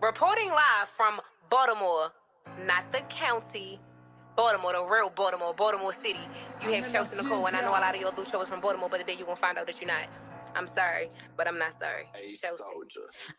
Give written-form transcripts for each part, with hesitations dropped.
Reporting live from Baltimore, not the county. Baltimore, the real Baltimore, Baltimore City. You have Chelsea Nicole, and I know a lot of y'all thought y'all was from Baltimore, but today you're gonna find out that you're not. I'm sorry, but I'm not sorry. Chelsea.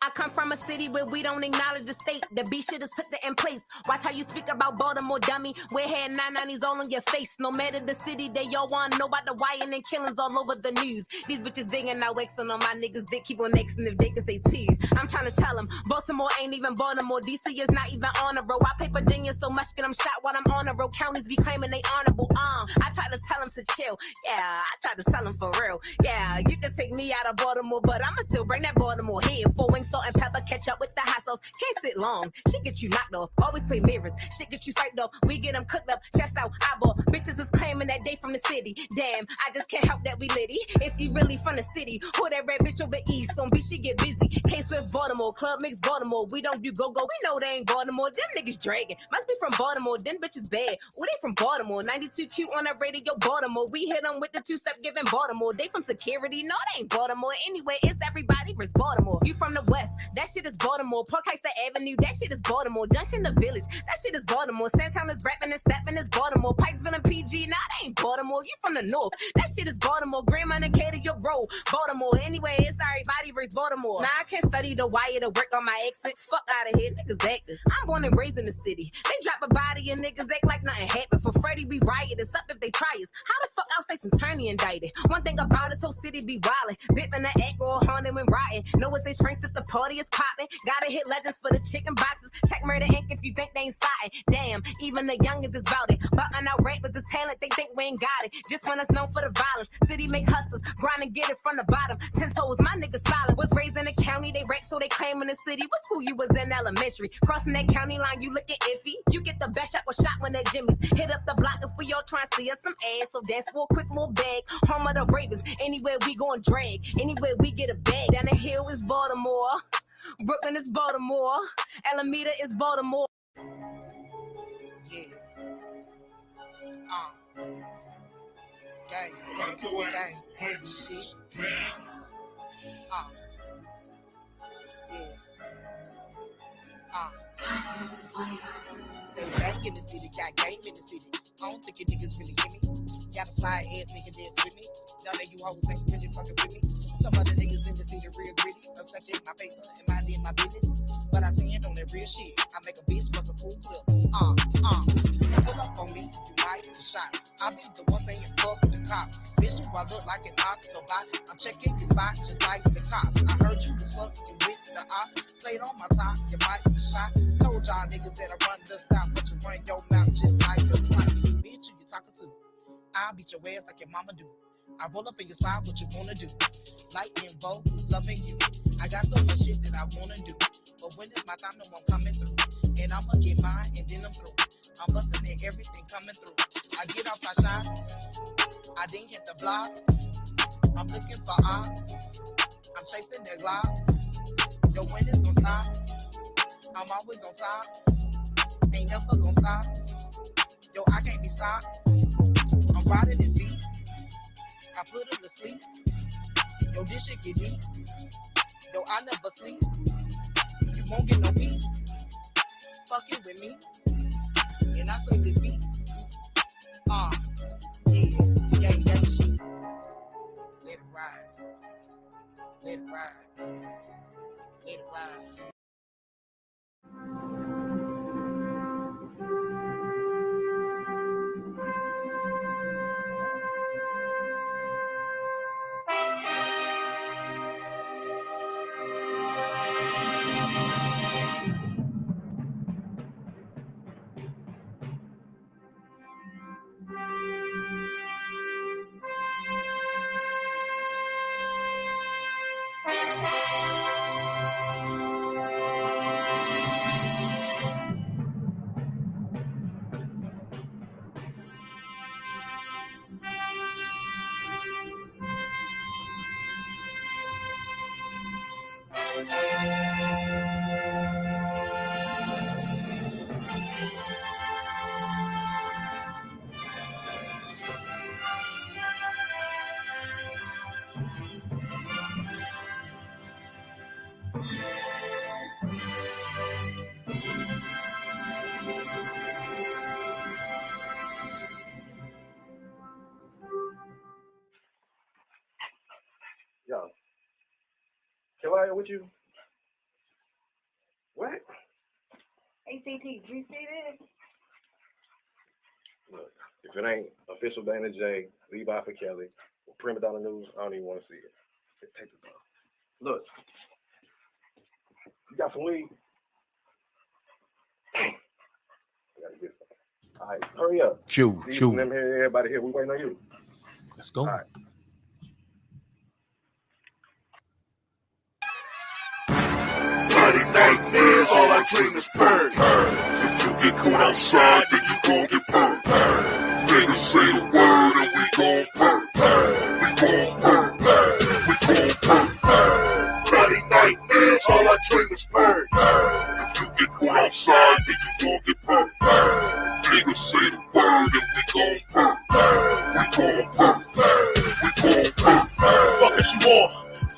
I come from a city where we don't acknowledge the state. The B shit is took it in place. Watch how you speak about Baltimore, dummy. We had 990s all on your face. No matter the city, they all wanna know about the wire and killings all over the news. These bitches digging out Xing on my niggas. They keep on Xing if they can say T. I'm trying to tell them, Baltimore ain't even Baltimore. DC is not even on the road. I pay Virginia so much, get them shot while I'm on the road. Counties be claiming they honorable. I try to tell them to chill. Yeah, I try to tell them for real. Yeah, you can take me out of Baltimore, but I'ma still bring that Baltimore here. 4 wings, salt and pepper, catch up with the hot sauce. Can't sit long, shit get you knocked off. Always play mirrors, shit get you psyched off. We get them cooked up, chest out, eyeball. Bitches is claiming that they from the city. Damn, I just can't help that we litty. If you really from the city, who that red bitch over east? On beach, she get busy. Can't Swift Baltimore, Club Mix Baltimore. We don't do go-go, we know they ain't Baltimore. Them niggas dragging, must be from Baltimore. Them bitches bad, oh they from Baltimore. 92 cute on the radio, Baltimore. We hit them with the two-step giving Baltimore. They from security, no they ain't Baltimore. Anyway, it's everybody versus Baltimore. You from the west, that shit is Baltimore. Park Heights, the Avenue, that shit is Baltimore. Junction, the Village, that shit is Baltimore. Sandtown is rapping and stepping is Baltimore. Pikesville and PG, nah, that ain't Baltimore. You from the north, that shit is Baltimore. Grandma and Cater, your road, Baltimore. Anyway, it's everybody versus Baltimore. Nah, I can't study the wire to work on my exit. Fuck out of here, niggas actors. I'm born and raised in the city. They drop a body and niggas act like nothing happened. For Freddie, we riot. It's up if they try us. How the fuck else they attorney indicted? One thing about this whole city be wildin'. Bippin' the act or haunted when rioting. Know it's they strengths if the party is popping. Gotta hit legends for the chicken boxes. Check Murder Inc. if you think they ain't starting. Damn, even the youngest is bout it. Button out rap with the talent, they think we ain't got it. Just want us known for the violence. City make hustlers, grind and get it from the bottom. 10 toes, my niggas solid. Was raised in the county, they rap so they claim in the city. What school you was in elementary? Crossing that county line, you looking iffy. You get the best shot or shot when that Jimmy's. Hit up the block if we all try to see us some ass. So dance for a quick little bag. Home of the Ravens, anywhere we gon' drag. Anywhere we get a bag. Down the hill is Baltimore. Brooklyn is Baltimore. Alameda is Baltimore. Yeah. Gang. Gang. Shit. Yeah. They bang in the city, got game in the city. I don't think you niggas really hear me. Got a fly ass nigga dance with me. None of you hoes ain't really fucking with me. Some other niggas in the city real gritty. I'm such in my paper and minding my business. But I stand on that real shit. I make a bitch bust a full clip. Pull up on me, you might get shot. I be the one saying fuck the cops. Bitch, do I look like an ox or bot? I'm checking your spot just like the cops. I heard you was fucking with the ops. Played on my top, you might be shot. Told y'all niggas that I run the stop, but you run your mouth just like a slut. Bitch, who you talking to? I'll beat your ass like your mama do. I roll up in your spot, what you wanna do? Light and bold, who's loving you? I got so much shit that I wanna do. But when it's my time, no one coming through. And I'ma get mine and then I'm through. I'm busting at everything coming through. I get off my shot. I didn't hit the block. I'm looking for odds. I'm chasing that Glock. Yo, when it's gon' stop? I'm always on top. Ain't never gon' stop. Yo, I can't be stopped. I'm riding this beat. I put him to sleep. Yo, this shit get deep. Yo, I never sleep. You won't get no peace. Fucking with me. And I play this beat. Yeah, gang shit. Let it ride. Let it ride. Let it ride. playing with you. What? ACT, did you see this? Look, if it ain't OfficialDanaJay, Levi for Kelly, or Prima Donna News, I don't even want to see it. Take this off. Look, you got some weed? I gotta get some. All right, hurry up. Chew. Them here, everybody here, we waiting on you. Let's go. All right. Nightmares, all I dream is purge. If you get caught outside, then you gon' get purged. Niggas say the word and we gon' purge. We gon' purge. We gon' purge. Bloody nightmares, all I dream is purge. If you get caught outside, then you gon' get purged. Niggas say the word and we gon' purge. We gon' purge. We gon' purge. Fuck as you all.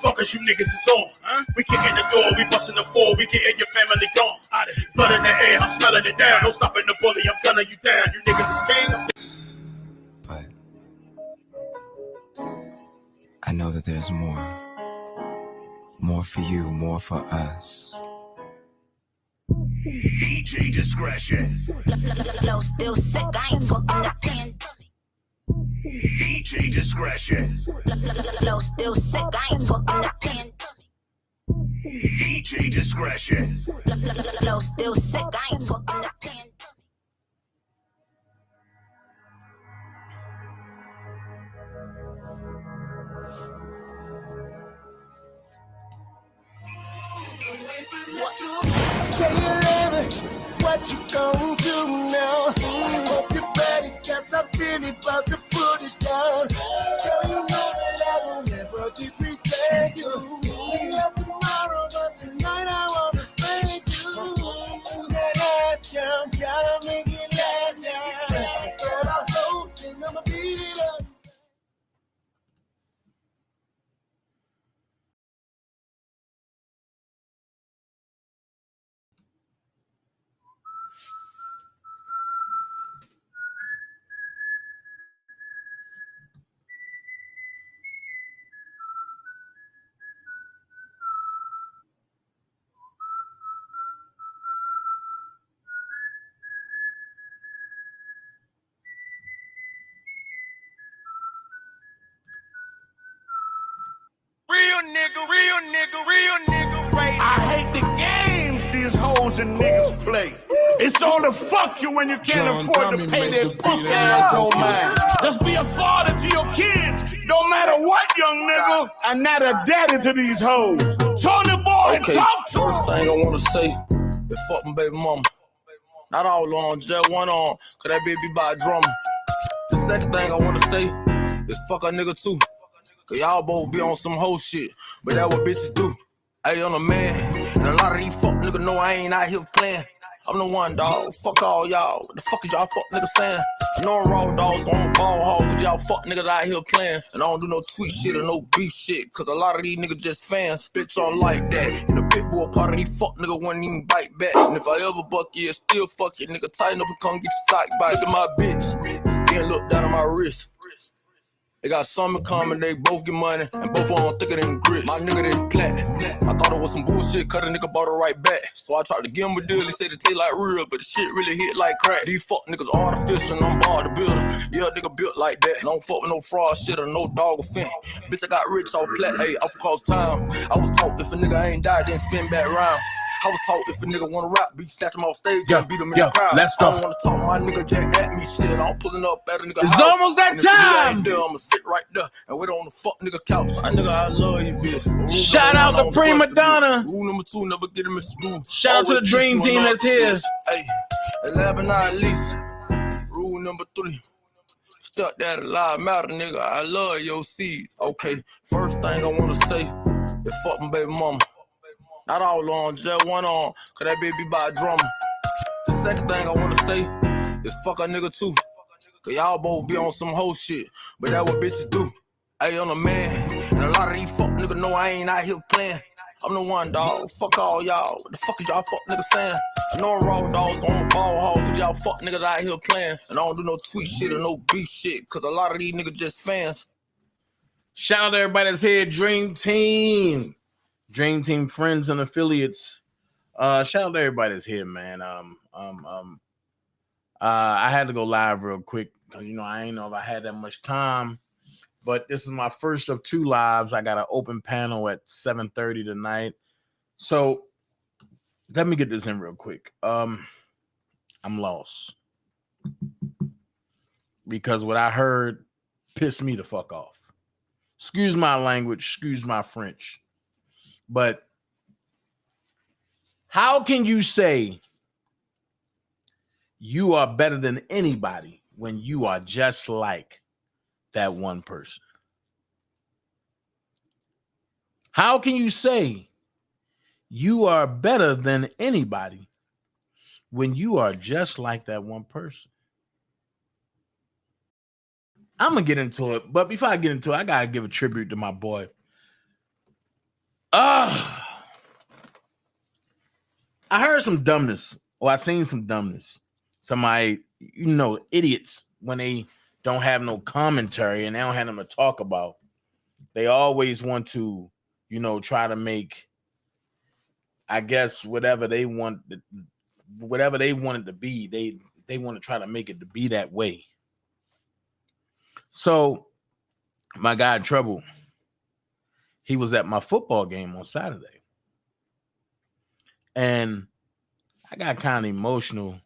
Fuck as you niggas is on. We kicking the door, we busting the floor, we getting your family gone. Blood in the air, I'm smelling it down. No stopping the bully, I'm gunning you down. You niggas is kings. But I know that there's more. More for you, more for us. DJ discretion. Flow still sick, I ain't talking the pandemic. DJ discretion. Flow still sick, I ain't talking the pandemic. DJ discretion. Flow still sick, I ain't talking the pandemic. Say you love it, what you gon' do now? Hope you're ready, cause I'm really about to put it down. Girl, you know that I will never disrespect you. We love tomorrow, but tonight I wanna spank you. That ass down, gotta make it last now. Start off slow, then I'ma beat it up. Real nigga, right? I hate the games these hoes and niggas play. It's all to fuck you when you can't afford to pay their pussy ass don't mind. Just be a father to your kids, no matter what, young nigga. I'm not a daddy to these hoes. Tony boy, okay, talk to first thing I wanna say is fuck my baby mama. Not all on, just one on, cause that baby by a drummer. The second thing I wanna say is fuck a nigga too. Cause y'all both be on some hoe shit, but that what bitches do. Hey, I'm a man, and a lot of these fuck niggas know I ain't out here playing. I'm the one, dog. Fuck all y'all. What the fuck is y'all fuck niggas saying? I know I'm raw, dog, so I'm a ball hog, cause y'all fuck niggas out here playing. And I don't do no tweet shit or no beef shit, cause a lot of these niggas just fans. Bitch, I'm like that. And the pit bull part of these fuck niggas wouldn't even bite back. And if I ever buck you, still fuck you, nigga. Tighten up and come get your sock bite. Look at my bitch, then look down at my wrist. They got some in common, they both get money, and both of them thicker than grits. My nigga, they plat. I thought it was some bullshit, cut a nigga bought it right back. So I tried to give him a deal, he said it taste like real, but the shit really hit like crack. These fuck niggas artificial, and I'm barred the builder. Yeah, nigga built like that, and I don't fuck with no fraud shit or no dog or fin. Bitch, I got rich off plat, hey, off cause time. I was taught if a nigga ain't died, then spin back round. I was taught if a nigga wanna rap, beat snatch him off stage, and beat him in the crowd. Let's go. I don't wanna talk my nigga Jack at me shit. I'm pulling up at a nigga It's house. almost that And if the nigga time. ain't there, I'ma sit right there and wait on the fuck nigga couch. My nigga, I love you, bitch. Shout out to Prima Donna. Rule number 2, never get him in school. Shout out to the dream team that's here. Hey, 11 not least. Rule number 3. Stuck that alive matter, nigga. I love your seed. Okay, first thing I wanna say is fuck my baby mama. Not all on, just one on, cause that baby by a drummer. The second thing I wanna say is fuck a nigga too. Cause y'all both be on some hoe shit, but that what bitches do. Hey, I'm a man, and a lot of these fuck niggas know I ain't out here playing. I'm the one, dog. Fuck all y'all. What the fuck is y'all fuck niggas saying? I know I'm raw, dog, so I'm a ball hog, cause y'all fuck niggas out here playing. And I don't do no tweet shit or no beef shit, cause a lot of these niggas just fans. Shout out to everybody that's here, dream team. Dream Team friends and affiliates. Shout out to everybody that's here, man. I had to go live real quick because I ain't know if I had that much time. But this is my first of 2 lives. I got an open panel at 7:30 tonight. So let me get this in real quick. I'm lost because what I heard pissed me the fuck off. Excuse my language, excuse my French. But how can you say you are better than anybody when you are just like that one person? How can you say you are better than anybody when you are just like that one person? I'm going to get into it, but before I get into it, I got to give a tribute to my boy. I heard some dumbness, or I seen some dumbness. Somebody, idiots, when they don't have no commentary and they don't have them to talk about, they always want to, try to make, I guess, whatever they want it to be, they want to try to make it to be that way. So my guy Trouble, he was at my football game on Saturday. And I got kind of emotional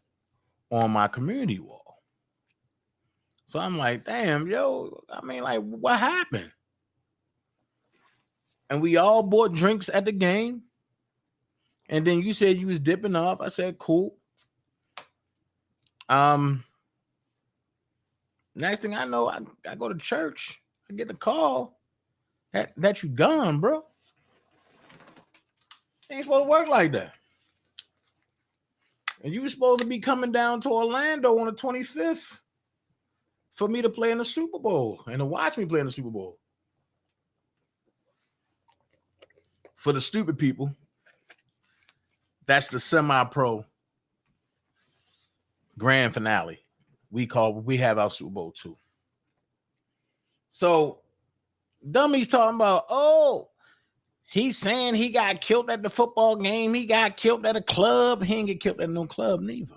on my community wall. So I'm like, damn, what happened? And we all bought drinks at the game. And then you said you was dipping off. I said, cool. Next thing I know, I go to church. I get the call that you gone, bro. Ain't supposed to work like that. And you were supposed to be coming down to Orlando on the 25th for me to play in the Super Bowl and to watch me play in the Super Bowl. For the stupid people, that's the semi-pro grand finale. We have our Super Bowl too. So dummies talking about, he's saying he got killed at the football game. He got killed at a club. He ain't get killed at no club neither.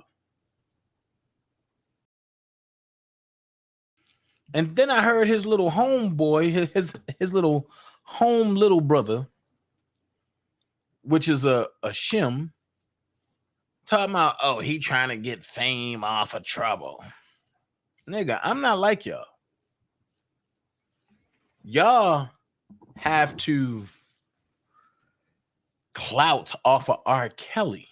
And then I heard his little homeboy, his little brother, which is a shim, talking about, he trying to get fame off of Trouble. Nigga, I'm not like y'all. Y'all have to clout off of R. Kelly.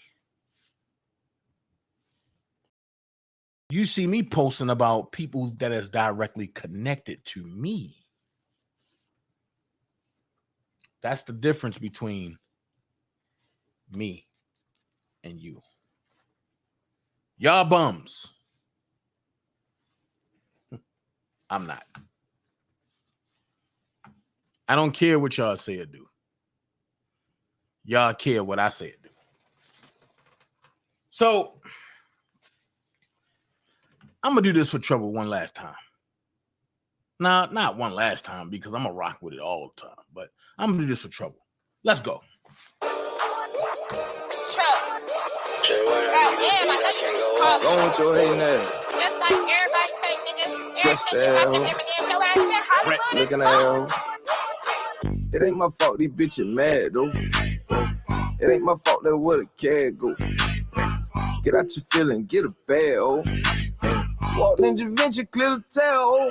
You see me posting about people that is directly connected to me. That's the difference between me and you. Y'all bums. I'm not. I don't care what y'all say or do. Y'all care what I say or do. So I'm gonna do this for Trouble one last time. Nah, not one last time because I'm gonna rock with it all the time. But I'm gonna do this for Trouble. Let's go. Go with your hating ass. Just like everybody say, nigga. Just looking at her. It ain't my fault these bitches mad though. It ain't my fault that where the cat go. Get out your feeling, get a bag, oh. Walk Ninja Venture, clear the tail, oh.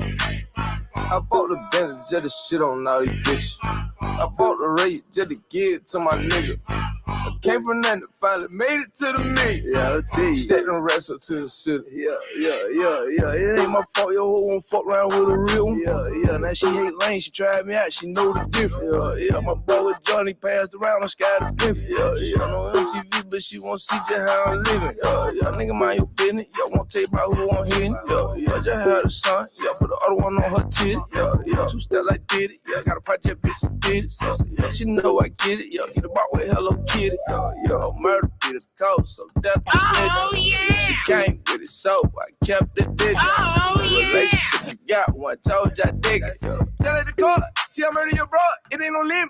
I bought the Bentley just to shit on all these bitches. I bought the rate just to give it to my nigga. I came from nothing, finally made it to the million. Yeah, I'll tell you. Set them rest up to the city. Yeah. It ain't my fault, your hoe won't fuck around with a real one. Yeah. Now she hate lane, she tried me out, she know the difference. Yeah. My boy with Johnny passed around, I got a pimp. Yeah. I know MTV, but she won't see just how I'm living. Yeah. Nigga, mind your business. Y'all won't tell you about who I'm hitting. Yeah. Just had a son. Yeah. Put the other one on her titty. Yeah. 2 step like did it. Yeah. Got a project, bitch, did it. Yeah. She know I get it. Yeah. Get a box with Hello Kitty. Yeah. Murder be the code, so death is nigga. Yeah. She came with it, so I kept it digit. Relationship you got one, told you I dig it. Tell her the car. See, I'm ready, bro. It ain't no limit.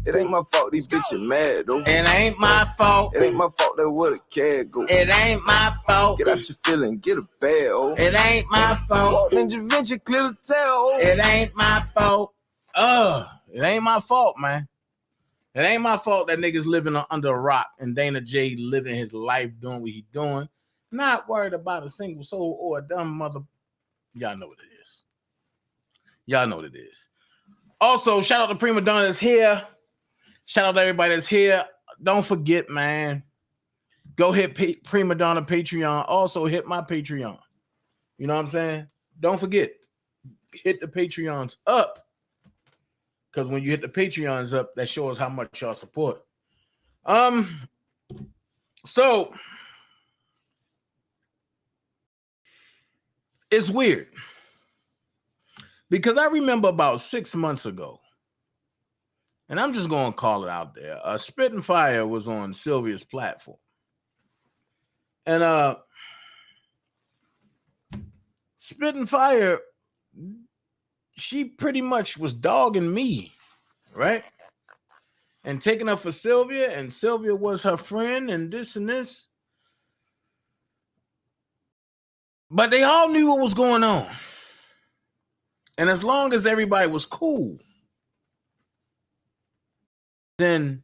It ain't my fault these bitches mad, though. It ain't my fault. It ain't my fault that where the cat go. It ain't my fault. Get out your feeling, get a bag, oh. It ain't my fault. Walk Ninja Venture, clear the tail, oh. It ain't my fault. It ain't my fault, man. It ain't my fault that niggas living under a rock and DanaJay living his life doing what he doing. Not worried about a single soul or a dumb mother. Y'all know what it is. Y'all know what it is. Also, shout out to Prima Donna that's here. Shout out to everybody that's here. Don't forget, man. Go hit Prima Donna Patreon. Also hit my Patreon. You know what I'm saying? Don't forget. Hit the Patreons up. Because when you hit the Patreons up, that shows how much y'all support. So it's weird. Because I remember about 6 months ago, and I'm just going to call it out there, Spit and Fire was on Sylvia's platform. And Spit and Fire, she pretty much was dogging me, right? And taking up for Sylvia, and Sylvia was her friend, and this and this. But they all knew what was going on. And as long as everybody was cool, then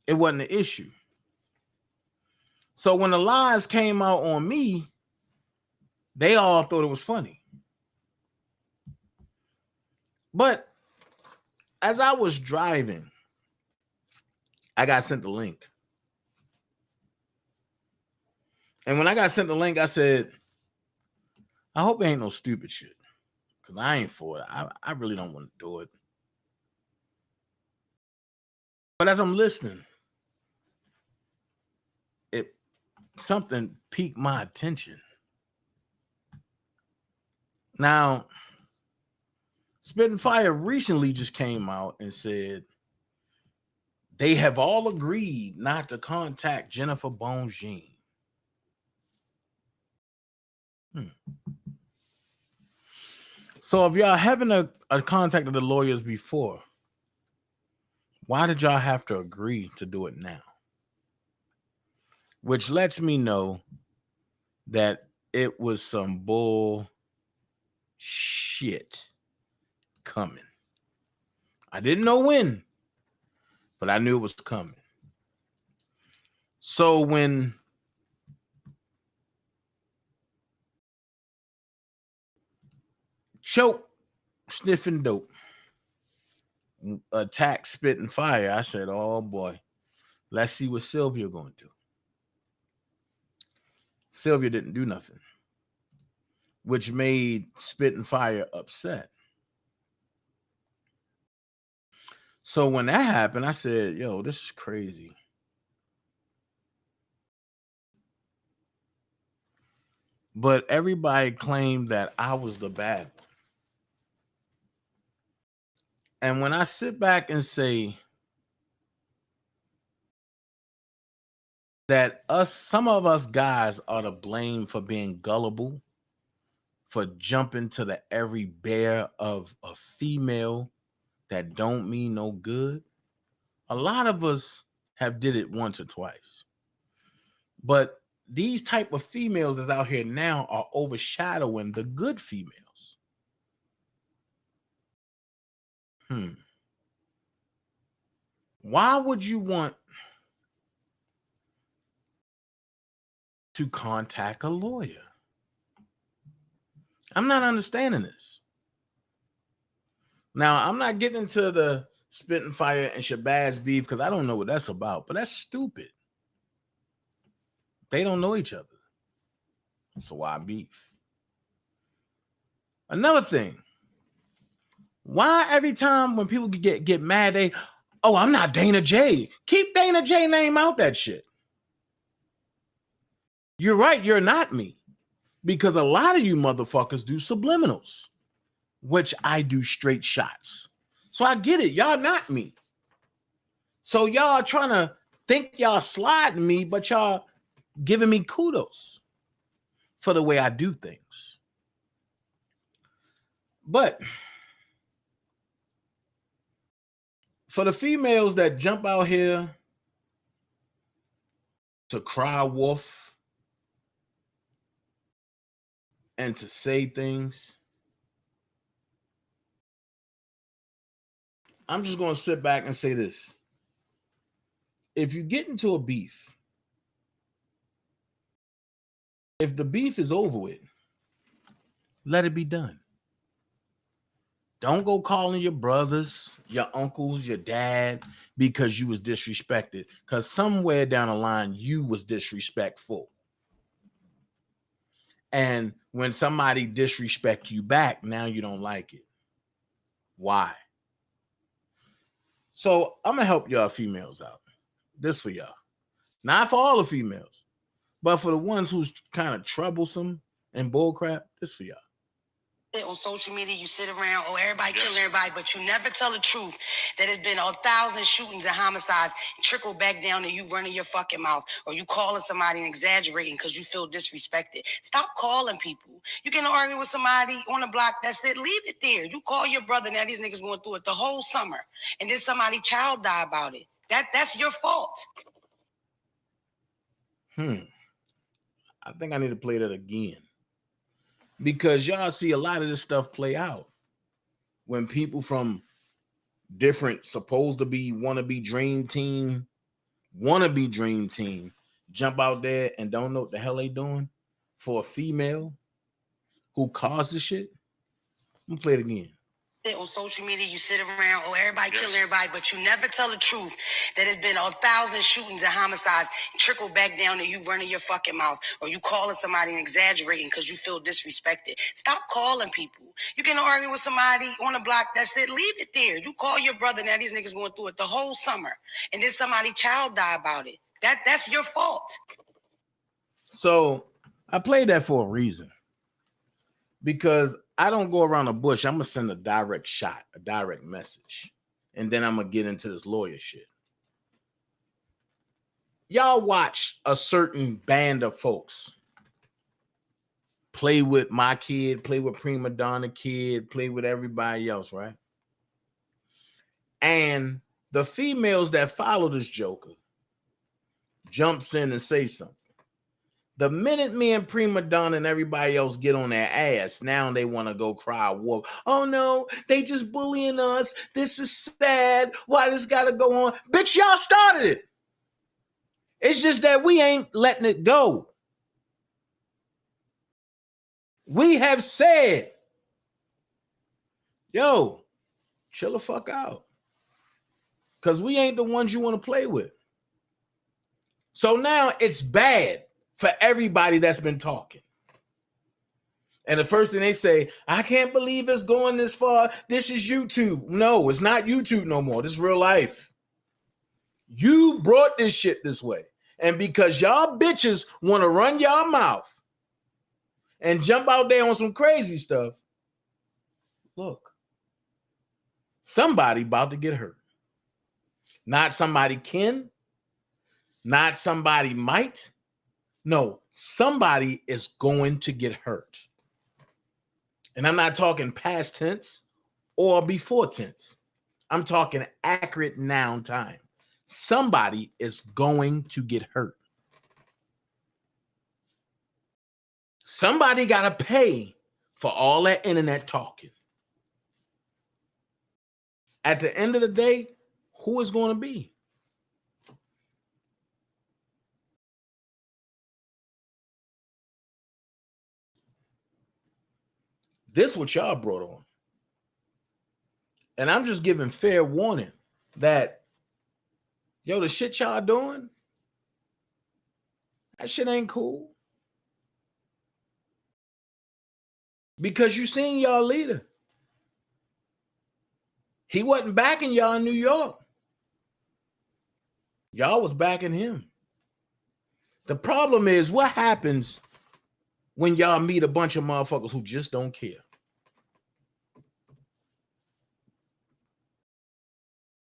it wasn't an issue. So when the lies came out on me, they all thought it was funny. But as I was driving, I got sent the link. And when I got sent the link, I said, I hope it ain't no stupid shit. Because I ain't for it. I really don't want to do it. But as I'm listening, something piqued my attention. Now, Spit and Fire recently just came out and said they have all agreed not to contact Jennifer Bonjean. So if y'all haven't contacted the lawyers before, why did y'all have to agree to do it now? Which lets me know that it was some bull shit coming. I didn't know when, but I knew it was coming. So when Choke sniffing dope attack Spit and Fire, I said, oh boy, let's see what Sylvia going to do. Sylvia didn't do nothing, which made Spit and Fire upset. So when that happened, I said, yo, this is crazy. But everybody claimed that I was the bad one. And when I sit back and say that some of us guys are to blame for being gullible, for jumping to the every bear of a female that don't mean no good. A lot of us have did it once or twice. But these type of females that's out here now are overshadowing the good females. Why would you want to contact a lawyer? I'm not understanding this. Now, I'm not getting into the Spit and Fire and Shabazz beef because I don't know what that's about, but that's stupid. They don't know each other. So why beef? Another thing. Why every time when people get mad, I'm not DanaJay. Keep DanaJay name out that shit. You're right, you're not me. Because a lot of you motherfuckers do subliminals, which I do straight shots. So I get it. Y'all not me. So y'all trying to think y'all sliding me, but y'all giving me kudos for the way I do things. But For the females that jump out here to cry wolf and to say things, I'm just going to sit back and say this. If you get into a beef, if the beef is over with, let it be done. Don't go calling your brothers, your uncles, your dad because you was disrespected. Because somewhere down the line, you was disrespectful. And when somebody disrespect you back, now you don't like it. Why? So I'm going to help y'all females out. This for y'all. Not for all the females, but for the ones who's kind of troublesome and bullcrap, this for y'all. On social media, you sit around, everybody killing everybody, but you never tell the truth that there's been 1,000 shootings and homicides trickle back down to you running your fucking mouth or you calling somebody and exaggerating because you feel disrespected. Stop calling people. You can argue with somebody on the block, that's it. Leave it there. You call your brother, now these niggas going through it the whole summer, and then somebody's child die about it. That's your fault. I think I need to play that again. Because y'all see a lot of this stuff play out when people from different supposed to be wannabe dream team jump out there and don't know what the hell they doing for a female who caused the shit. I'm gonna play it again. On social media, you sit around, everybody killing everybody, but you never tell the truth that there's been 1,000 shootings and homicides trickle back down to you running your fucking mouth or you calling somebody and exaggerating because you feel disrespected. Stop calling people. You can argue with somebody on the block, that's it. Leave it there. You call your brother, now these niggas going through it the whole summer, and then somebody's child die about it. That's your fault. So I played that for a reason. Because I don't go around the bush. I'm going to send a direct shot, a direct message. And then I'm going to get into this lawyer shit. Y'all watch a certain band of folks play with my kid, play with Prima Donna kid, play with everybody else, right? And the females that follow this joker jumps in and say something. The minute me and Prima Donna and everybody else get on their ass, now they want to go cry wolf. Oh no, they just bullying us. This is sad. Why this got to go on? Bitch, y'all started it. It's just that we ain't letting it go. We have said, yo, chill the fuck out. Because we ain't the ones you want to play with. So now it's bad for everybody that's been talking. And the first thing they say, I can't believe it's going this far. This is YouTube. No, it's not YouTube no more. This is real life. You brought this shit this way. And because y'all bitches want to run y'all mouth and jump out there on some crazy stuff, look, somebody about to get hurt. Not somebody can, not somebody might. No, somebody is going to get hurt. And I'm not talking past tense or before tense. I'm talking accurate noun time. Somebody is going to get hurt. Somebody got to pay for all that internet talking. At the end of the day, who is going to be? This what y'all brought on. And I'm just giving fair warning that, yo, the shit y'all doing, that shit ain't cool. Because you seen y'all leader. He wasn't backing y'all in New York. Y'all was backing him. The problem is what happens when y'all meet a bunch of motherfuckers who just don't care.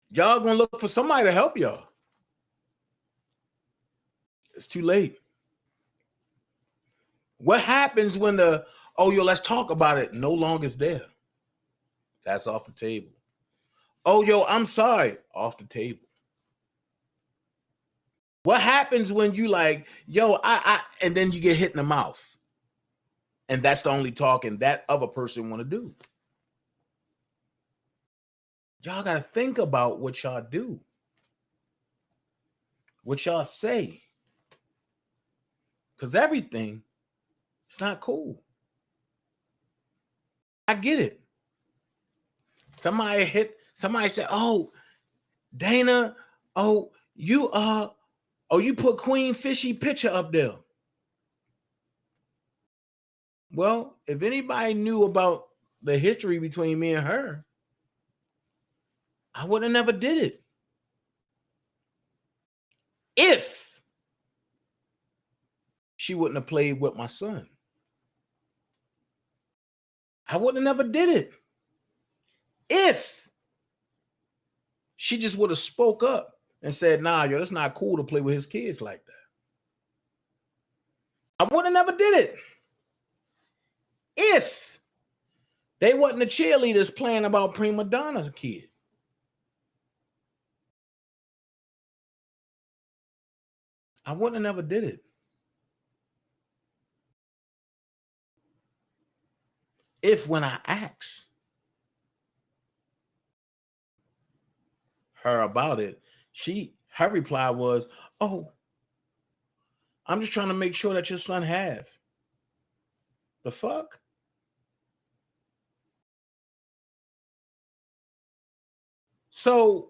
Y'all gonna look for somebody to help y'all. It's too late. What happens when the, oh, yo, let's talk about it, no longer is there? That's off the table. Oh, yo, I'm sorry. Off the table. What happens when you like, yo, and then you get hit in the mouth? And that's the only talking that other person want to do. Y'all got to think about what y'all do. What y'all say. Because everything, it's not cool. I get it. Somebody said, oh, Dana, oh, you put Queen Fishy picture up there. Well, if anybody knew about the history between me and her, I would have never did it. If she wouldn't have played with my son, I would have never did it. If she just would have spoke up and said, nah, yo, that's not cool to play with his kids like that, I would have never did it. If they wasn't the cheerleaders playing about prima donna's kid, I wouldn't have never did it. If when I asked her about it, her reply was, oh, I'm just trying to make sure that your son have. The fuck? So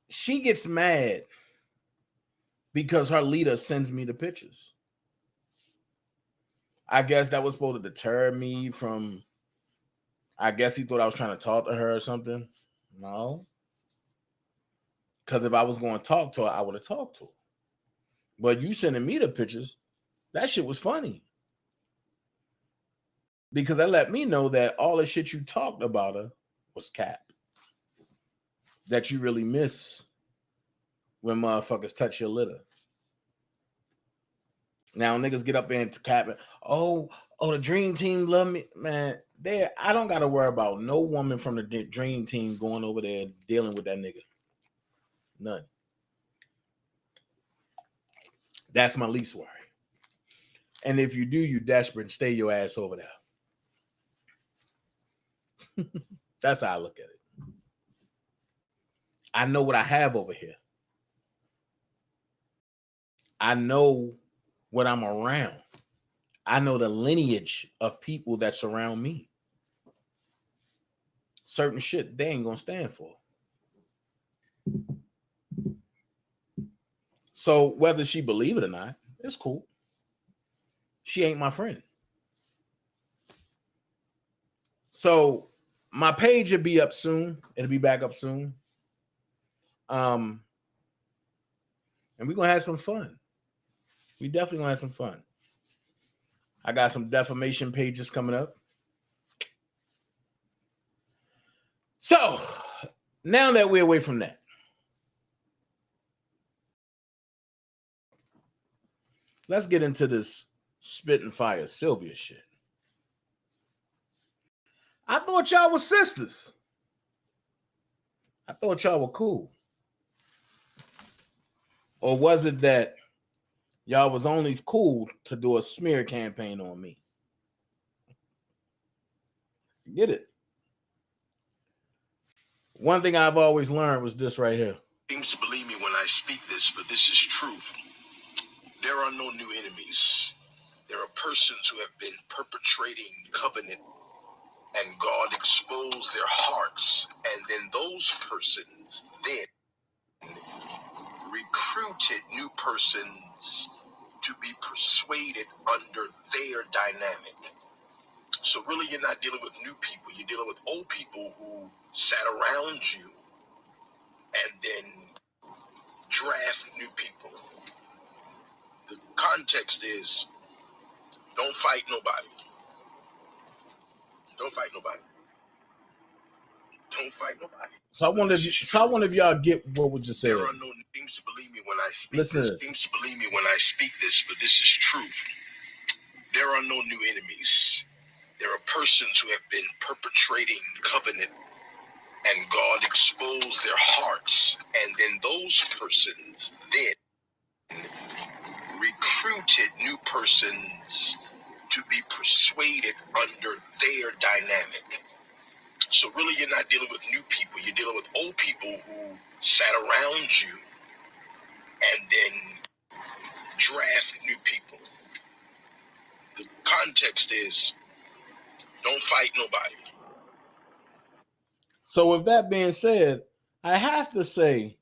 she gets mad because her leader sends me the pictures. I guess that was supposed to deter me from, I guess he thought I was trying to talk to her or something. No. Because if I was going to talk to her, I would have talked to her. But you sending me the pictures, that shit was funny. Because that let me know that all the shit you talked about her was cap. That you really miss when motherfuckers touch your litter. Now niggas get up there and cap it. Oh, the dream team love me. Man, I don't got to worry about no woman from the dream team going over there dealing with that nigga. None. That's my least worry. And if you do, you desperate, stay your ass over there. That's how I look at it. I know what I have over here. I know what I'm around. I know the lineage of people that surround me. Certain shit they ain't gonna stand for. So whether she believe it or not, it's cool. She ain't my friend. So my page will be up soon. It'll be back up soon. And we're gonna have some fun. We definitely gonna have some fun. I got some defamation pages coming up. So now that we're away from that, let's get into this spit and fire Sylvia shit. I thought y'all were sisters. I thought y'all were cool. Or was it that y'all was only cool to do a smear campaign on me? Get it? One thing I've always learned was this right here. Seems to believe me when I speak this, but this is truth. There are no new enemies. There are persons who have been perpetrating covenant, and God exposed their hearts, and then those persons then recruited new persons to be persuaded under their dynamic. So really, you're not dealing with new people. You're dealing with old people who sat around you and then draft new people. The context is, don't fight nobody. Don't fight nobody. Don't fight nobody. So I wonder if y'all get what we just said. There are no things to believe me when I speak Listen this. to this. Seems to believe me when I speak this, but this is truth. There are no new enemies. There are persons who have been perpetrating covenant, and God exposed their hearts, and then those persons then recruited new persons to be persuaded under their dynamic. So really, you're not dealing with new people. You're dealing with old people who sat around you and then draft new people. The context is, don't fight nobody. So with that being said, I have to say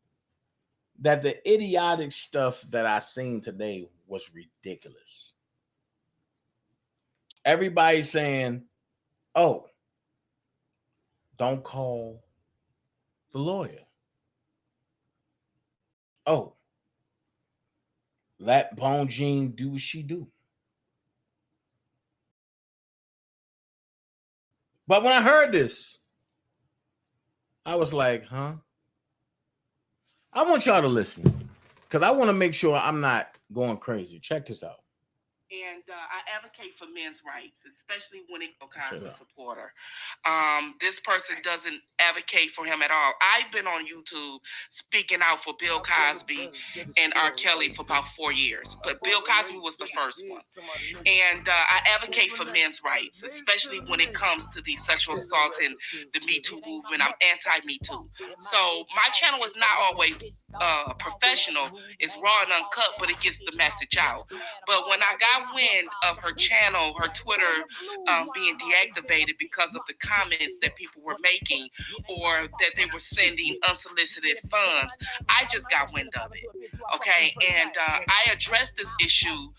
that the idiotic stuff that I seen today was ridiculous. Everybody's saying, oh, don't call the lawyer. Oh, let Bone Jean do what she do. But when I heard this, I was like, huh? I want y'all to listen because I want to make sure I'm not going crazy. Check this out. And I advocate for men's rights, especially when it comes to supporter. This person doesn't advocate for him at all. I've been on YouTube speaking out for Bill Cosby and R. Kelly for about 4 years, but Bill Cosby was the first one. And I advocate for men's rights, especially when it comes to the sexual assaults and the Me Too movement. I'm anti-Me Too. So my channel is not always professional. It's raw and uncut, but it gets the message out. But when I got wind of her channel, her Twitter being deactivated because of the comments that people were making or that they were sending unsolicited funds, I just got wind of it. Okay, and I addressed this issue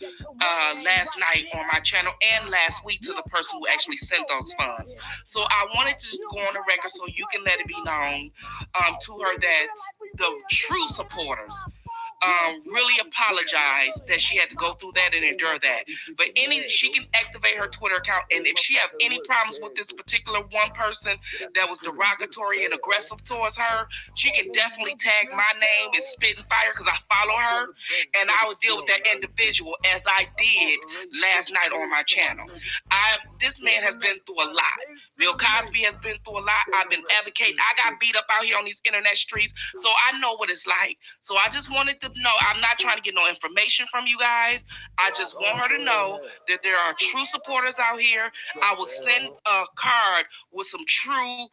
last night on my channel and last week to the person who actually sent those funds. So I wanted to just go on the record so you can let it be known to her that the true supporters really apologized that she had to go through that and endure that. But she can activate her Twitter account, and if she have any problems with this particular one person that was derogatory and aggressive towards her, she can definitely tag my name and spit and fire because I follow her, and I would deal with that individual as I did last night on my channel. This man has been through a lot. Bill Cosby has been through a lot. I've been advocating. I got beat up out here on these internet streets, so I know what it's like. So I just wanted to know, I'm not trying to get no information from you guys. I just want her to know that there are true supporters out here. I will send a card with some true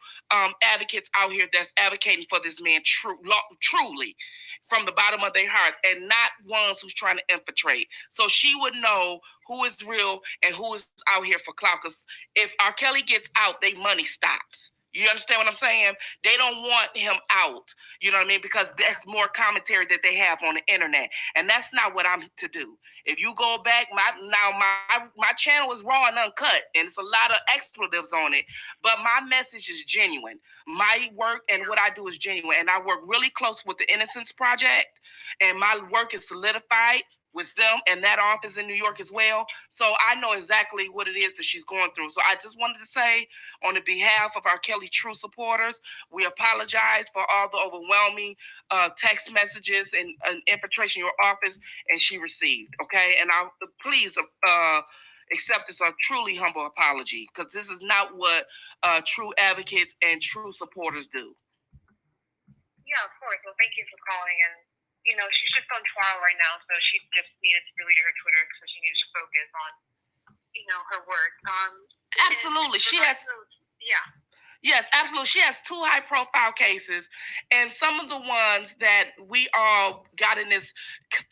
advocates out here that's advocating for this man truly from the bottom of their hearts, and not ones who's trying to infiltrate. So she would know who is real and who is out here for clout. Because if R. Kelly gets out, their money stops. You understand what I'm saying? They don't want him out. You know what I mean? Because that's more commentary that they have on the internet. And that's not what I'm to do. If you go back, my channel is raw and uncut, and it's a lot of expletives on it. But my message is genuine. My work and what I do is genuine. And I work really close with the Innocence Project. And my work is solidified with them and that office in New York as well. So I know exactly what it is that she's going through. So I just wanted to say, on the behalf of our Kelly True supporters, we apologize for all the overwhelming text messages and infiltration in your office and she received, okay? And please accept this a truly humble apology, because this is not what true advocates and true supporters do. Yeah, of course. Well, thank you for calling. And you know, she's just on trial right now, so she just needed to delete her Twitter because she needed to focus on, you know, her work. Absolutely. She has. Yeah. Yes, absolutely. She has 2 high-profile cases, and some of the ones that we all got in this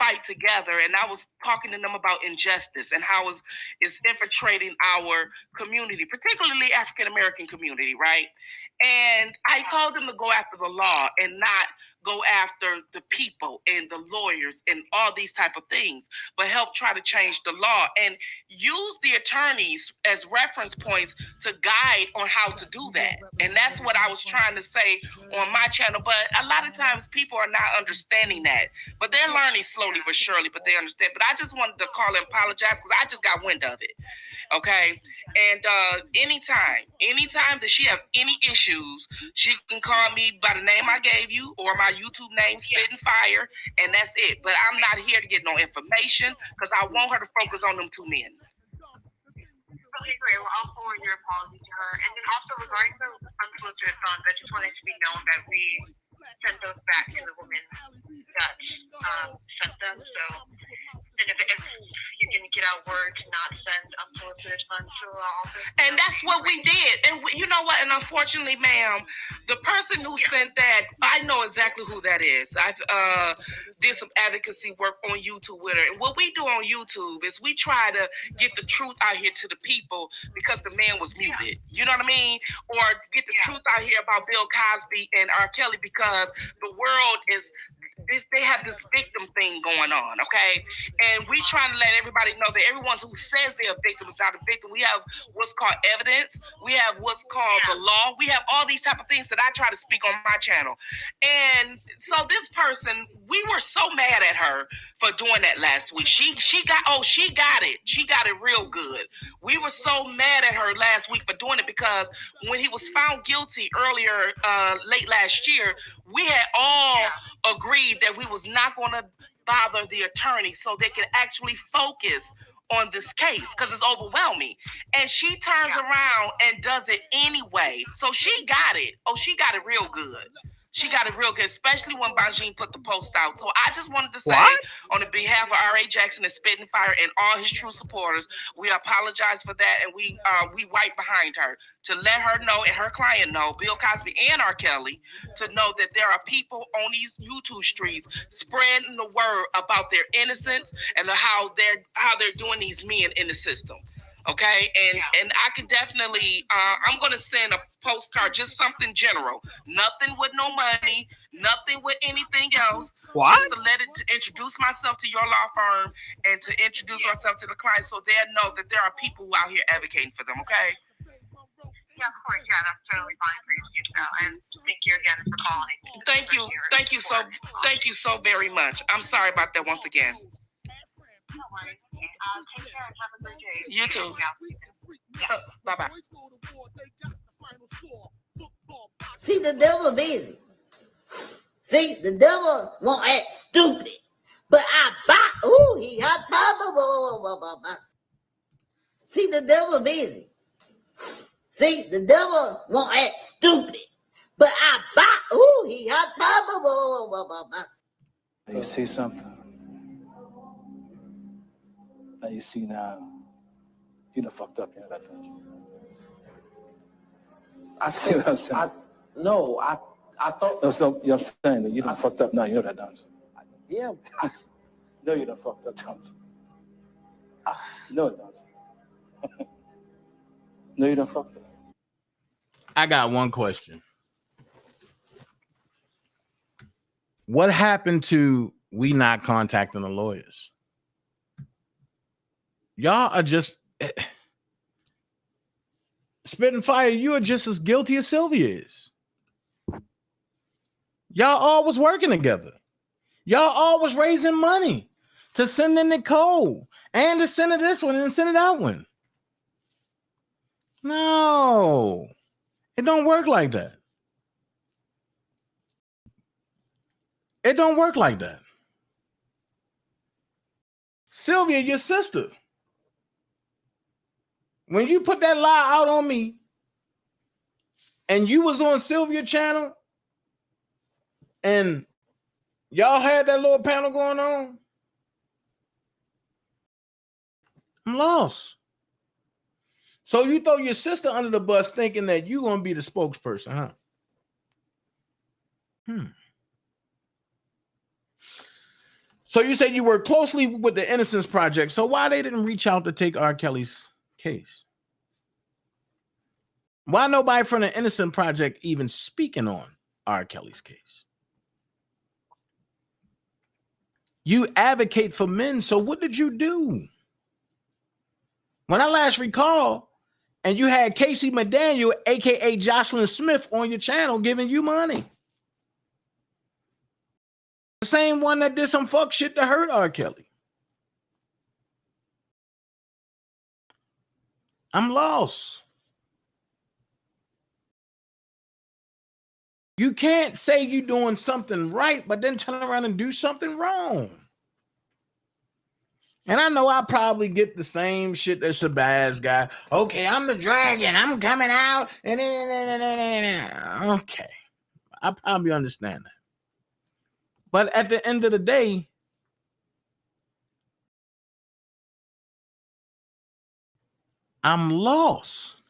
fight together, and I was talking to them about injustice and how it's infiltrating our community, particularly African-American community, right? And I told them to go after the law and not go after the people and the lawyers and all these type of things, but help try to change the law and use the attorneys as reference points to guide on how to do that. And that's what I was trying to say on my channel. But a lot of times people are not understanding that, but they're learning slowly but surely, but they understand. But I just wanted to call and apologize because I just got wind of it. Okay. And anytime that she have any issues, she can call me by the name I gave you or my YouTube name, Spit and Fire, and that's it. But I'm not here to get no information because I want her to focus on them 2 men. Okay, great. Well, I'll forward your apology to her. And then also regarding the unsolicited funds, I just wanted to be known that we sent those back to the woman that sent them. So, and if you can get out word to not send unsolicited funds to our office. And that's what we did. And you know what? And unfortunately, ma'am, the person who sent that, I know exactly who that is. I've did some advocacy work on YouTube with her. And what we do on YouTube is we try to get the truth out here to the people because the man was muted. You know what I mean? Or get the truth out here about Bill Cosby and R. Kelly because the world is they have this victim thing going on, okay? And we trying to let everybody know that everyone who says they're a victim is not a victim. We have what's called evidence. We have what's called the law. We have all these type of things that I try to speak on my channel. And so this person, we were so mad at her for doing that last week. She got it. She got it real good. We were so mad at her last week for doing it because when he was found guilty earlier, late last year, we had all agreed that we was not going to bother the attorney so they can actually focus on this case because it's overwhelming. And she turns around and does it anyway. So she got it. Oh, she got it real good. She got it real good, especially when Bajin put the post out. So I just wanted to say, on the behalf of R.A. Jackson and Spitting Fire and all his true supporters, we apologize for that, and we right behind her to let her know and her client know, Bill Cosby and R. Kelly, to know that there are people on these YouTube streets spreading the word about their innocence and how they're doing these men in the system. Okay, and I can definitely, I'm going to send a postcard, just something general, nothing with no money, nothing with anything else, just to let it to introduce myself to your law firm and to introduce myself to the client so they know that there are people who out here advocating for them, okay? Yeah, of course, that's totally fine for you to do so. And thank you again for calling. Thank you so very much. I'm sorry about that once again. No worries. Take care and have a great day. You too. Bye-bye. See, the devil busy. See, the devil won't act stupid. But I buy. Ooh, he got time. See, the devil busy. See, the devil won't act stupid. But I buy. Ooh, he got time. You see something? Now you see now, you done fucked up, you know that, don't you? I see what I'm saying. I thought. No, so you know what I'm saying that you done fucked up now, you know that, don't you? Yeah. No, you done fucked up, don't you? No, it don't. No, you done fucked up. I got one question. What happened to we not contacting the lawyers? Y'all are just Spitting Fire. You are just as guilty as Sylvia is. Y'all all was working together. Y'all all was raising money to send to Nicole and to send to this one and send to that one. No, it don't work like that. It don't work like that. Sylvia, your sister. When you put that lie out on me and you was on Sylvia channel and y'all had that little panel going on, I'm lost. So you throw your sister under the bus thinking that you're going to be the spokesperson, huh? So you said you work closely with the Innocence Project. So why they didn't reach out to take R. Kelly's case? Why nobody from the Innocent Project even speaking on R. Kelly's case? You advocate for men, so what did you do? When I last recall, and you had Casey McDaniel, aka Jocelyn Smith, on your channel giving you money. The same one that did some fuck shit to hurt R. Kelly. I'm lost. You can't say you're doing something right, but then turn around and do something wrong. And I know I probably get the same shit that Shabazz got. Okay, I'm the dragon. I'm coming out. Okay. I probably understand that. But at the end of the day, I'm lost.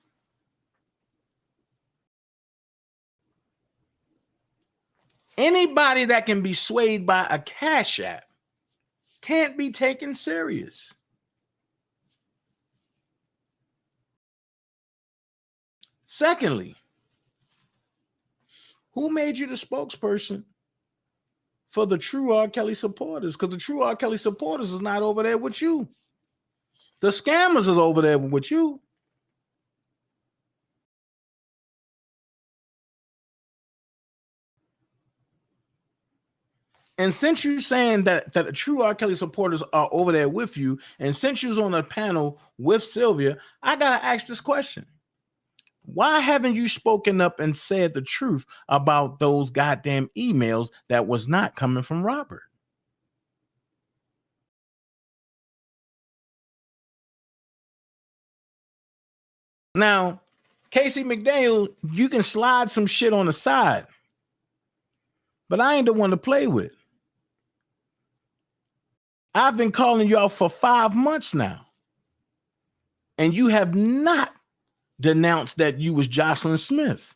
Anybody that can be swayed by a Cash App can't be taken serious. Secondly, who made you the spokesperson for the true R. Kelly supporters? Because the true R. Kelly supporters is not over there with you. The scammers is over there with you. And since you're saying that the true R. Kelly supporters are over there with you, and since you was on a panel with Sylvia, I gotta ask this question. Why haven't you spoken up and said the truth about those goddamn emails that was not coming from Robert? Now, Casey McDaniel, you can slide some shit on the side, but I ain't the one to play with. I've been calling you out for 5 months now, and you have not denounced that you was Jocelyn Smith.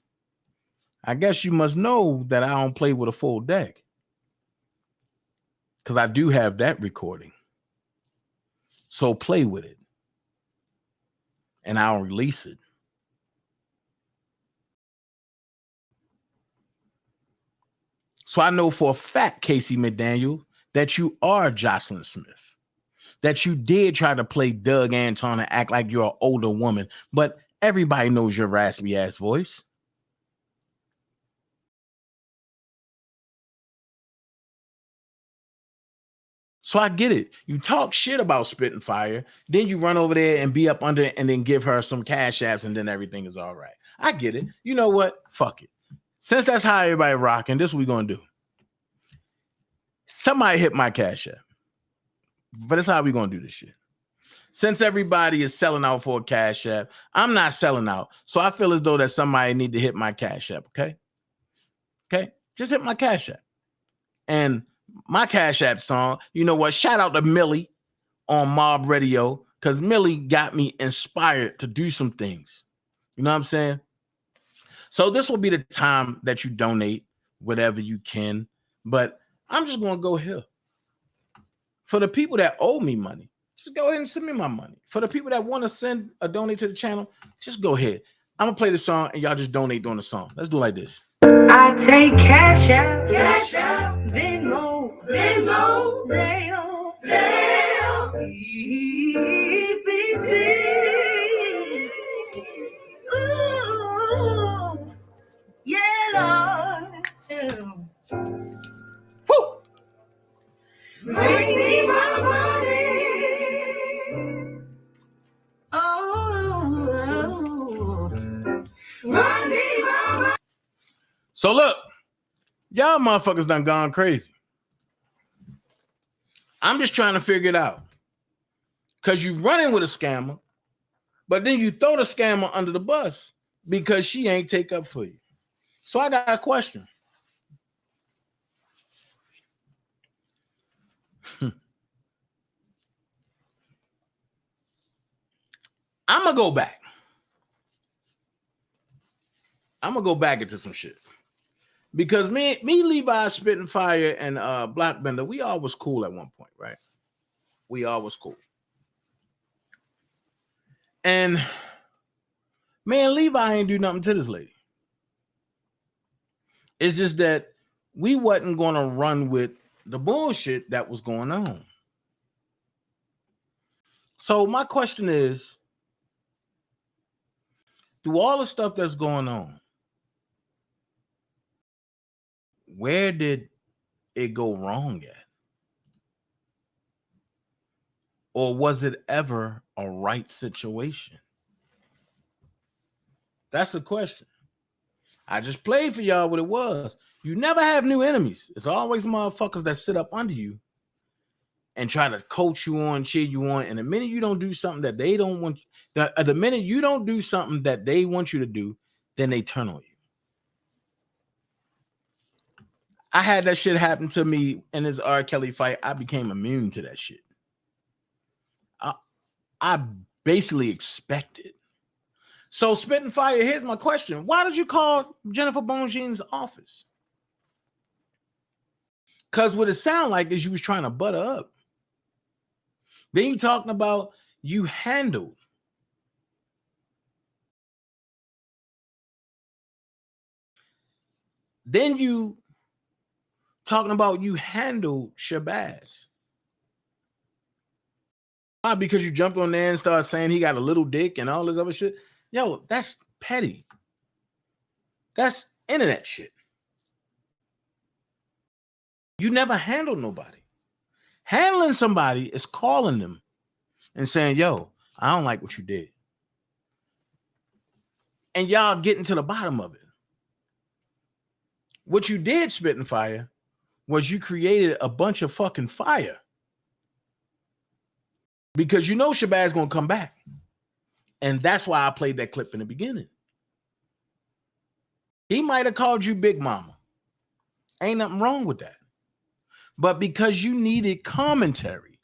I guess you must know that I don't play with a full deck, because I do have that recording. So play with it, and I'll release it. So I know for a fact, Casey McDaniel, that you are Jocelyn Smith, that you did try to play Doug Anton and act like you're an older woman, but everybody knows your raspy ass voice. So I get it. You talk shit about Spitting Fire, then you run over there and be up under it and then give her some cash apps and then everything is all right. I get it. You know what? Fuck it. Since that's how everybody rocking, this is what we're going to do. Somebody hit my cash app. But that's how we're going to do this shit. Since everybody is selling out for a cash app, I'm not selling out. So I feel as though that somebody need to hit my cash app, okay? Okay? Just hit my cash app. And my cash app song, you know what? Shout out to Millie on Mob Radio, because Millie got me inspired to do some things. You know what I'm saying? So this will be the time that you donate whatever you can. But I'm just going to go here. For the people that owe me money, just go ahead and send me my money. For the people that want to send a donate to the channel, just go ahead. I'm going to play the song and y'all just donate during the song. Let's do it like this. I take cash out, Venmo, Zelle, EBT. Ooh, yeah, Lord. Woo! Bring me my money. Oh, bring me my money. So look, y'all motherfuckers done gone crazy. I'm just trying to figure it out. Because you running with a scammer, but then you throw the scammer under the bus because she ain't take up for you. So I got a question. I'm going to go back. I'm going to go back into some shit. Because me, Levi, Spitting Fire, and Blockbender, we all was cool at one point, right? We all was cool. And man, Levi ain't do nothing to this lady. It's just that we wasn't going to run with the bullshit that was going on. So my question is, through all the stuff that's going on, where did it go wrong at? Or was it ever a right situation? That's the question. I just played for y'all what it was. You never have new enemies. It's always motherfuckers that sit up under you and try to coach you on, cheer you on. And the minute you don't do something that they don't want, the minute you don't do something that they want you to do, then they turn on you. I had that shit happen to me in this R. Kelly fight. I became immune to that shit. I basically expected. So Spitting Fire, here's my question. Why did you call Jennifer Bonjean's office? Because what it sounded like is you was trying to butter up. Then you talking about you handled. Then you talking about you handled Shabazz. Why? Because you jumped on there and started saying he got a little dick and all this other shit. Yo, that's petty. That's internet shit. You never handled nobody. Handling somebody is calling them and saying, yo, I don't like what you did. And y'all getting to the bottom of it. What you did, Spitting Fire, was you created a bunch of fucking fire. Because you know Shabazz gonna come back. And that's why I played that clip in the beginning. He might have called you Big Mama. Ain't nothing wrong with that. But because you needed commentary,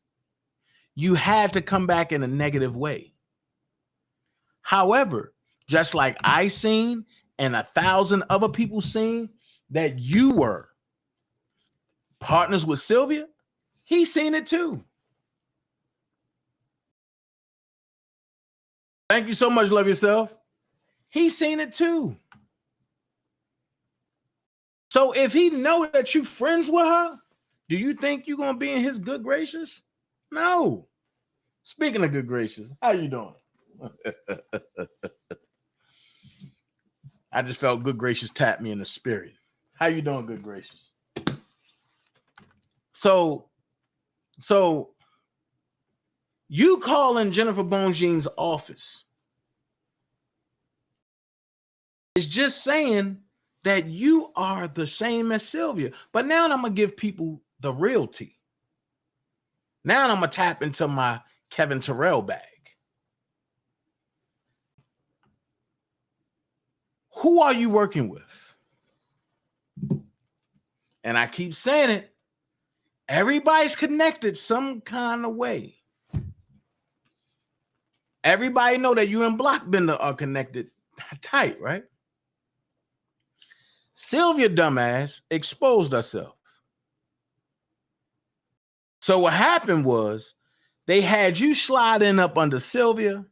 you had to come back in a negative way. However, just like I seen and 1,000 other people seen that you were partners with Sylvia, he seen it too. Thank you so much, love yourself. He seen it too. So if he know that you friends with her, do you think you're gonna be in his good graces? No. Speaking of good graces, how you doing? I just felt good gracious tap me in the spirit. How you doing, good gracious? So you calling Jennifer Bonjean's office is just saying that you are the same as Sylvia. But now I'm gonna give people the realty. Now I'm gonna tap into my Kevin Terrell bag. Who are you working with? And I keep saying it. Everybody's connected some kind of way. Everybody know that you and Blockbender are connected tight, right? Sylvia dumbass exposed herself. So what happened was they had you sliding up under Sylvia.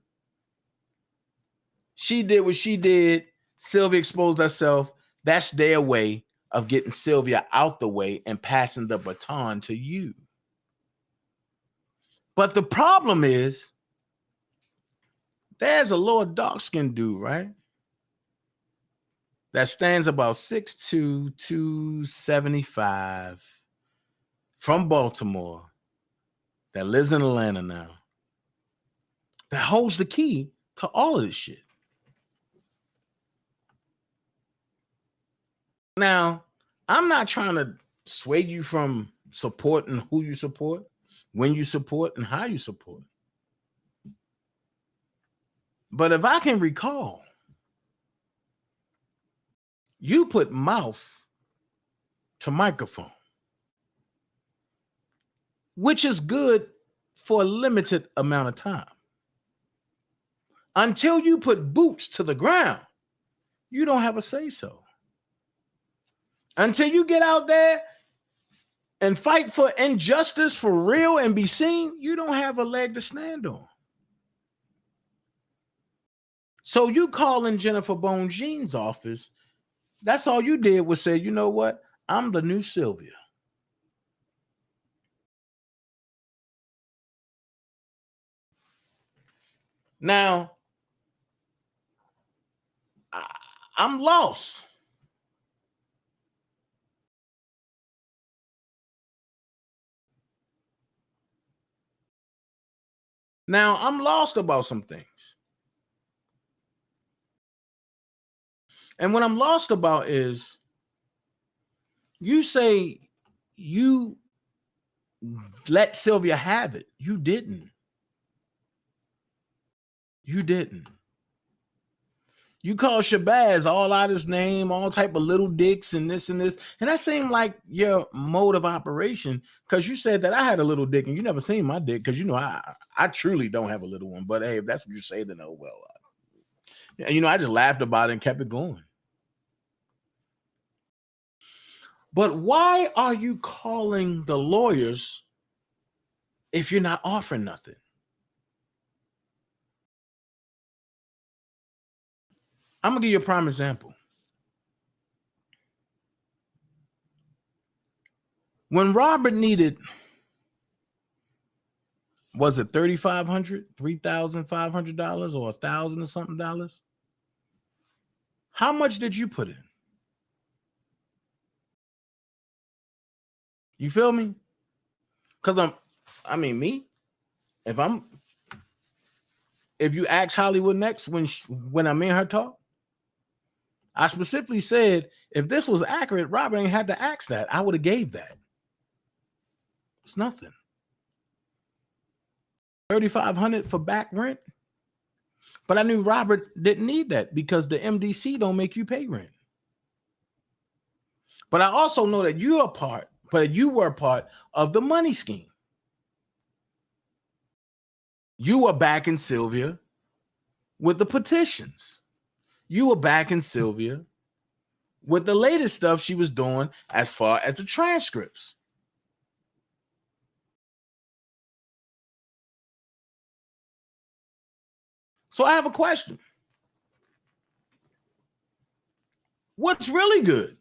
She did what she did. Sylvia exposed herself. That's their way of getting Sylvia out the way and passing the baton to you. But the problem is there's a little dark-skinned dude, right? That stands about 6'2", 275 from Baltimore that lives in Atlanta now that holds the key to all of this shit. Now, I'm not trying to sway you from supporting who you support, when you support, and how you support. But if I can recall, you put mouth to microphone, which is good for a limited amount of time. Until you put boots to the ground, you don't have a say-so. Until you get out there and fight for injustice for real and be seen, you don't have a leg to stand on. So you calling Jennifer Bonjean's office, that's all you did was say, you know what? I'm the new Sylvia. Now, I'm lost. Now, I'm lost about some things. And what I'm lost about is you say you let Sylvia have it. You didn't. You didn't. You call Shabazz all out his name, all type of little dicks and this and this. And that seemed like your mode of operation, because you said that I had a little dick and you never seen my dick, because you know I truly don't have a little one. But hey, if that's what you say, then oh well. You know, I just laughed about it and kept it going. But why are you calling the lawyers if you're not offering nothing? I'm gonna give you a prime example. When Robert needed, was it $3,500, $3,500 or $1,000 or something dollars? How much did you put in? You feel me? Because if you ask Hollywood Next when I'm in her talk, I specifically said, if this was accurate, Robert ain't had to ask that. I would have gave that. It's nothing. $3,500 for back rent. But I knew Robert didn't need that because the MDC don't make you pay rent. But I also know that you were a part of the money scheme. You were backing Sylvia with the petitions. You were backing Sylvia with the latest stuff she was doing as far as the transcripts. So I have a question. What's really good?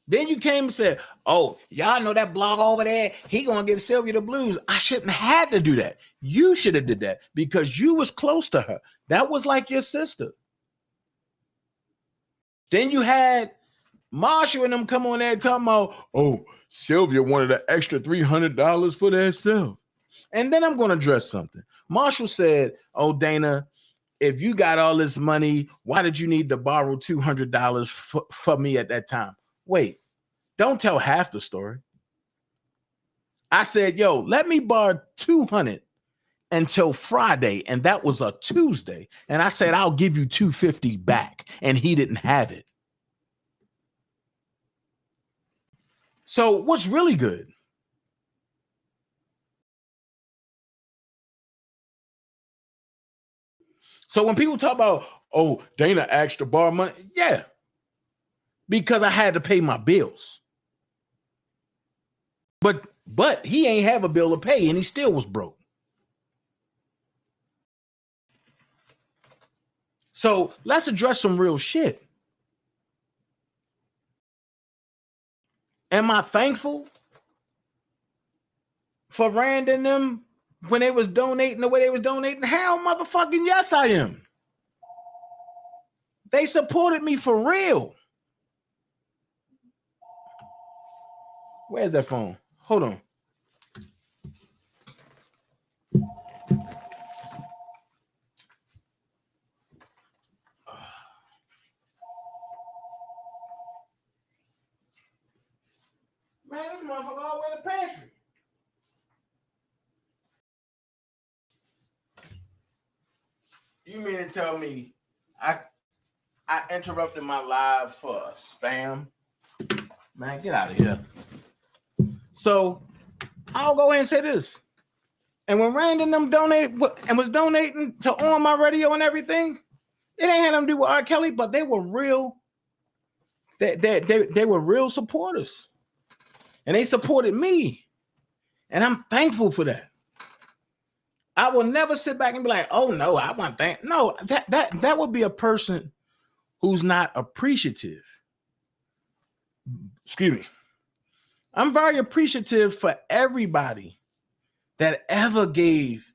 Then you came and said, oh, y'all know that blog over there, he gonna give Sylvia the blues. I shouldn't have to do that. You should have did that because you was close to her. That was like your sister. Then you had Marshall and them come on there talking about, oh, Sylvia wanted an extra $300 for that stuff. And then I'm going to address something. Marshall said, oh, Dana, if you got all this money, why did you need to borrow $200 for me at that time? Wait, don't tell half the story. I said, yo, let me borrow $200 until Friday, and that was a Tuesday. And I said, I'll give you $250 back, and he didn't have it. So what's really good? So when people talk about, oh, Dana asked to borrow money, yeah, because I had to pay my bills. But he ain't have a bill to pay, and he still was broke. So let's address some real shit. Am I thankful for Rand and them when they was donating the way they was donating? Hell motherfucking yes, I am. They supported me for real. Where's that phone? Hold on. Man, this motherfucker all the way in the pantry. You mean to tell me I interrupted my live for a spam? Man, get out of here. So I'll go ahead and say this. And when Rand and them was donating to On My Radio and everything, it ain't had nothing to do with R. Kelly, but they were real. They were real supporters. And they supported me. And I'm thankful for that. I will never sit back and be like, oh no, I want that. No, that would be a person who's not appreciative. Excuse me. I'm very appreciative for everybody that ever gave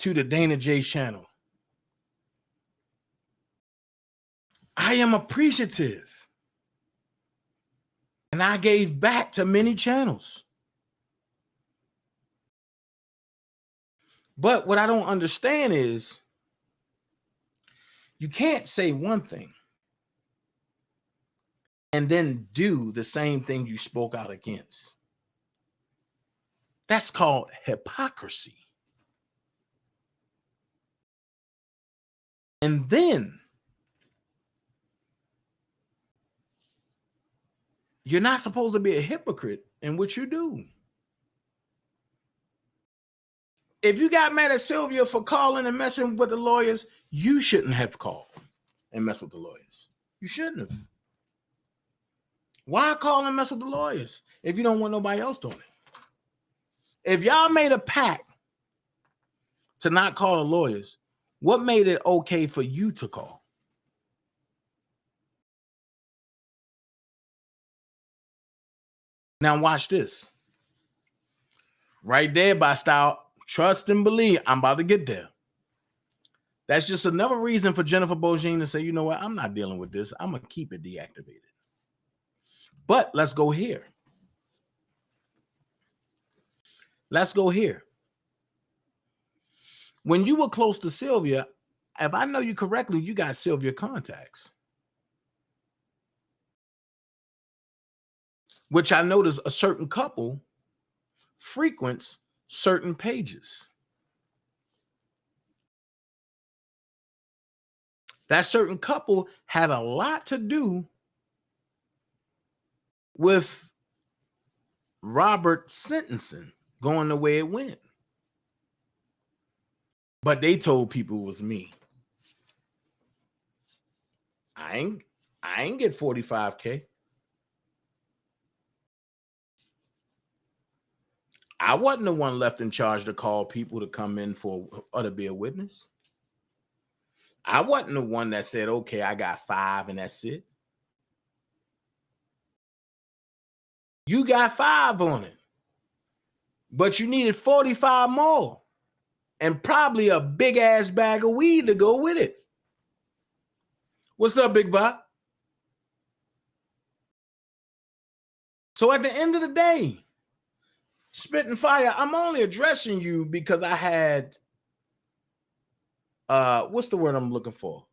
to the Dana J channel. I am appreciative. And I gave back to many channels. But what I don't understand is you can't say one thing and then do the same thing you spoke out against. That's called hypocrisy. And then you're not supposed to be a hypocrite in what you do. If you got mad at Sylvia for calling and messing with the lawyers, you shouldn't have called and messed with the lawyers. You shouldn't have. Why call and mess with the lawyers if you don't want nobody else doing it? If y'all made a pact to not call the lawyers, what made it okay for you to call? Now watch this. Right there by style, trust and believe. I'm about to get there. That's just another reason for Jennifer Bogine to say, you know what? I'm not dealing with this. I'm going to keep it deactivated. But let's go here. Let's go here. When you were close to Sylvia, if I know you correctly, you got Sylvia contacts, which I noticed a certain couple frequents certain pages. That certain couple had a lot to do with Robert's sentencing going the way it went. But they told people it was me. I ain't get 45K. I wasn't the one left in charge to call people to come in for or to be a witness. I wasn't the one that said, okay, I got 5 and that's it. You got 5 on it, but you needed 45 more and probably a big ass bag of weed to go with it. What's up, Big Bob? So at the end of the day, Spitting Fire, I'm only addressing you because I had, what's the word I'm looking for?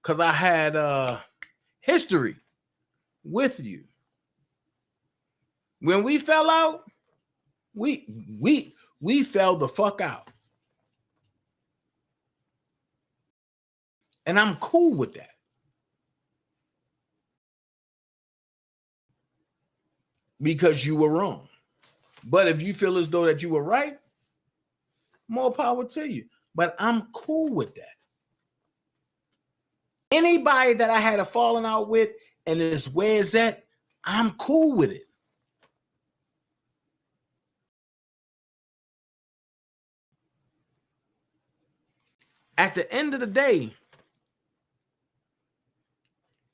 Because I had history with you. When we fell out, we fell the fuck out. And I'm cool with that. Because you were wrong. But if you feel as though that you were right, more power to you. But I'm cool with that. Anybody that I had a falling out with and is where it's at, I'm cool with it. At the end of the day,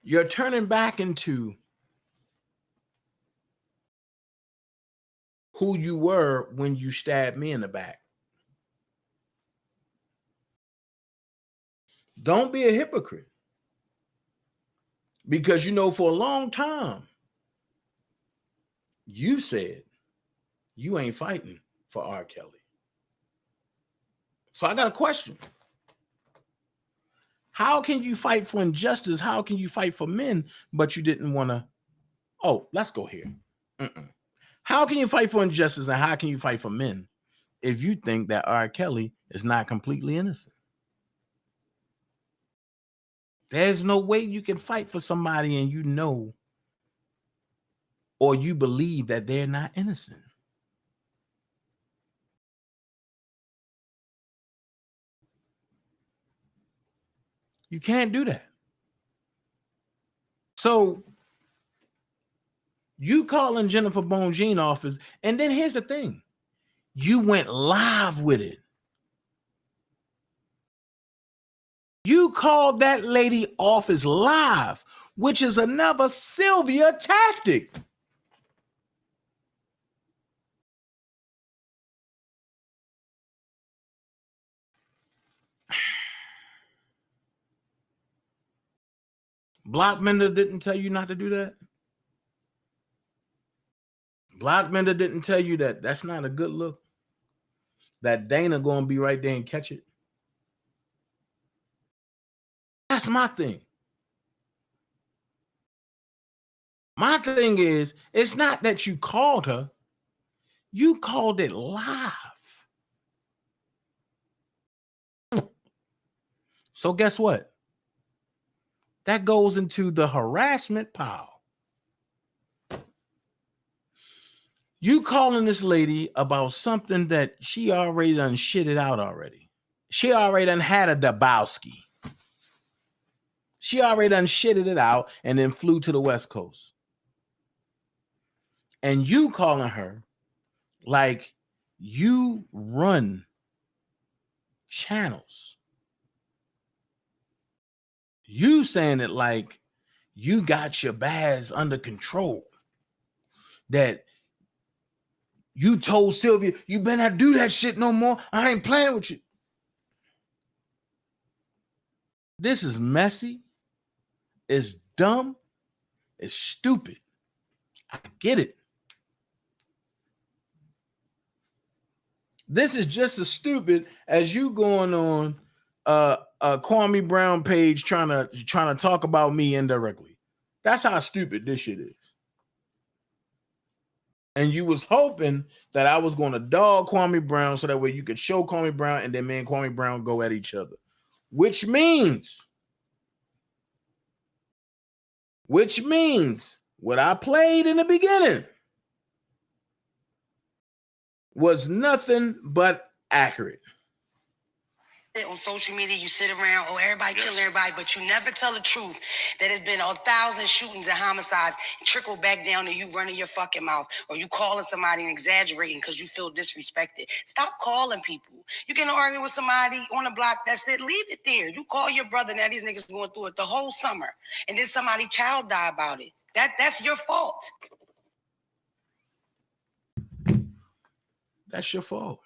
you're turning back into who you were when you stabbed me in the back. Don't be a hypocrite. Because you know, for a long time, you said you ain't fighting for R. Kelly. So I got a question. How can you fight for injustice? How can you fight for men, but you didn't want to? Oh, let's go here. How can you fight for injustice and how can you fight for men if you think that R. Kelly is not completely innocent? There's no way you can fight for somebody and you know or you believe that they're not innocent. You can't do that. So you calling Jennifer Bongine office, and then here's the thing. You went live with it. You called that lady office live, which is another Sylvia tactic. Blockmender didn't tell you not to do that. Blockmender didn't tell you that that's not a good look. That Dana gonna be right there and catch it. That's my thing. My thing is, it's not that you called her. You called it live. So guess what? That goes into the harassment pile. You calling this lady about something that she already done shitted out already. She already done had a Dabowski. She already done shitted it out and then flew to the West Coast. And you calling her like you run channels. You saying it like you got your bags under control. That you told Sylvia, you better not do that shit no more. I ain't playing with you. This is messy. It's dumb. It's stupid. I get it. This is just as stupid as you going on a Kwame Brown page trying to talk about me indirectly. That's how stupid this shit is. And you was hoping that I was going to dog Kwame Brown so that way you could show Kwame Brown and then me and Kwame Brown go at each other. Which means what I played in the beginning was nothing but accurate. On social media, you sit around, everybody killing everybody, but you never tell the truth that there's been 1,000 shootings and homicides trickle back down to you running your fucking mouth or you calling somebody and exaggerating because you feel disrespected. Stop calling people. You can argue with somebody on the block, that's it, leave it there. You call your brother, now these niggas going through it the whole summer, and then somebody's child die about it. That's your fault. That's your fault.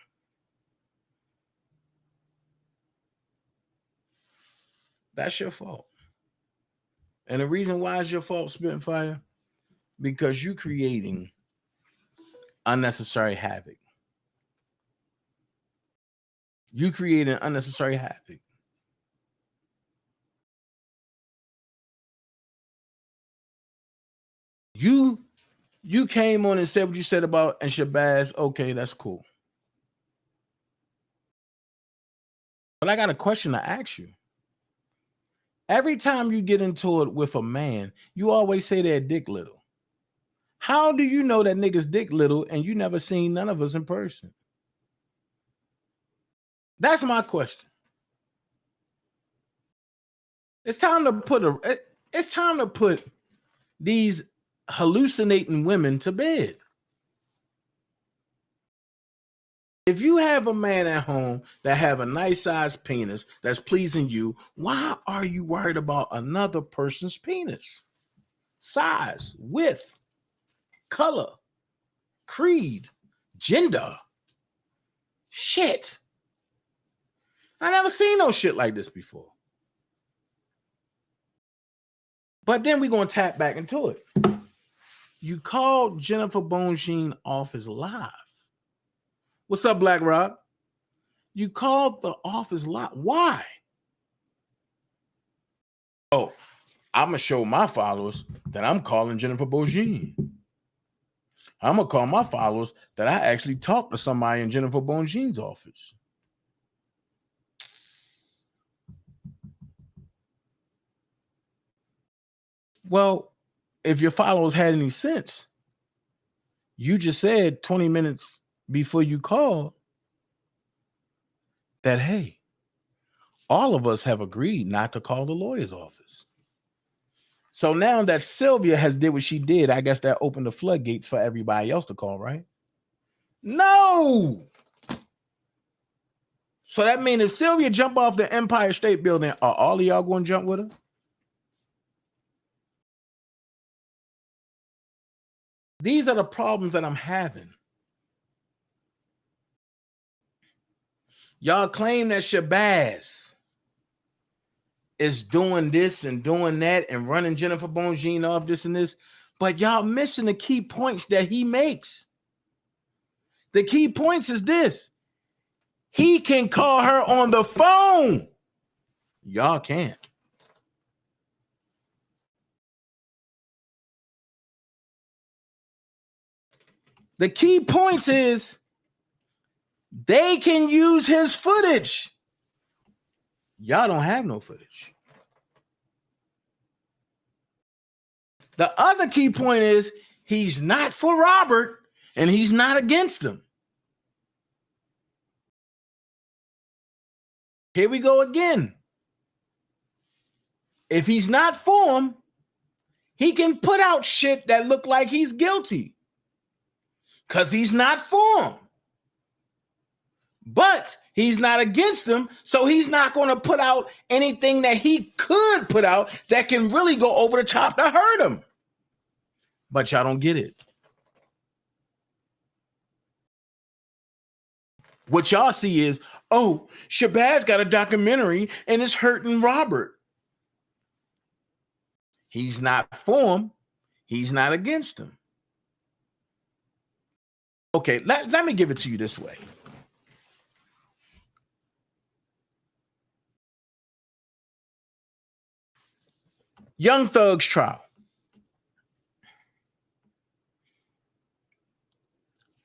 That's your fault. And the reason why it's your fault, Spitting Fire, because you creating unnecessary havoc. You creating unnecessary havoc. You came on and said what you said about and Shabazz. Okay, that's cool. But I got a question to ask you. Every time you get into it with a man, you always say they're dick little. How do you know that nigga's dick little and you never seen none of us in person? That's my question. It's time to put these hallucinating women to bed. If you have a man at home that have a nice sized penis that's pleasing you, why are you worried about another person's penis? Size, width, color, creed, gender. Shit. I never seen no shit like this before. But then we're going to tap back into it. You called Jennifer Bonjean office live. What's up, Black Rob? You called the office live. Why? Oh, I'm going to show my followers that I'm calling Jennifer Bonjean. I'm going to call my followers that I actually talked to somebody in Jennifer Bonjean's office. Well, if your followers had any sense, you just said 20 minutes before you called that, hey, all of us have agreed not to call the lawyer's office. So now that Sylvia has did what she did, I guess that opened the floodgates for everybody else to call, right? No. So that means if Sylvia jump off the Empire State Building, are all of y'all going to jump with her? These are the problems that I'm having. Y'all claim that Shabazz is doing this and doing that and running Jennifer Bonjean off this and this, but y'all missing the key points that he makes. The key points is this. He can call her on the phone. Y'all can't. The key points is they can use his footage. Y'all don't have no footage. The other key point is he's not for Robert and he's not against him. Here we go again. If he's not for him, he can put out shit that look like he's guilty because he's not for him. But he's not against him, so he's not going to put out anything that he could put out that can really go over the top to hurt him. But y'all don't get it. What y'all see is, oh, Shabazz got a documentary and it's hurting Robert. He's not for him. He's not against him. Okay, let me give it to you this way. Young Thug's trial.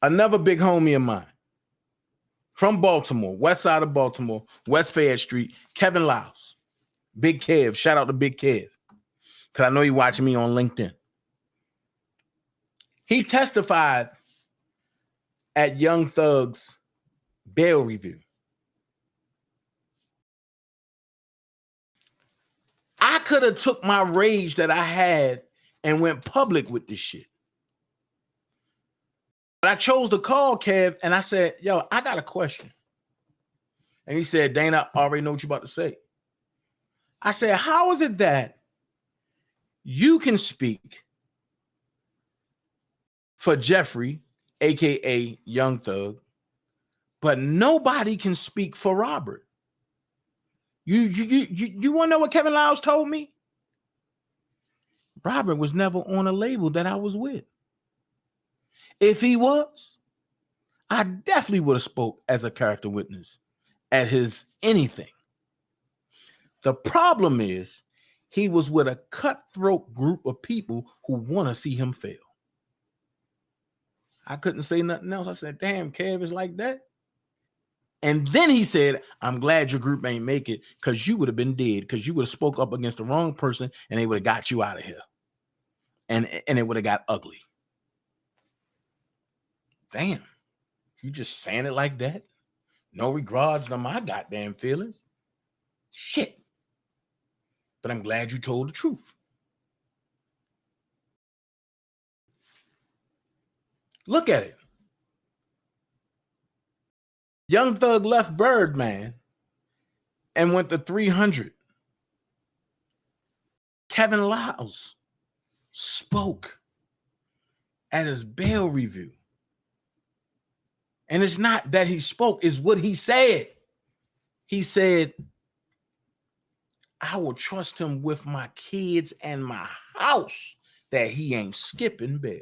Another big homie of mine from Baltimore, west side of Baltimore, West Fayette Street, Kevin Lyles. Big Kev. Shout out to Big Kev. Because I know you're watching me on LinkedIn. He testified at Young Thug's bail review. I could have took my rage that I had and went public with this shit. But I chose to call Kev and I said, yo, I got a question. And he said, Dana, I already know what you're about to say. I said, how is it that you can speak for Jeffrey, aka Young Thug, but nobody can speak for Robert? You want to know what Kevin Lyles told me? Robert was never on a label that I was with. If he was, I definitely would have spoke as a character witness at his anything. The problem is he was with a cutthroat group of people who want to see him fail. I couldn't say nothing else. I said, damn, Kev is like that. And then he said, I'm glad your group ain't make it because you would have been dead because you would have spoke up against the wrong person and they would have got you out of here. And it would have got ugly. Damn, you just saying it like that? No regards to my goddamn feelings. Shit. But I'm glad you told the truth. Look at it. Young Thug left Birdman and went to 300. Kevin Lyles spoke at his bail review. And it's not that he spoke, it's what he said. He said, I will trust him with my kids and my house that he ain't skipping bail.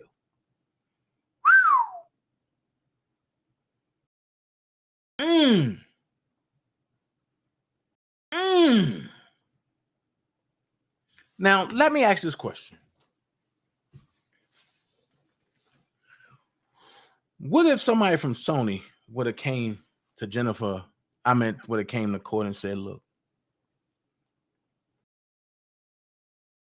Now, let me ask this question. What if somebody from Sony would have came to Jennifer, would have came to court and said, look,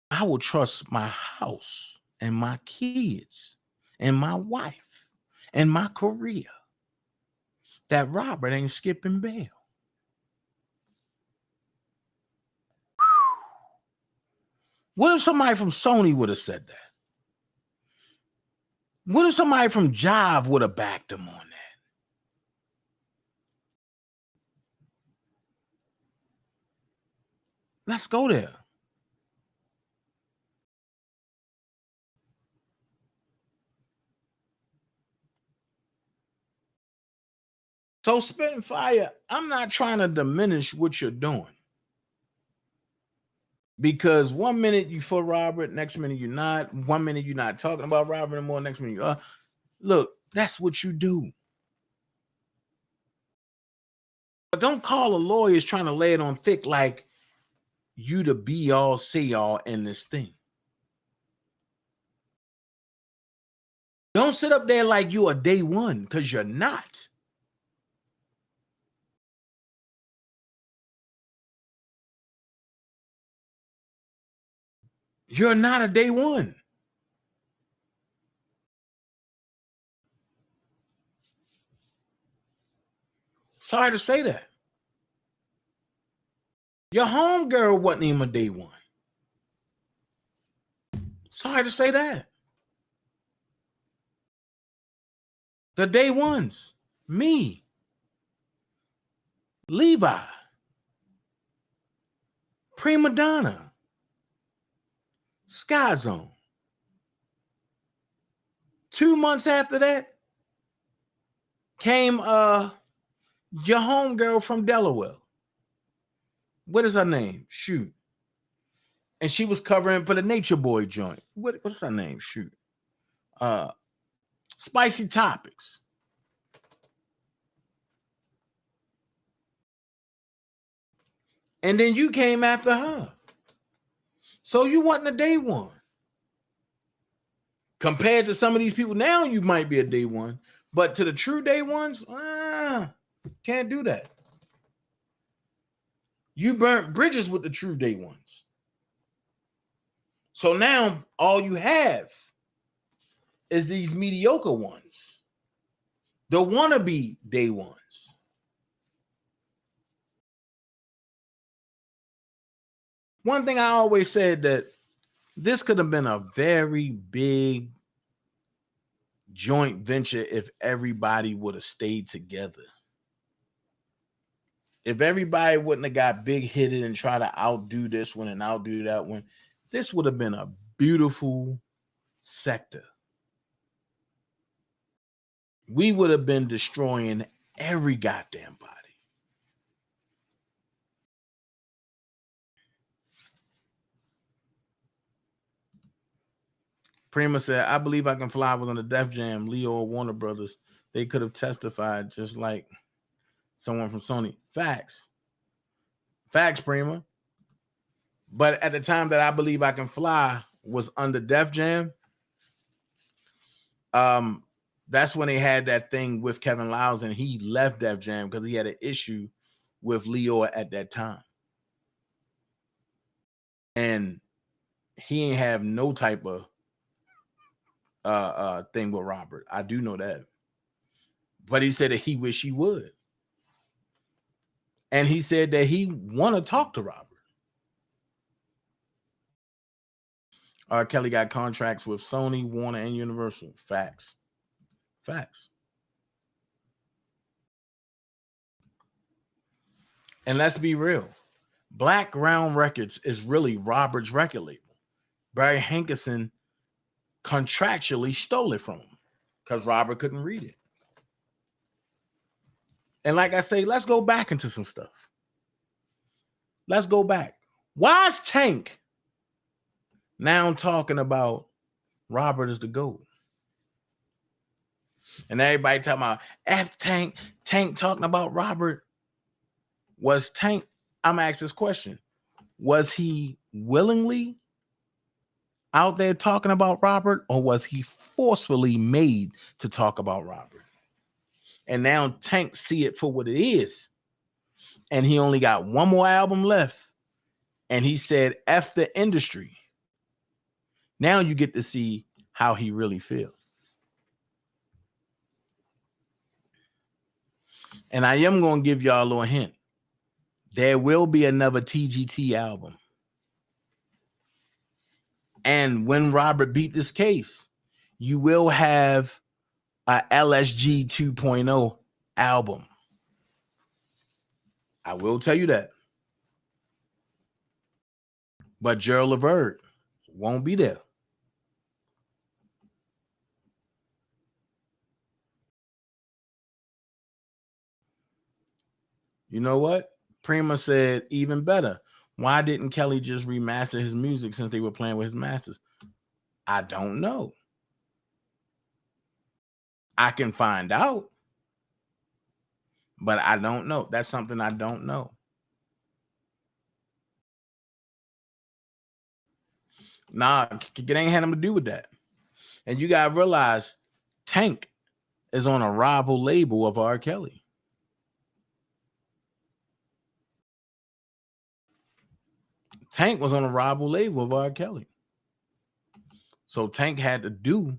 I will trust my house and my kids and my wife and my career that Robert ain't skipping bail. What if somebody from Sony would have said that? What if somebody from Jive would have backed him on that? Let's go there. So spitting fire, I'm not trying to diminish what you're doing. Because 1 minute you for Robert, next minute you're not. 1 minute you're not talking about Robert anymore, next minute you are. Look, that's what you do. But don't call a lawyer trying to lay it on thick like you to be all, say all in this thing. Don't sit up there like you are day one, because you're not. You're not a day one. Sorry to say that. Your homegirl wasn't even a day one. Sorry to say that. The day ones, me, Levi, Prima Donna, Sky Zone. 2 months after that came your homegirl from Delaware. What is her name? Shoot. And she was covering for the Nature Boy joint. What's her name? Shoot. Spicy Topics. And then you came after her. So you wasn't a day one. Compared to some of these people now, you might be a day one. But to the true day ones, can't do that. You burnt bridges with the true day ones. So now all you have is these mediocre ones. The wannabe day ones. One thing I always said that this could have been a very big joint venture if everybody would have stayed together. If everybody wouldn't have got big-headed and try to outdo this one and outdo that one, this would have been a beautiful sector. We would have been destroying every goddamn body. Prima said, I believe I Can Fly was on the Def Jam, Leo or Warner Brothers. They could have testified just like someone from Sony. Facts. Facts, Prima. But at the time that I Believe I Can Fly was under Def Jam, that's when they had that thing with Kevin Liles, and he left Def Jam because he had an issue with Leo at that time. And he ain't have no type of thing with Robert. I do know that. But he said that he wish he would. And he said that he want to talk to Robert. R. Kelly got contracts with Sony, Warner, and Universal. Facts. Facts. And let's be real. Black Round Records is really Robert's record label. Barry Hankerson contractually stole it from him because Robert couldn't read it. And like I say, let's go back into some stuff. Let's go back. Why is Tank now talking about Robert as the GOAT? And everybody talking about F Tank, Tank talking about Robert. Was Tank, I'm gonna ask this question. Was he willingly out there talking about Robert, or was he forcefully made to talk about Robert? And now Tank see it for what it is. And he only got one more album left. And he said, F the industry. Now you get to see how he really feels. And I am going to give y'all a little hint. There will be another TGT album. And when Robert beat this case, you will have a LSG 2.0 album. I will tell you that. But Gerald Levert won't be there. You know what? Prima said, even better. Why didn't Kelly just remaster his music since they were playing with his masters? I don't know. I can find out. But I don't know. That's something I don't know. Nah, it ain't had nothing to do with that. And you got to realize Tank is on a rival label of R. Kelly. Tank was on a rival label of R. Kelly. So Tank had to do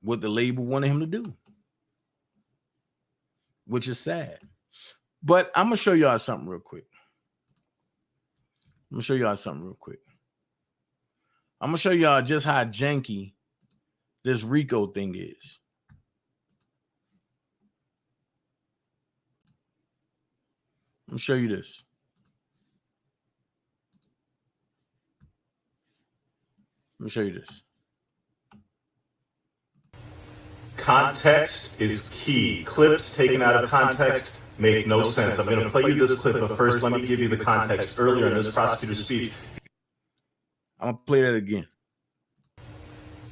what the label wanted him to do, which is sad. But I'm going to show y'all something real quick. I'm going to show y'all just how janky this Rico thing is. Let me show you this. Context is key. Clips taken out of context make no sense. I'm going to play you this clip, but first let me give you the context. Earlier in this prosecutor's speech, I'm going to play that again.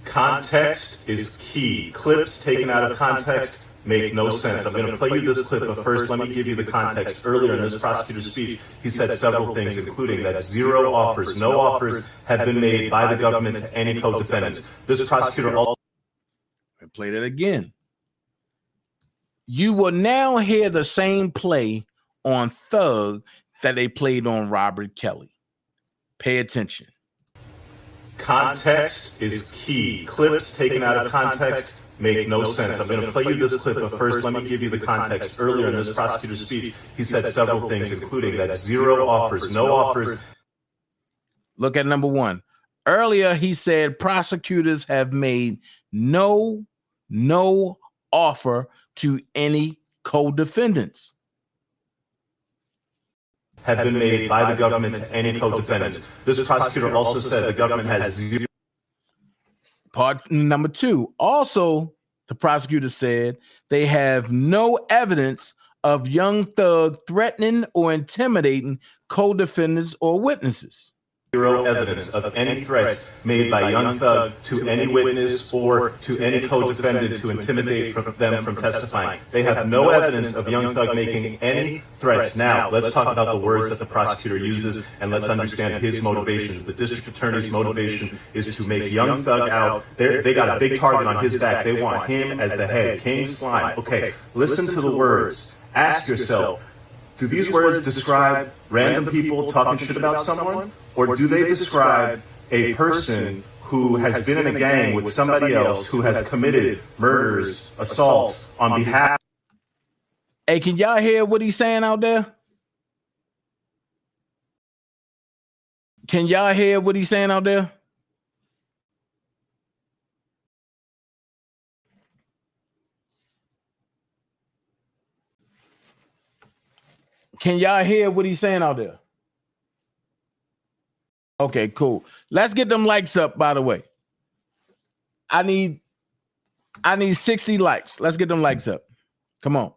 Context is key. Clips taken out of context make no sense. I'm going to play you this clip, but first let me give you the context. Earlier in this prosecutor's speech, he said several things, including that no offers have been made by the government to any co-defendants. This prosecutor also... Play that again. You will now hear the same play on Thug that they played on Robert Kelly. Pay attention. Context is key. Clips taken out of context make no sense. I'm going to play you this clip, but first let me give you the context. Earlier in this prosecutor's speech, he said several things, including that no offers. Look at number one. Earlier, he said prosecutors have made no offer to any co-defendants. Have been made by the government to any co-defendants. This prosecutor also said the government has zero. Part number two. Also, the prosecutor said they have no evidence of Young Thug threatening or intimidating co-defendants or witnesses. Zero evidence of any threats made by Young Thug to any witness or to any co-defendant to intimidate them from testifying. They have no evidence of Young Thug making any threats. Now, let's talk about the words that the prosecutor uses and let's understand his motivations. The district attorney's motivation is to make Young Thug out. They got a big target on his back. They want him as the head, King Slime. Okay, listen to the words. Ask yourself, do these words describe random people talking shit about someone? Or do they describe a person who has been in a gang with somebody else who has committed murders, assaults on behalf? Hey, can y'all hear what he's saying out there? Can y'all hear what he's saying out there? Can y'all hear what he's saying out there? Okay, cool. Let's get them likes up, by the way. I need 60 likes. Let's get them likes up. Come on.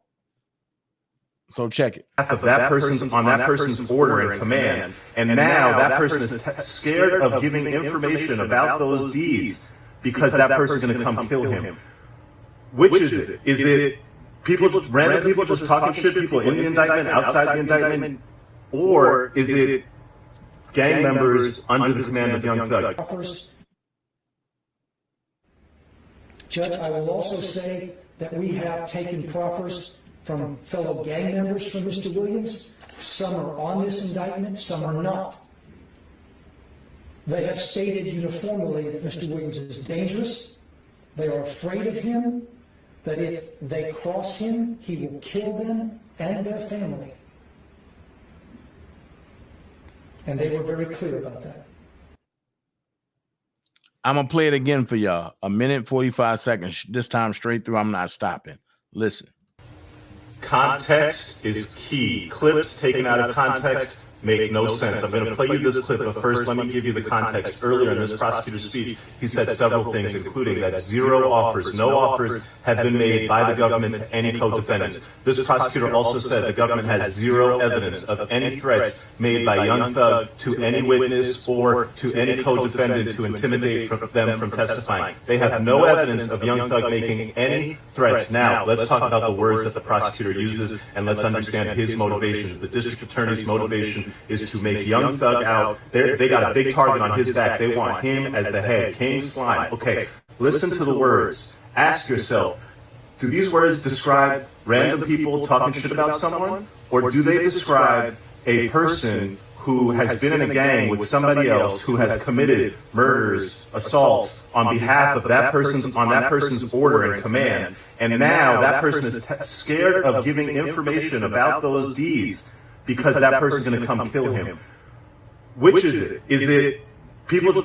So check it. Of that person's on that person's order and command, and now that person is scared of giving information about those deeds because that person's going to come kill him. Which is it? Is it random people just talking shit, people in the indictment, outside the indictment, or is it gang members under the command of Young Thug? First, Judge, I will also say that we have taken proffers from fellow gang members for Mr. Williams. Some are on this indictment, some are not. They have stated uniformly that Mr. Williams is dangerous. They are afraid of him, that if they cross him, he will kill them and their family. And they were very clear about that. I'm going to play it again for y'all. 1 minute, 45 seconds. This time straight through. I'm not stopping. Listen. Context is key. Clips taken out of context make no sense. I'm going to play you this clip, but first let me give you the context. Earlier in this prosecutor's speech, he said several things, including that no offers have been made by the government to any co-defendants. This prosecutor also said the government has zero evidence of any threats made by Young Thug to any witness or to any co-defendant to intimidate them from testifying. They have no evidence of Young Thug making any threats. Now, let's talk about the words that the prosecutor uses and let's understand his motivations. The district attorney's motivation scheme is to make Young Thug out. They got a big target on his back. They want him as the head, King Slime. Okay, listen to the words. Ask yourself, do these words describe random people talking shit about someone? Or do they describe a person who has been in a gang with somebody else who has committed murders, assaults on behalf of that person's order and command, and now that person is scared of giving information about those deeds because that person's going to come kill him? Which is it? Is it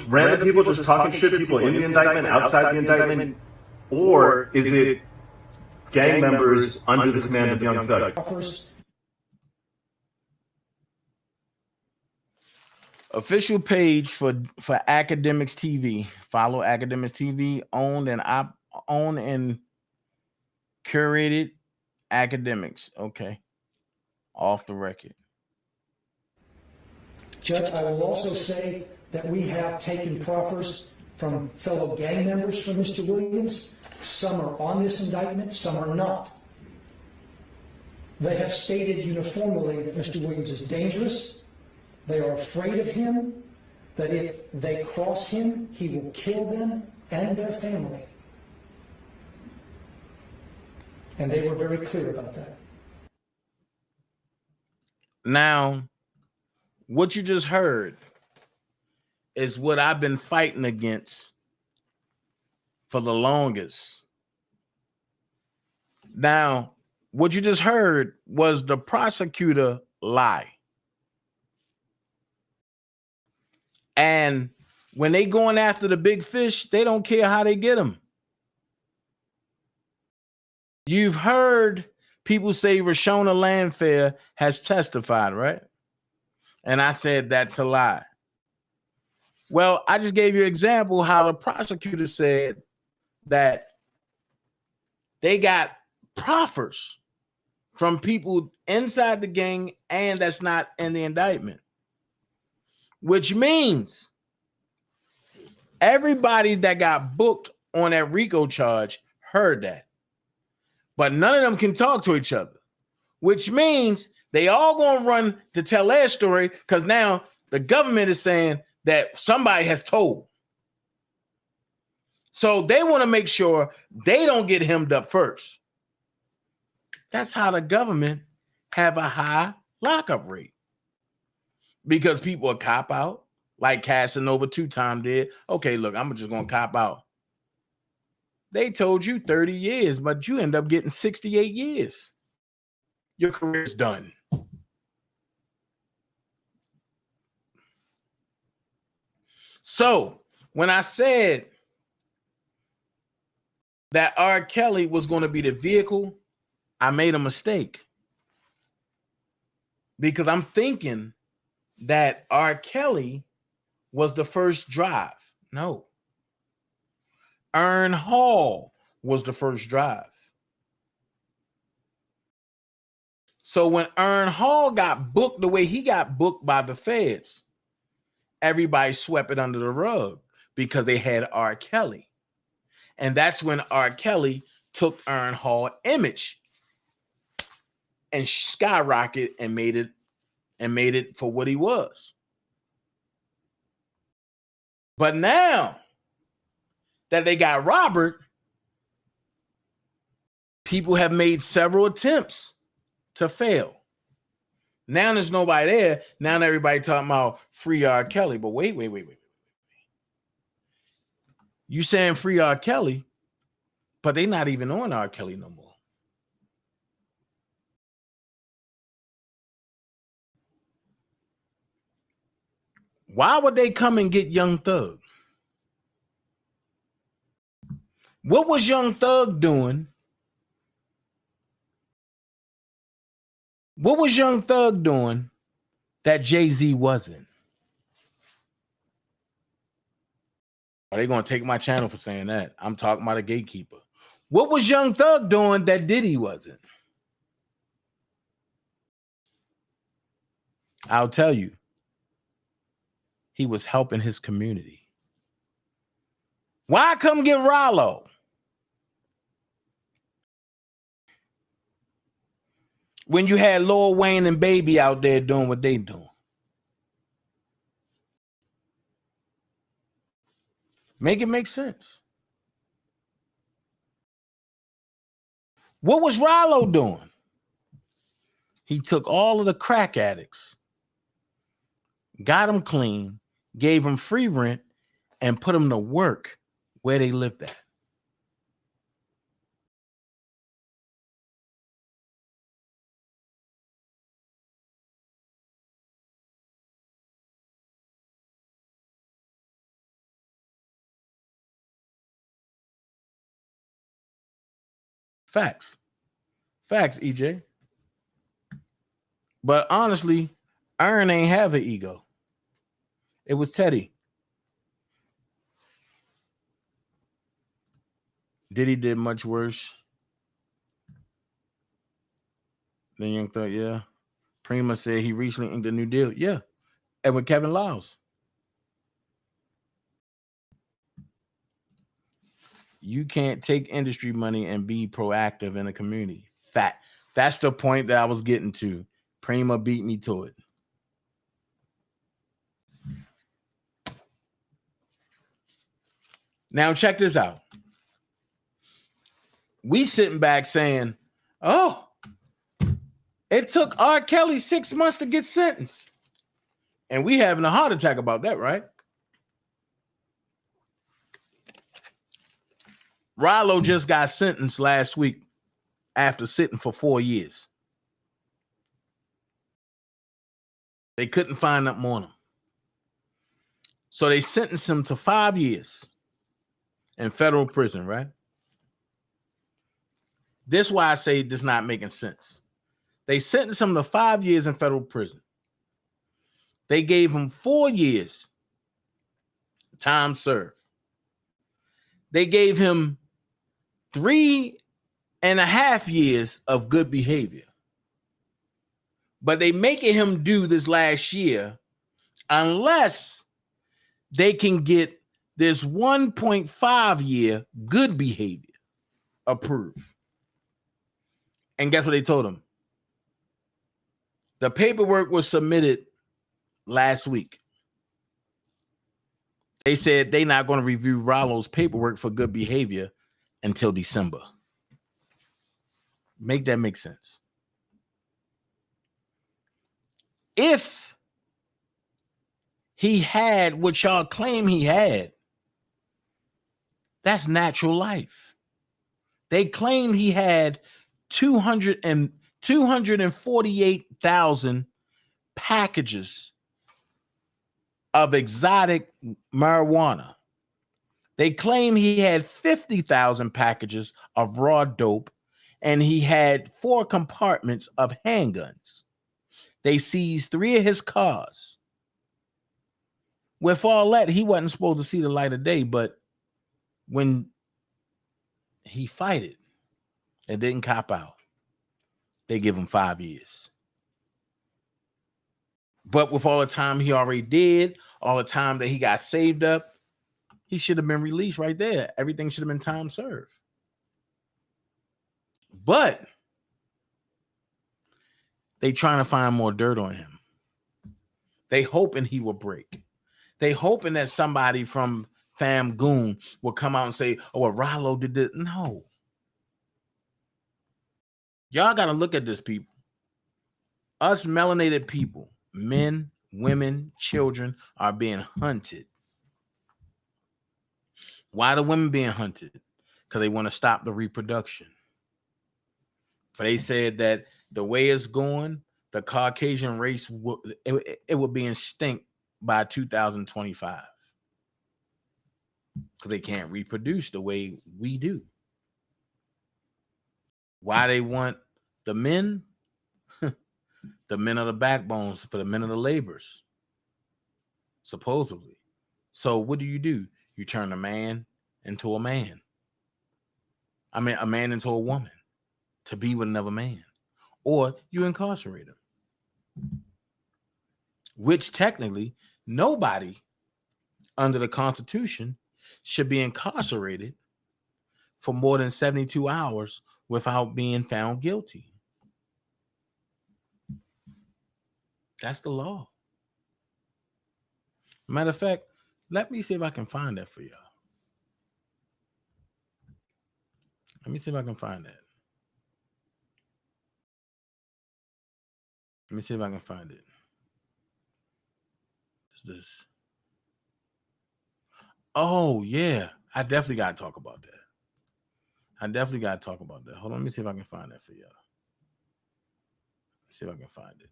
random people just talking shit, people in the indictment, outside the indictment, or is it gang members under the command of Young Thug? Official page for Academics TV. Follow Academics TV. Owned and curated Academics. Okay. Off the record. Judge, I will also say that we have taken proffers from fellow gang members for Mr. Williams. Some are on this indictment, some are not. They have stated uniformly that Mr. Williams is dangerous. They are afraid of him, that if they cross him, he will kill them and their family. And they were very clear about that. Now, what you just heard is what I've been fighting against for the longest. Now, what you just heard was the prosecutor lie. And when they going after the big fish, they don't care how they get them. You've heard people say Rashona Landfair has testified, right? And I said that's a lie. Well, I just gave you an example how the prosecutor said that they got proffers from people inside the gang and that's not in the indictment. Which means everybody that got booked on that RICO charge heard that. But none of them can talk to each other. Which means they all gonna run to tell their story because now the government is saying that somebody has told. So they want to make sure they don't get hemmed up first. That's how the government have a high lockup rate. Because people are cop out, like Casanova 2-time did. Okay, look, I'm just going to cop out. They told you 30 years, but you end up getting 68 years. Your career's done. So when I said that R. Kelly was going to be the vehicle, I made a mistake. Because I'm thinking that R. Kelly was the first drive. No. Ern Hall was the first drive. So when Ern Hall got booked the way he got booked by the feds, everybody swept it under the rug because they had R. Kelly. And that's when R. Kelly took Ern Hall image and skyrocketed and made it for what he was. But now that they got Robert, people have made several attempts to fail. Now there's nobody there. Now everybody talking about free R. Kelly. But wait. You saying free R. Kelly, but they not even on R. Kelly no more. Why would they come and get Young Thug? What was Young Thug doing? What was Young Thug doing that Jay-Z wasn't? Are they going to take my channel for saying that? I'm talking about a gatekeeper. What was Young Thug doing that Diddy wasn't? I'll tell you. He was helping his community. Why come get Rollo? When you had Lil Wayne and Baby out there doing what they doing. Make it make sense. What was Rallo doing? He took all of the crack addicts, got them clean, gave them free rent, and put them to work where they lived at. Facts. Facts, EJ. But honestly, Aaron ain't have an ego. It was Teddy. Diddy did much worse than Young Thug, yeah. Prima said he recently inked a new deal. Yeah. And with Kevin Lyles. You can't take industry money and be proactive in a community. Fact. That's the point that I was getting to. Prima beat me to it. Now check this out. We sitting back saying, oh, it took R. Kelly 6 months to get sentenced. And we having a heart attack about that, right? Rallo just got sentenced last week after sitting for 4 years. They couldn't find nothing on him. So they sentenced him to 5 years in federal prison, right? This is why I say this not making sense. They sentenced him to 5 years in federal prison. They gave him 4 years time served. They gave him 3.5 years of good behavior. But they making him do this last year unless they can get this 1.5 year good behavior approved. And guess what they told him? The paperwork was submitted last week. They said they're not going to review Rallo's paperwork for good behavior until December. Make that make sense. If he had what y'all claim he had, that's natural life. They claim he had 248,000 packages of exotic marijuana. They claim he had 50,000 packages of raw dope, and he had 4 compartments of handguns. They seized 3 of his cars. With all that, he wasn't supposed to see the light of day, but when he fighted and didn't cop out, they give him 5 years. But with all the time he already did, all the time that he got saved up, he should have been released right there. Everything should have been time served. But they trying to find more dirt on him. They hoping he will break. They hoping that somebody from Fam Goon will come out and say, oh, well, Rallo did this. No. Y'all got to look at this, people. Us melanated people, men, women, children, are being hunted. Why are the women being hunted? Because they want to stop the reproduction. For they said that the way it's going, the Caucasian race will be extinct by 2025. Because they can't reproduce the way we do. Why they want the men? The men are the backbones for the men of the labors. Supposedly. So what do? You turn a man into a man. I mean, a man into a woman to be with another man. Or you incarcerate him. Which technically, nobody under the Constitution should be incarcerated for more than 72 hours without being found guilty. That's the law. Matter of fact, let me see if I can find that for y'all. Let me see if I can find that. Let me see if I can find it. Is this? Oh, yeah. I definitely got to talk about that. Hold on. Let me see if I can find that for y'all. See if I can find it.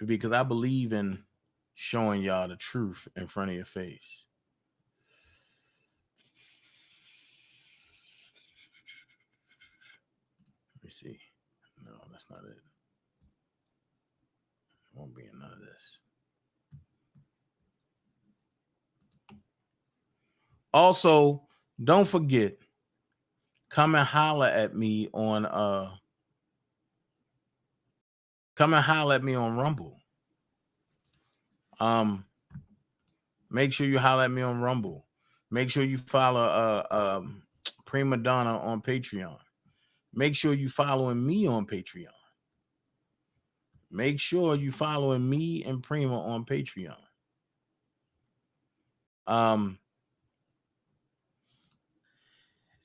Because I believe in showing y'all the truth in front of your face. Let me see. No, that's not it. It won't be in none of this. Also, don't forget, come and holler at me on Rumble. Make sure you holler at me on Rumble. Make sure you follow Prima Donna on Patreon. Make sure you following me on Patreon. Make sure you following me and Prima on Patreon.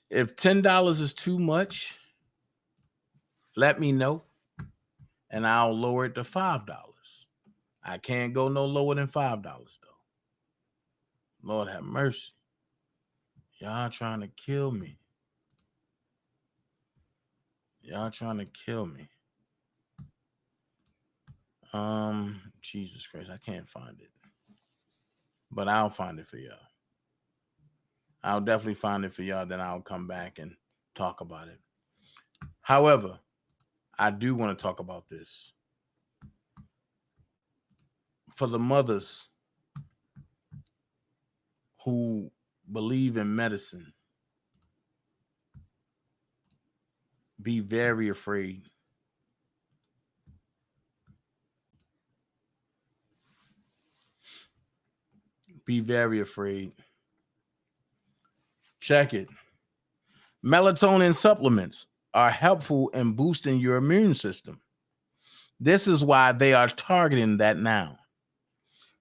If $10 is too much, let me know, and I'll lower it to $5. I can't go no lower than $5 though. Lord have mercy. Y'all trying to kill me. Jesus Christ, I can't find it. But I'll find it for y'all. I'll definitely find it for y'all. Then I'll come back and talk about it. However, I do want to talk about this. For the mothers who believe in medicine, be very afraid. Be very afraid. Check it. Melatonin supplements are helpful in boosting your immune system. This is why they are targeting that now.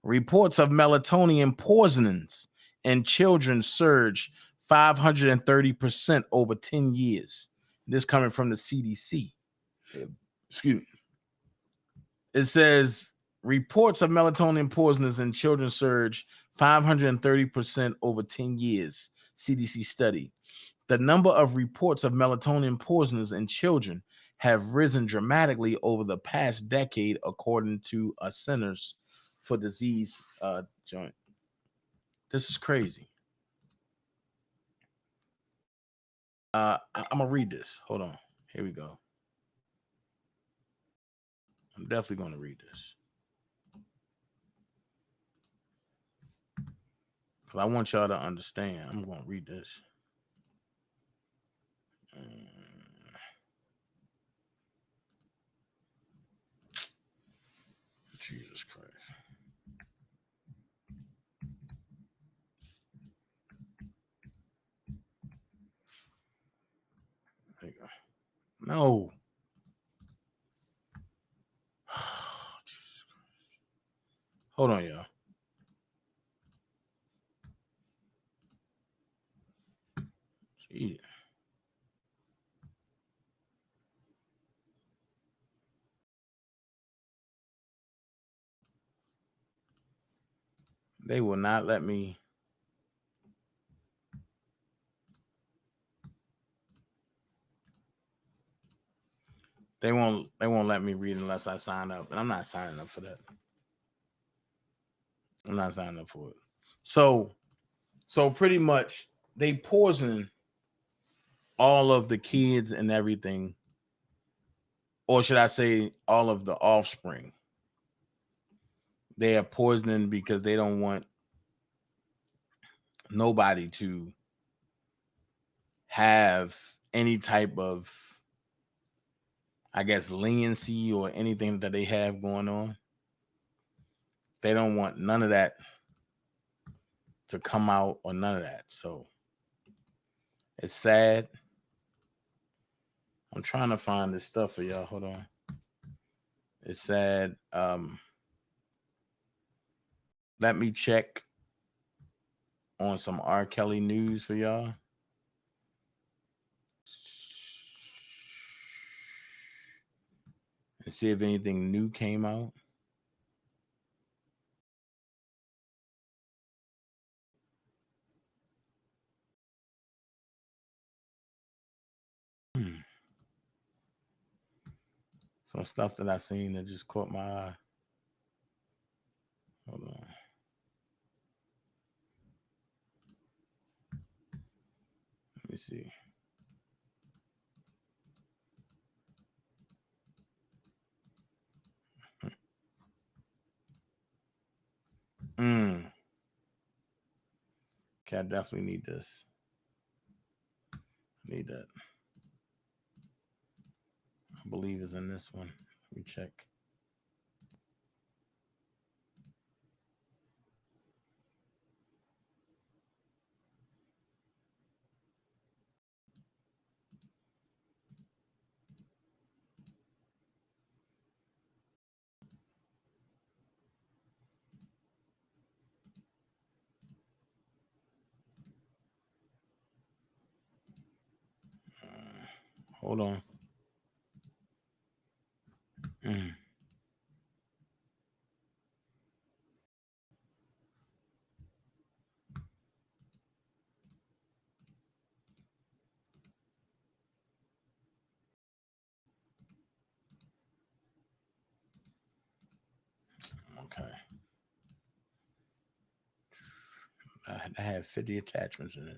Reports of melatonin poisonings in children surge 530% over 10 years. This coming from the CDC. Excuse me. It says reports of melatonin poisonings in children surge 530% over 10 years. CDC study. The number of reports of melatonin poisonings in children have risen dramatically over the past decade, according to a Centers for Disease joint. This is crazy. I'm gonna read this. Hold on. Here we go. I'm definitely gonna read this because I want y'all to understand. I'm gonna read this. Jesus Christ. There you go. No. Hold on, y'all. Gee. They will not let me. They won't let me read unless I sign up. And I'm not signing up for that. I'm not signing up for it. So pretty much they poison all of the kids and everything. Or should I say all of the offspring? They are poisoning because they don't want nobody to have any type of, I guess, leniency or anything that they have going on. They don't want none of that to come out or none of that. So it's sad. I'm trying to find this stuff for y'all. Hold on. It's sad. Let me check on some R. Kelly news for y'all. And see if anything new came out. Some stuff that I seen that just caught my eye. Hold on. Let me see. Okay, I definitely need this. Need that. I believe it's in this one. Let me check. Hold on. Okay. I have 50 attachments in it.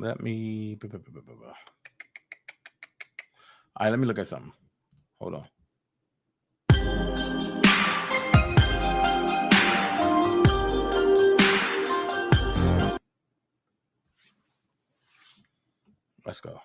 Let me. All right, let me look at something. Hold on. Let's go.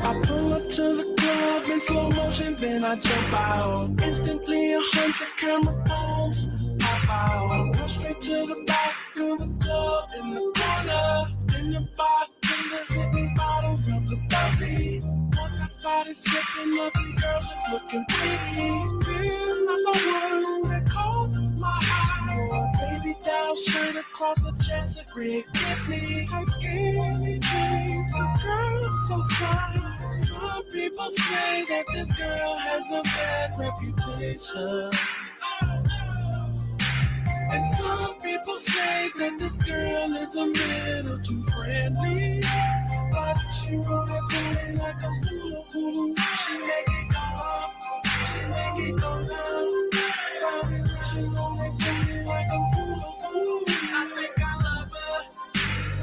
I pull up to the club in slow motion, then I jump out. Instantly 100 camera phones pop out. I run straight to the back of the club in the corner. In the bartender sipping bottles of the bubbly. Once I started sipping, ugly girls was looking pretty. Then I saw one that caught my eye. Wore a baby doll shirt across her chest, a red Disney. I'm skinny jeans, the girl's so fly. Some people say that this girl has a bad reputation. And some people say that this girl is a little too friendly. But she roll that booty like a hula hula. She make it go up, she make it go down. She roll that booty like a hula hula. I think I love her.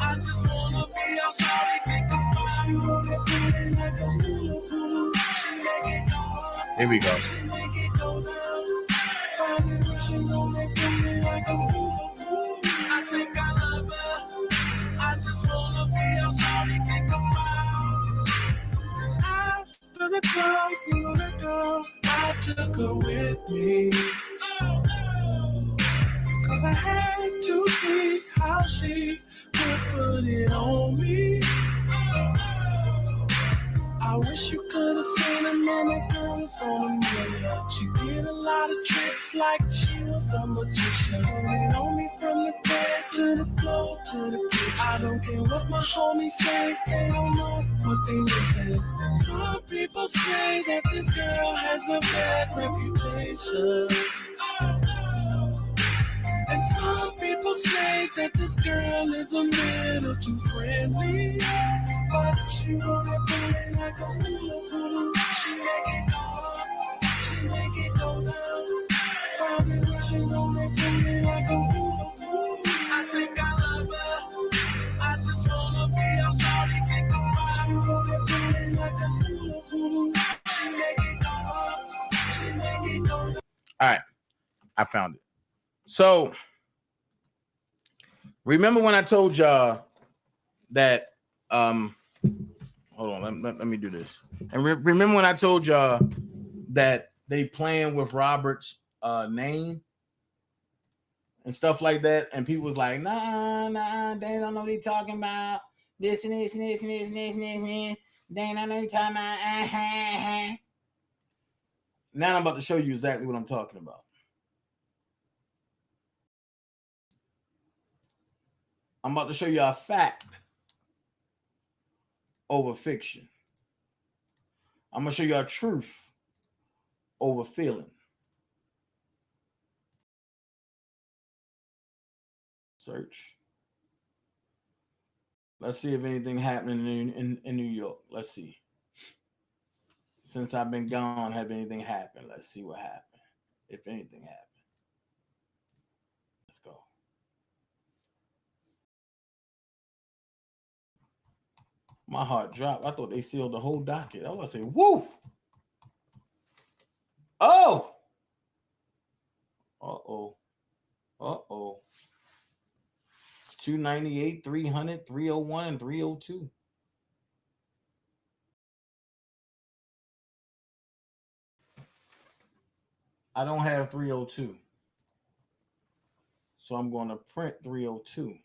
I just wanna be out shawty, think I'm good. She roll that booty like a hula hula. She make it go up. Here we go. She make it go down. She roll that booty like a hula hula. I think I love her. I just wanna be out shawty, think about. After the club, you know that girl, I took her with me. Cause I had to see how she would put it on me. I wish you could have seen her, man, that girl is on a million. She did a lot of tricks like she was a magician. It on me from the bed to the floor to the kitchen. I don't care what my homies say, they don't know what they listen. Some people say that this girl has a bad reputation. And some people say that this girl is a little too friendly. But she roll that booty like a hula hula. She make it go up, she make it go down. She roll that booty like a hula hula. I think I love her. I just wanna be out shawty, think about. She roll that booty like a hula hula. All right, I found it. So remember when I told y'all that hold on, let me do this. And remember when I told y'all that they playing with Robert's name and stuff like that, and people was like, nah, they don't know what they talking about. This and this and this and this and this and this and this. They don't know what they talking about. Now I'm about to show you exactly what I'm talking about. I'm about to show you a fact over fiction. I'm going to show you a truth over feeling. Search. Let's see if anything happening in New York. Let's see. Since I've been gone, have anything happened? Let's see what happened. If anything happened. Let's go. My heart dropped. I thought they sealed the whole docket. I was going to say, woo! Oh! Uh-oh. Uh-oh. 298, 300, 301, and 302. I don't have 302. So I'm going to print 302.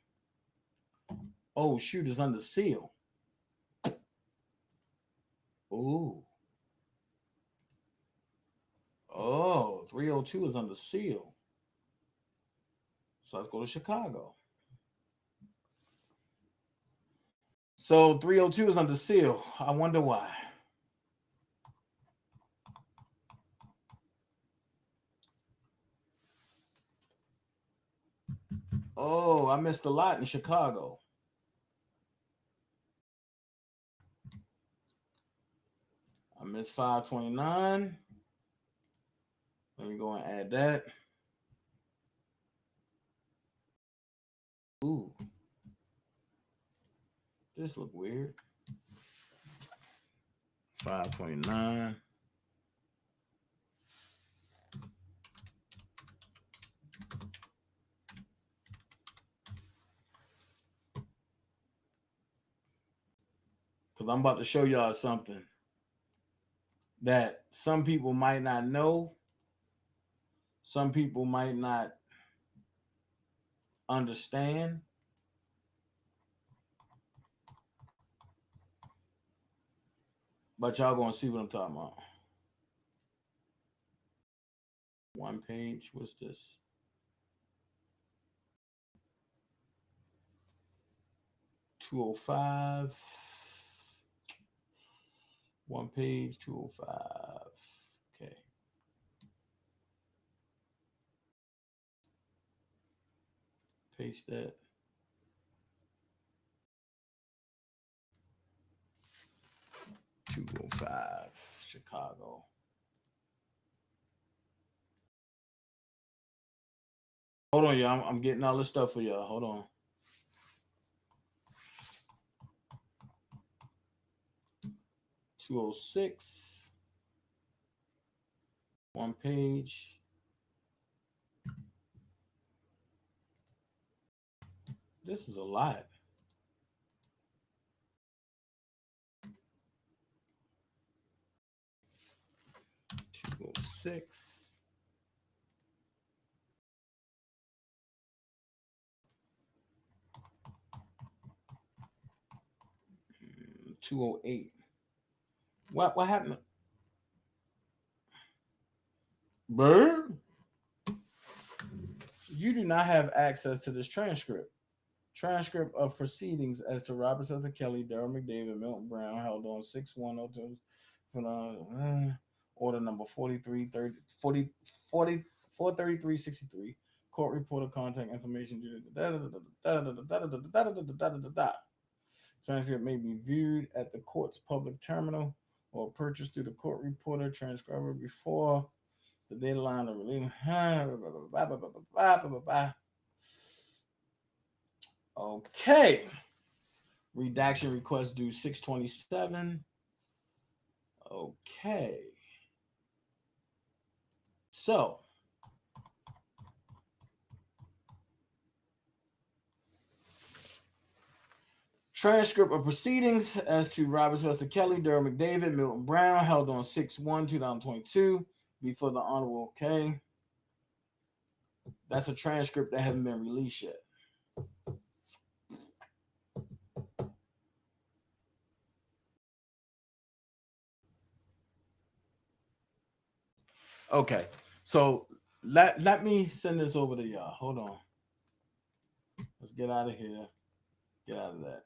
Oh, shoot, it's under seal. Ooh. Oh, 302 is under seal. So let's go to Chicago. So 302 is under seal. I wonder why. Oh, I missed a lot in Chicago. I missed 529. Let me go and add that. Ooh. This look weird. 529. Because I'm about to show y'all something that some people might not know. Some people might not understand. But y'all gonna see what I'm talking about. One page. What's this? $205. One page, $205. Okay. Paste that. $205. Chicago. Hold on, y'all. I'm getting all this stuff for y'all. Hold on. $206. One page. This is a lot. $206. 208. What happened? Bird? You do not have access to this transcript. Transcript of proceedings as to Robert Sutton Kelly, Darryl McDavid, Milton Brown, held on 6-102, order number 43363. Court reporter contact information. Transcript may be viewed at the court's public terminal or purchased through the court reporter transcriber before the deadline of release. Okay. Redaction request due 6/27. Okay. So Transcript of proceedings as to Robert Sylvester Kelly, Darrell McDavid, Milton Brown, held on 6/1/2022 before the Honorable K. That's a transcript that hasn't been released yet. Okay, so let me send this over to y'all. Hold on. Let's get out of here. Get out of that.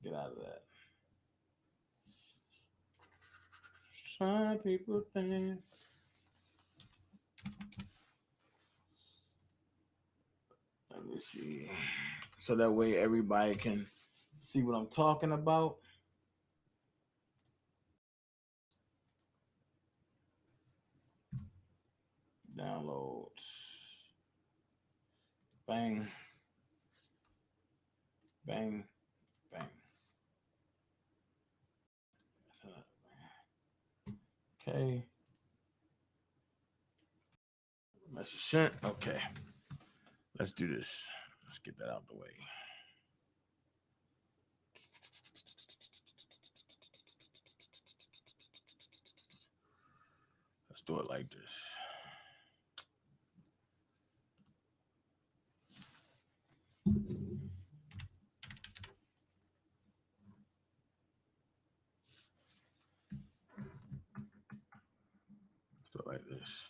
Get out of that. Some people think. Let me see. So that way everybody can see what I'm talking about. Downloads. Bang. Bang. Bang. Okay. Message sent. Okay. Let's do this. Let's get that out the way. Let's do it like this. Let's do it like this.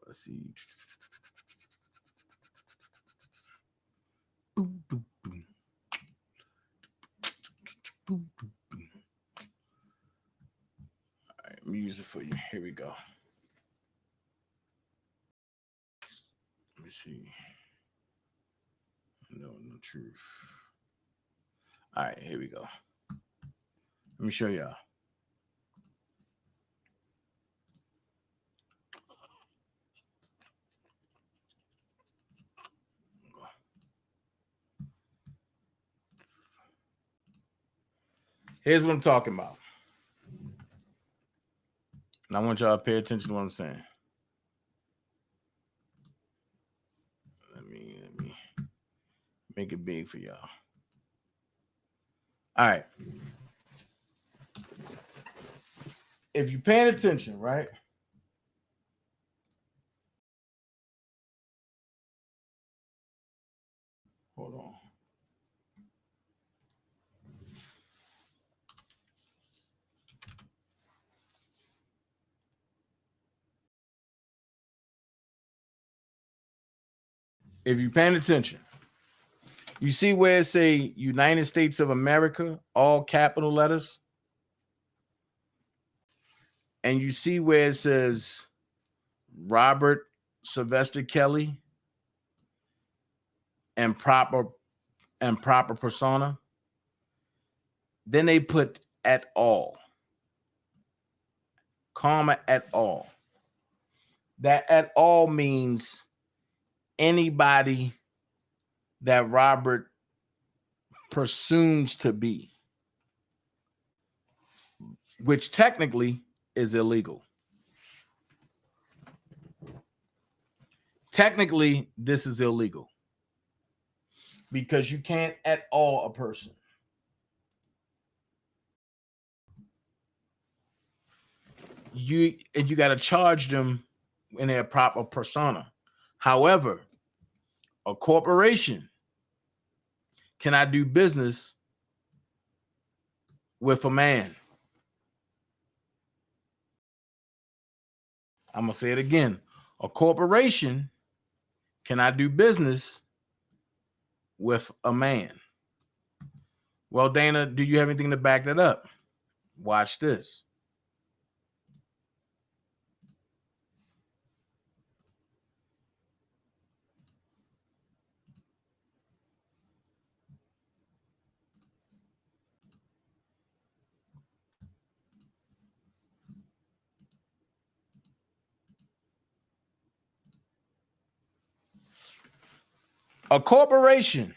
Let's see. All right, music for you. Here we go. Let me see. No truth. All right, here we go. Let me show y'all. Here's what I'm talking about. And I want y'all to pay attention to what I'm saying. Let me make it big for y'all. All right. If you're paying attention, right? Hold on. If you're paying attention, you see where it say United States of America, all capital letters? And you see where it says Robert Sylvester Kelly and proper persona? Then they put at all, comma at all. That at all means anybody that Robert presumes to be, which technically is illegal. Technically, this is illegal because you can't at all a person. You got to charge them in their proper persona. However, a corporation cannot do business with a man. I'm going to say it again. A corporation cannot do business with a man. Well, Dana, do you have anything to back that up? Watch this. A corporation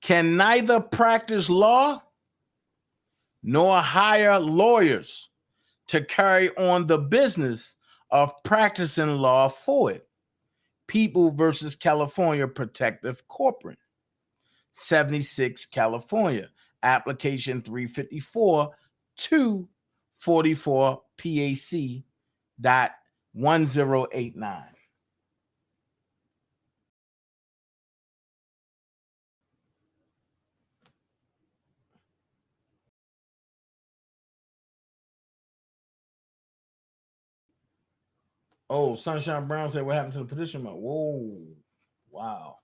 can neither practice law nor hire lawyers to carry on the business of practicing law for it. People versus California Protective Corporate, 76 California, application 354 244 PAC dot 1089. Oh, Sunshine Brown said, what happened to the petition? Whoa, wow.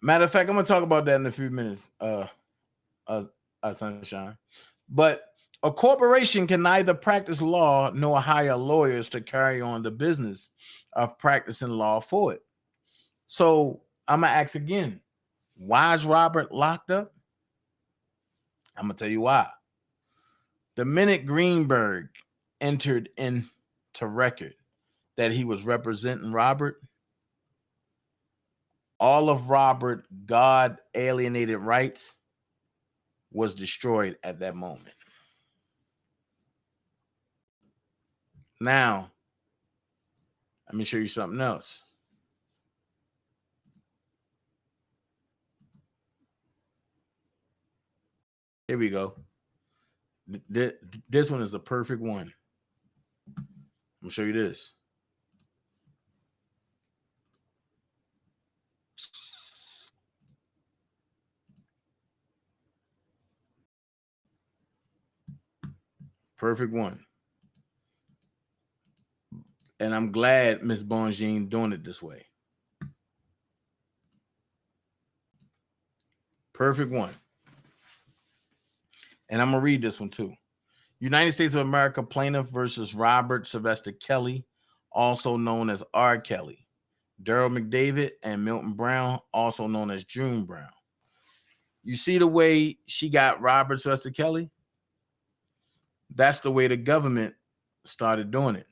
Matter of fact, I'm gonna talk about that in a few minutes, Sunshine. But a corporation can neither practice law nor hire lawyers to carry on the business of practicing law for it. So I'm gonna ask again, why is Robert locked up? I'm gonna tell you why. The minute Greenberg entered into record that he was representing Robert, all of Robert God alienated rights was destroyed at that moment. Now, let me show you something else. Here we go. This one is the perfect one. I'm gonna show you this. Perfect one. And I'm glad Miss Bongine doing it this way. Perfect one. And I'm gonna read this one too. United States of America plaintiff versus Robert Sylvester Kelly, also known as R. Kelly, Daryl McDavid, and Milton Brown, also known as June Brown. You see the way she got Robert Sylvester Kelly? That's the way the government started doing it.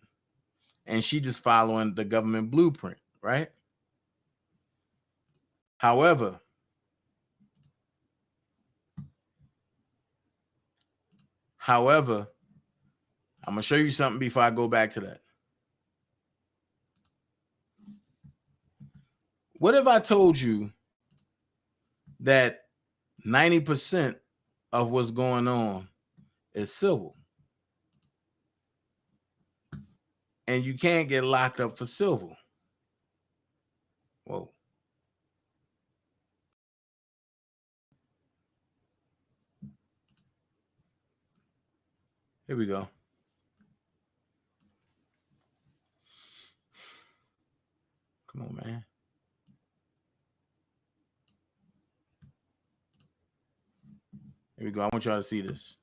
And she just following the government blueprint, right? However, I'm going to show you something before I go back to that. What if I told you that 90% of what's going on is civil? And you can't get locked up for civil. Whoa. Here we go. Come on, man. Here we go. I want y'all to see this.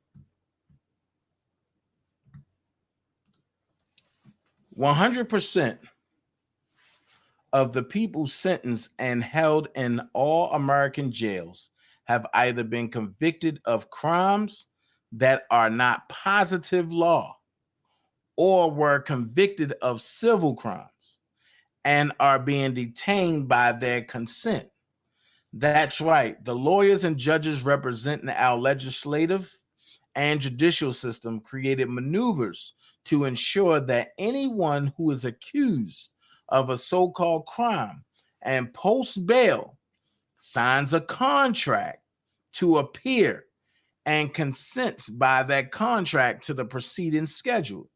100% of the people sentenced and held in all American jails have either been convicted of crimes that are not positive law or were convicted of civil crimes and are being detained by their consent. That's right. The lawyers and judges representing our legislative and judicial system created maneuvers to ensure that anyone who is accused of a so-called crime and post bail signs a contract to appear and consents by that contract to the proceedings scheduled.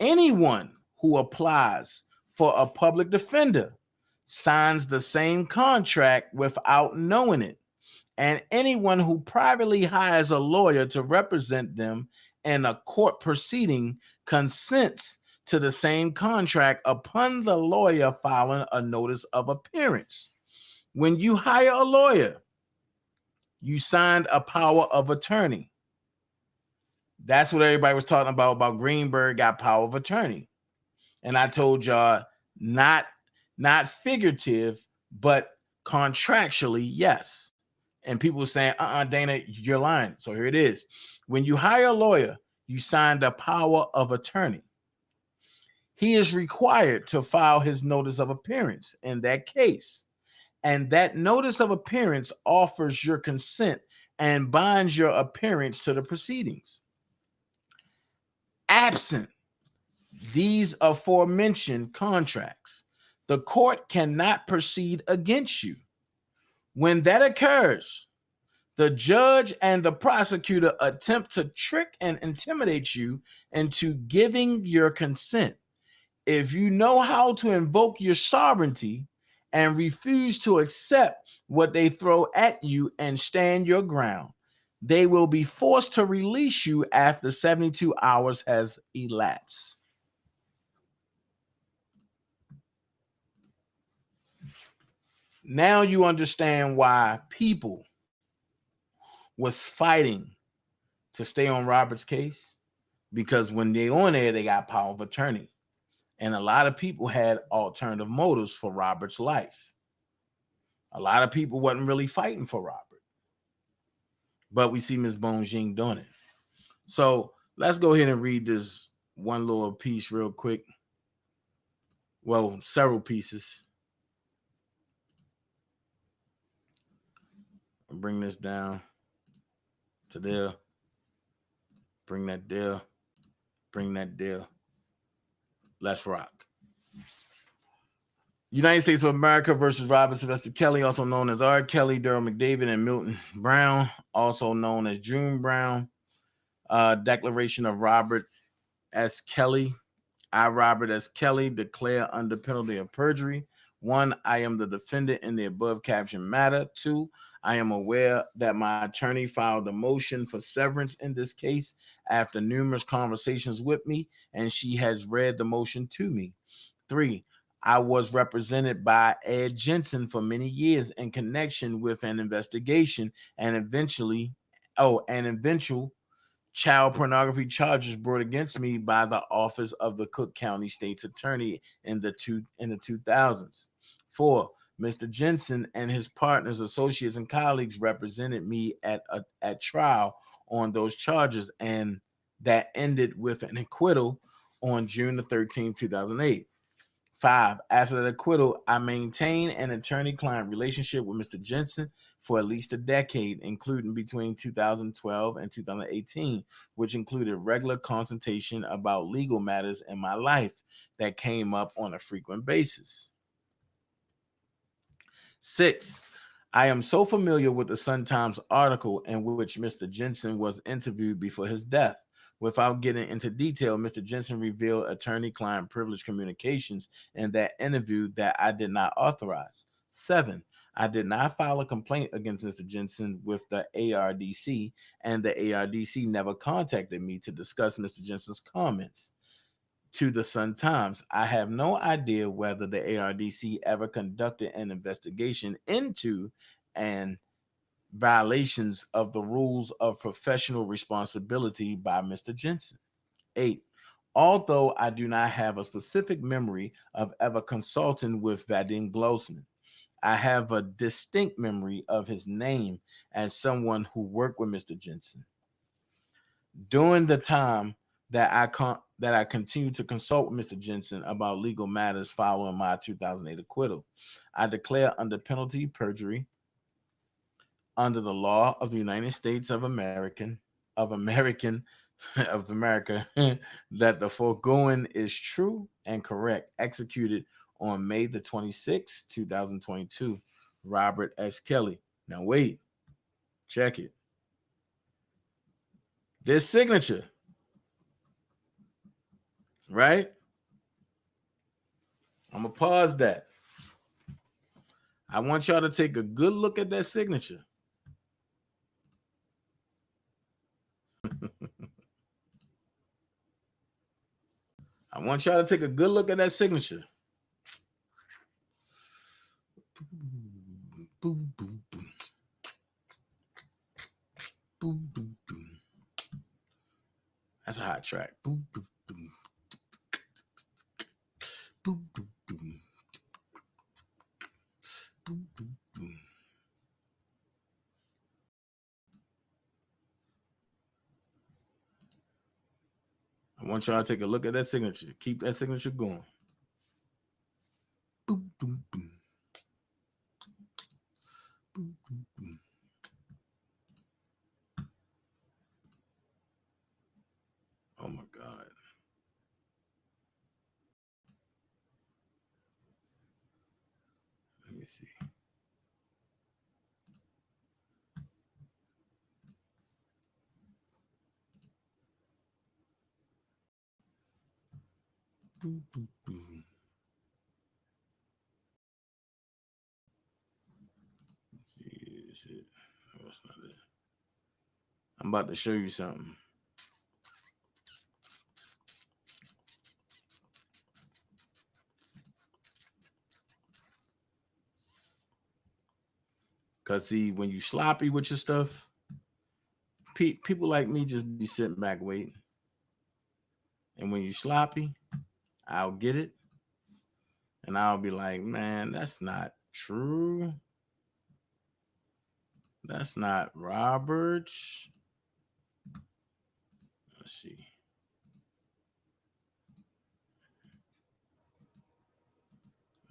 Anyone who applies for a public defender signs the same contract without knowing it. And anyone who privately hires a lawyer to represent them in a court proceeding consents to the same contract upon the lawyer filing a notice of appearance. When you hire a lawyer, you signed a power of attorney. That's what everybody was talking about Greenberg got power of attorney. And I told y'all, not figurative, but contractually, yes. And people were saying, Dana, you're lying. So here it is. When you hire a lawyer, you signed a power of attorney. he is required to file his notice of appearance in that case. And that notice of appearance offers your consent and binds your appearance to the proceedings. Absent these aforementioned contracts, the court cannot proceed against you. When that occurs, the judge and the prosecutor attempt to trick and intimidate you into giving your consent. If you know how to invoke your sovereignty and refuse to accept what they throw at you and stand your ground, they will be forced to release you after 72 hours has elapsed. Now you understand why people was fighting to stay on Robert's case, because when they on there, they got power of attorney. And a lot of people had alternative motives for Robert's life. A lot of people wasn't really fighting for Robert. But we see Ms. Bones Ying doing it. So let's go ahead and read this one little piece real quick. Well, several pieces. I'll bring this down to there. Bring that there. Bring that there. Let's rock. United States of America versus Robert Sylvester Kelly, also known as R. Kelly, Daryl McDavid, and Milton Brown, also known as June Brown. Declaration of Robert S. Kelly. I, Robert S. Kelly, declare under penalty of perjury. 1, I am the defendant in the above captioned matter. 2, I am aware that my attorney filed a motion for severance in this case after numerous conversations with me, and she has read the motion to me. 3, I was represented by Ed Jensen for many years in connection with an investigation and eventual child pornography charges brought against me by the office of the Cook County State's Attorney in the 2000s. 4, Mr. Jensen and his partners, associates, and colleagues represented me at trial on those charges, and that ended with an acquittal on June the 13th, 2008. 5, after the acquittal, I maintained an attorney-client relationship with Mr. Jensen for at least a decade, including between 2012 and 2018, which included regular consultation about legal matters in my life that came up on a frequent basis. 6, I am so familiar with the Sun-Times article in which Mr. Jensen was interviewed before his death. Without getting into detail, Mr. Jensen revealed attorney-client privilege communications in that interview that I did not authorize. 7, I did not file a complaint against Mr. Jensen with the ARDC, and the ARDC never contacted me to discuss Mr. Jensen's comments to the Sun-Times. I have no idea whether the ARDC ever conducted an investigation into and violations of the rules of professional responsibility by Mr. Jensen. 8, although I do not have a specific memory of ever consulting with Vadim Glossman, I have a distinct memory of his name as someone who worked with Mr. Jensen. During the time that I continued to consult with Mr. Jensen about legal matters following my 2008 acquittal, I declare under penalty of perjury, under the law of the United States of America, that the foregoing is true and correct. Executed on May the 26th, 2022. Robert S. Kelly. Now wait, check it. This signature, right? I'm gonna pause that. I want y'all to take a good look at that signature. I want y'all to take a good look at that signature. Boom, boom, boom. Boom, boom, boom. That's a hot track. Boom, boom, boom. Boom, boom, boom. Boom, boom, boom. I want y'all to take a look at that signature. Keep that signature going. Boom, boom, boom. Boom, boom, boom. Oh my God. Let me see. Boom, boom, boom. See, is it? No, that's not it. I'm about to show you something. Cause see, when you sloppy with your stuff, people like me just be sitting back waiting. And when you sloppy, I'll get it. And I'll be like, man, that's not true. That's not Roberts. Let's see.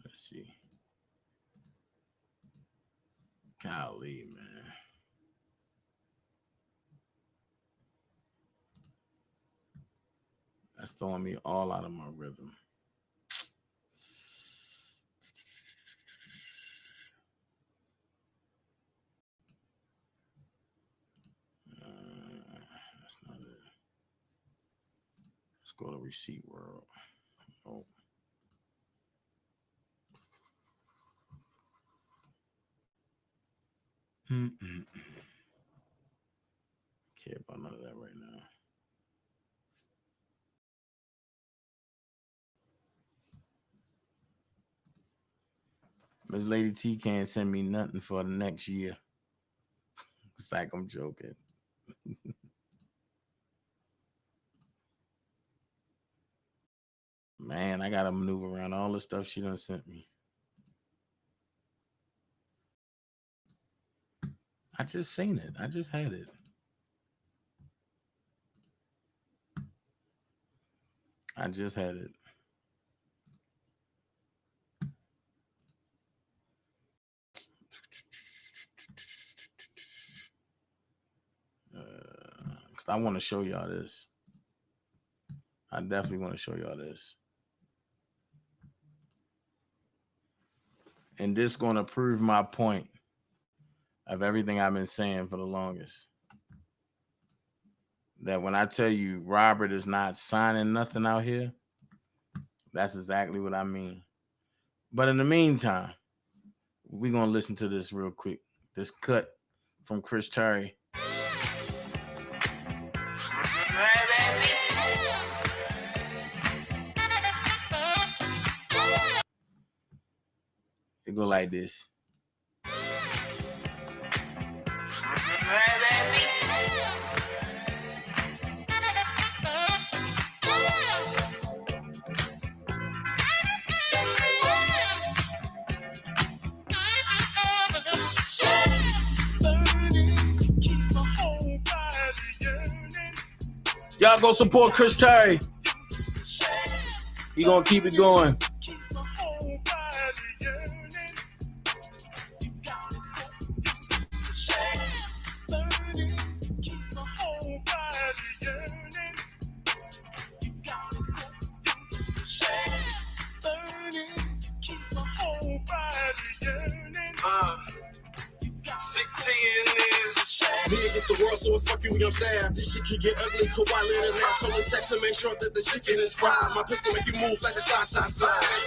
Let's see. Golly, man. That's throwing me all out of my rhythm. That's not it. Let's go to receipt world. Oh. Care about none of that right now. Miss Lady T can't send me nothing for the next year. It's like I'm joking. Man, I gotta maneuver around all the stuff she done sent me. I just seen it. I just had it. I just had it. Cause I want to show y'all this. I definitely want to show y'all this. And this is going to prove my point of everything I've been saying for the longest. That when I tell you Robert is not signing nothing out here, that's exactly what I mean. But in the meantime, we're going to listen to this real quick. This cut from Chris Terry. It go like this. Y'all go support Chris Terry. He gonna keep it going. The world, so it's fuck you and your staff. This shit can get ugly, so I let it laugh. Told the check to make sure that the chicken is fried. My pistol make you move like the shot slide.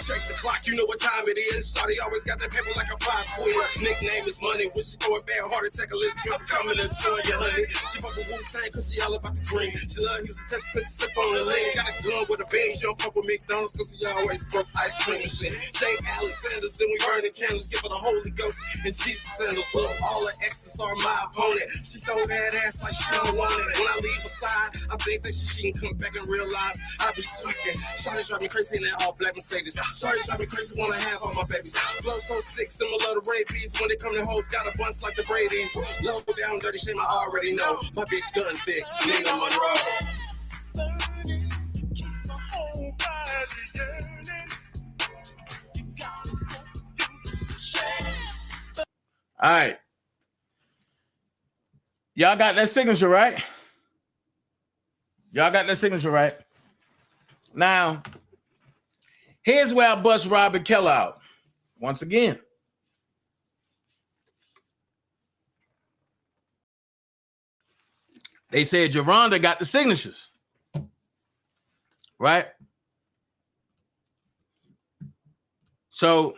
Check the clock, you know what time it is. Shawty always got that paper like a pop quiz. Nickname is money. When she throw it bad, heart attack, a list good coming and tell you, honey. She fuck with Wu-Tang cause she all about the cream. She love Houston, Texas cause she sip on the lean. Got a gun with a beam. She don't fuck with McDonald's cause he always broke ice cream and shit. Jay Alexander's, then we burning candles. Give her the Holy Ghost and Jesus sandals. Look, all the exes are my opponent. She throw that ass like she don't want it. When I leave aside, I think that she can come back and realize I be tweaking. Shawty drive me crazy in that all black Mercedes. Shawty drive me crazy, wanna have all my babies. Flow so sick, similar to rabies. When they come to hoes, got a bunch like the Brady's. Low down, dirty shame, I already know. My bitch gun thick, Nina Monroe. All right. Y'all got that signature, right? Y'all got that signature, right? Now, here's where I bust Robert Keller out. Once again. They said Geronda got the signatures. Right? So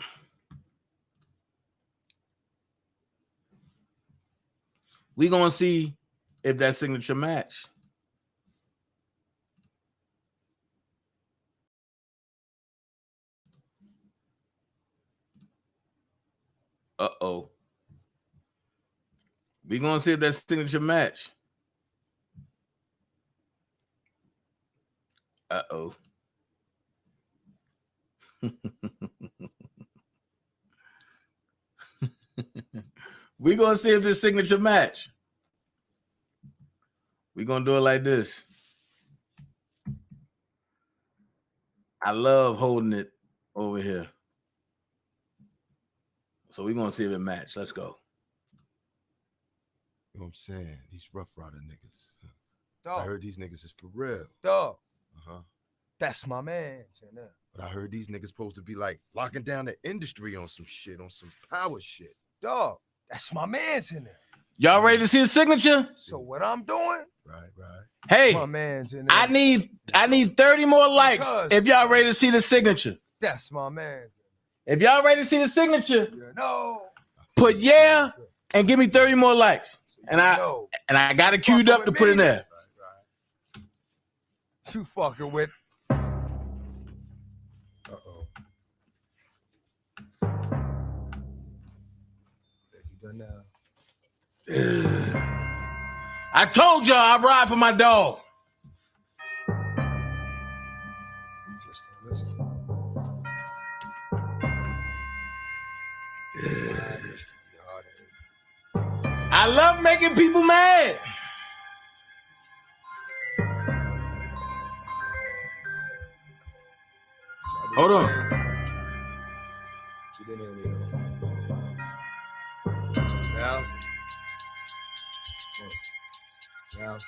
we're going to see if that signature match. Uh-oh. We're going to see if that signature match. Uh-oh. We're going to see if this signature match. We're going to do it like this. I love holding it over here. So we're going to see if it match. Let's go. You know what I'm saying? These Rough Rider niggas. Dog. I heard these niggas is for real. Dog. Uh-huh. That's my man. But I heard these niggas supposed to be like locking down the industry on some shit, on some power shit. Dog. That's my man's in there. Y'all ready to see the signature? So what I'm doing? Right. Hey, my man's in there. I need 30 more likes Because if y'all ready to see the signature. That's my man. If y'all ready to see the signature, No. put yeah and give me 30 more likes. And I got it queued up to put in there. You fucking with. Uh-oh. You done now? I told y'all I ride for my dog. You just don't listen. I love making people mad. Hold on. She didn't hear me though. Now, it's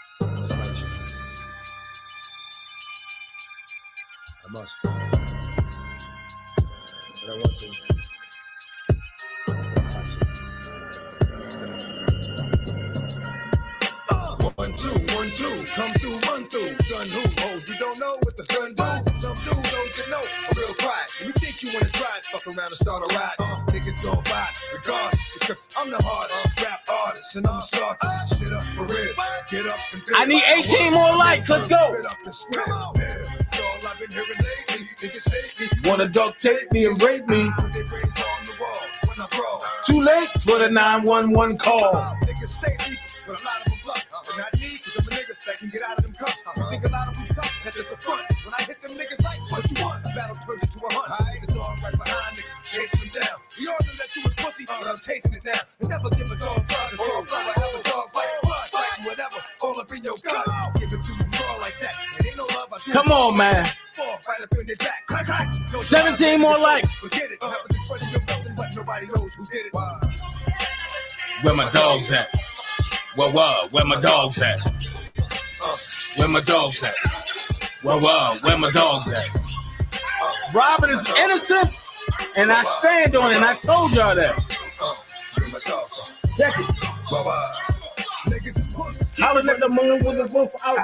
like shit. I must. But I want to. 1, 2, 1, 2, come through, run through. Gun who? Oh, you don't know what the gun do? Some dude don't you know. A real quiet. You think you wanna try it? Fuck around and start a ride. Niggas gon' ride regardless. Because I'm the hardest rap artist and I'ma start this shit up for real. Get up and I need 18 more likes. Let's go. That's all I've been hearing lately. Niggas hate me. Wanna duct tape me and rape me. Put their brains on the wall when I brawl. Too late for the 911 call. Niggas stay deep, but a lot of them bluff. And not me, cause I'm a nigga that can get out of them cuffs. You think a lot of them tough, that's just a front. When I hit them niggas like, what you want? A battle turns into a hunt. I ain't a dog right behind niggas, chasing them down. We all knew that you was pussy, but I'm tasting it now. And never give a dog blood, a dog blood, I have a dog bite blood. Fighting whatever, all up in your gut. Give it to you raw like that. It ain't no love, I do. Come on, man. Right up in their back. Clack, clack. 17 more likes. Forget it. Happens in front of your building, but nobody knows who did it. Where my dogs at? Where my dogs at? Where my dogs at? Where my dogs at? Robin is innocent, and I stand on it, and I told y'all that. Check it. Hollering at the moon with the roof out.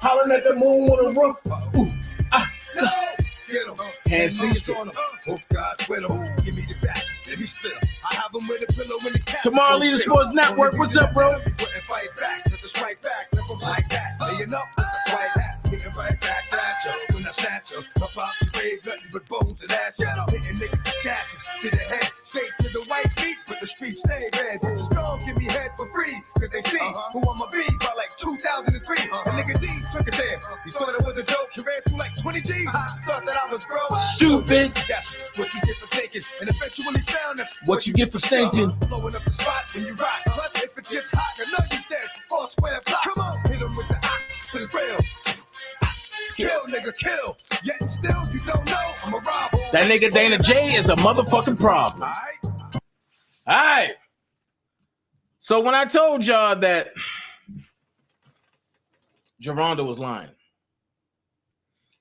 Hollering at the moon with the roof. Ooh, ah. Get him, Hands on him. Both guys with him. Give me the back, let me split him. I have him with a pillow in the cat. Tomorrow Leader Sports Network, what's up, bro? Wouldn't fight back, just strike back, never like that. Laying up, right hat, hitting right back at you. When I snatch him, I pop the grave, nothing but bones and ash. Hitting niggas with gashes to the head, straight to the white meat, but the streets stay red. Strong, give me head for free, cause they see who I'ma be by like 2003. A nigga D took it there. He thought it was a joke, he ran through like 20 G's. Thought that I was grown. Stupid. That's what you get for thinking, and eventually found that's What you get for stinking. blowing up the spot when you rock. Plus, if it gets hot, I know you dead. 4 square blocks. Come on, hit him with the ox to the grill. Kill, nigga, kill. Yet still, you don't know I'm a robber. That nigga Dana J is a motherfucking problem. All right. So when I told y'all that Geronda was lying,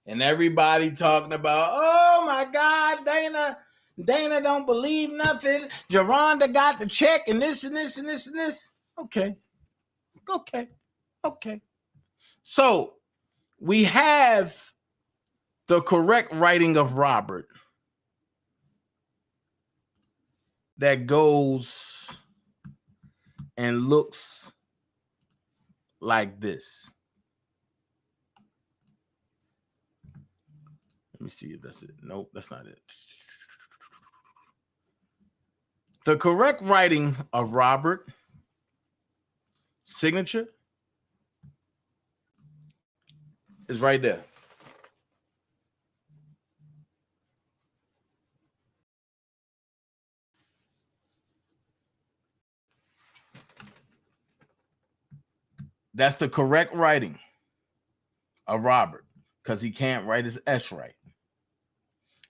and everybody talking about, oh my God, Dana don't believe nothing. Geronda got the check and this and this and this and this. Okay. So we have the correct writing of Robert that goes and looks like this. Let me see if that's it. Nope, that's not it. The correct writing of Robert signature is right there. That's the correct writing of Robert because he can't write his S right.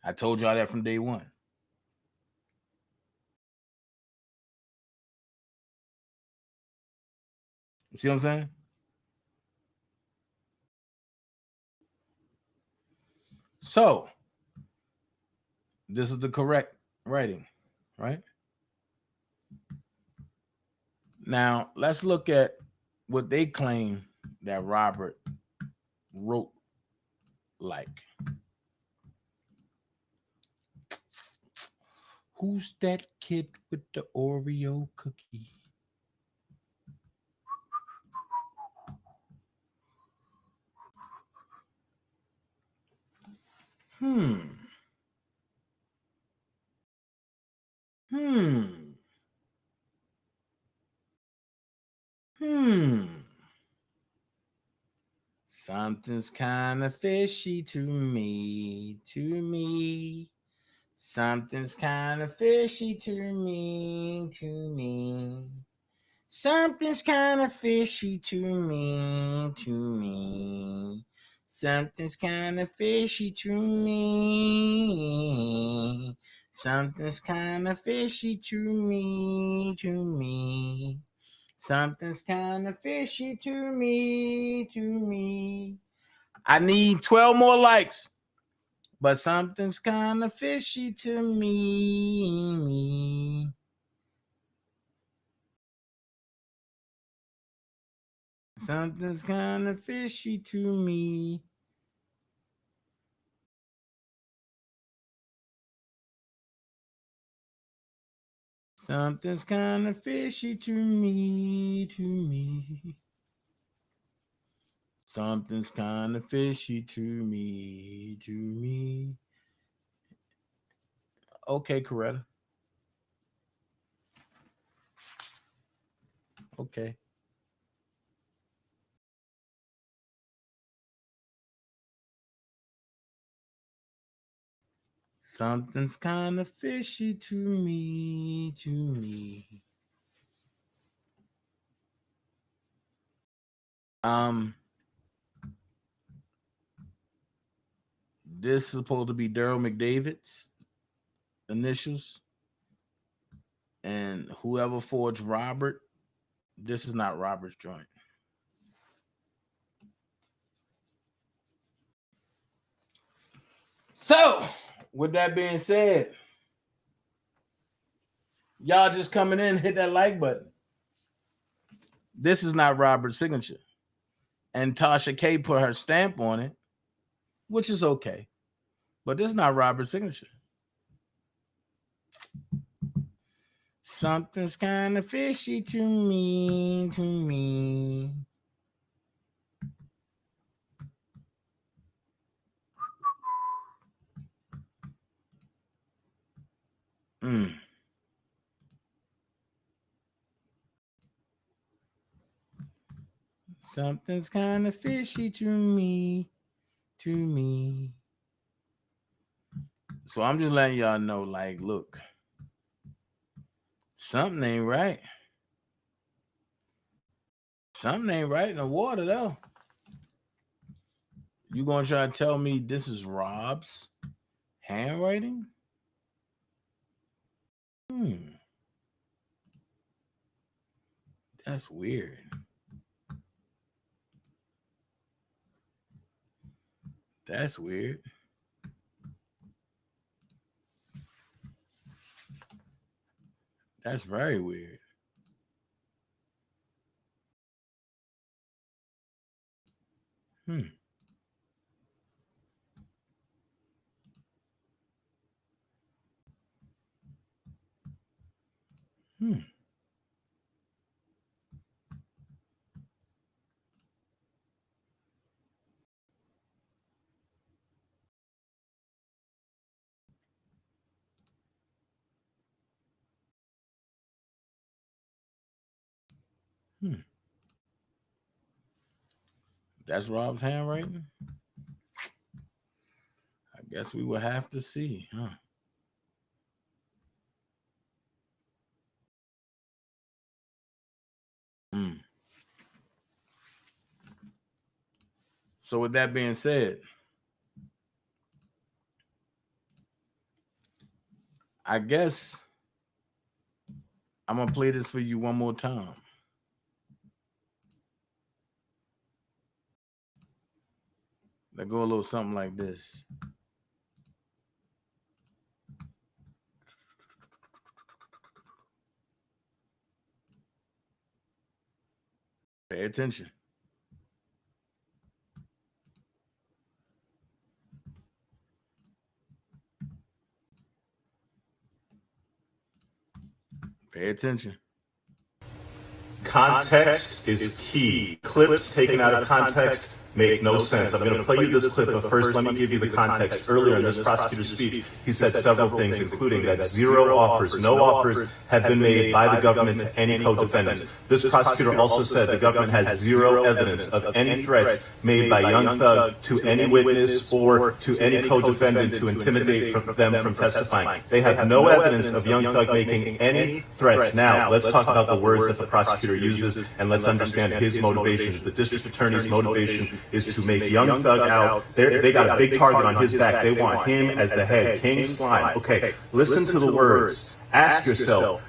I told y'all that from day one. You see what I'm saying? So, this is the correct writing, right? Now, let's look at what they claim that Robert wrote like. Who's that kid with the Oreo cookie? Something's kind of fishy to me, Something's kind of fishy to me, Something's kind of fishy to me, Something's kind of fishy to me. Something's kind of fishy to me, Something's kind of fishy to me. I need 12 more likes, but something's kind of fishy to me. Something's kind of fishy to me. Something's kind of fishy to me. Something's kind of fishy to me. Okay, Coretta. Okay. Something's kind of fishy to me. This is supposed to be Daryl McDavid's initials. And whoever forged Robert, this is not Robert's joint. So, with that being said, y'all just coming in, hit that like button. This is not Robert's signature. And Tasha K put her stamp on it, which is okay. But this is not Robert's signature. Something's kind of fishy to me. Something's kind of fishy to me. So I'm just letting y'all know, like, look, something ain't right. Something ain't right in the water, though. You gonna try to tell me this is Rob's handwriting? That's weird. That's weird. That's very weird. Hmm. Hmm. Hmm. That's Rob's handwriting? I guess we will have to see, huh? Hmm. So with that being said, I guess I'm going to play this for you one more time. They go a little something like this. Pay attention. Pay attention. Context is key. Clips taken out of context make no sense. I'm going to play you this clip, but first let me give you the context. Earlier in this prosecutor's speech, he said several things, including that no offers have been made by the government to any co-defendant. This prosecutor also said the government has zero evidence of any threats made by Young Thug to any witness or to any co-defendant to intimidate them from testifying. They have no evidence of Young Thug making any threats. Now, let's talk about the words that the prosecutor uses, and let's understand his motivations. The district attorney's motivation is to make Young Thug out. They got a big target on his back. They want him as the head, King Slime. Okay, listen to the words. Ask yourself,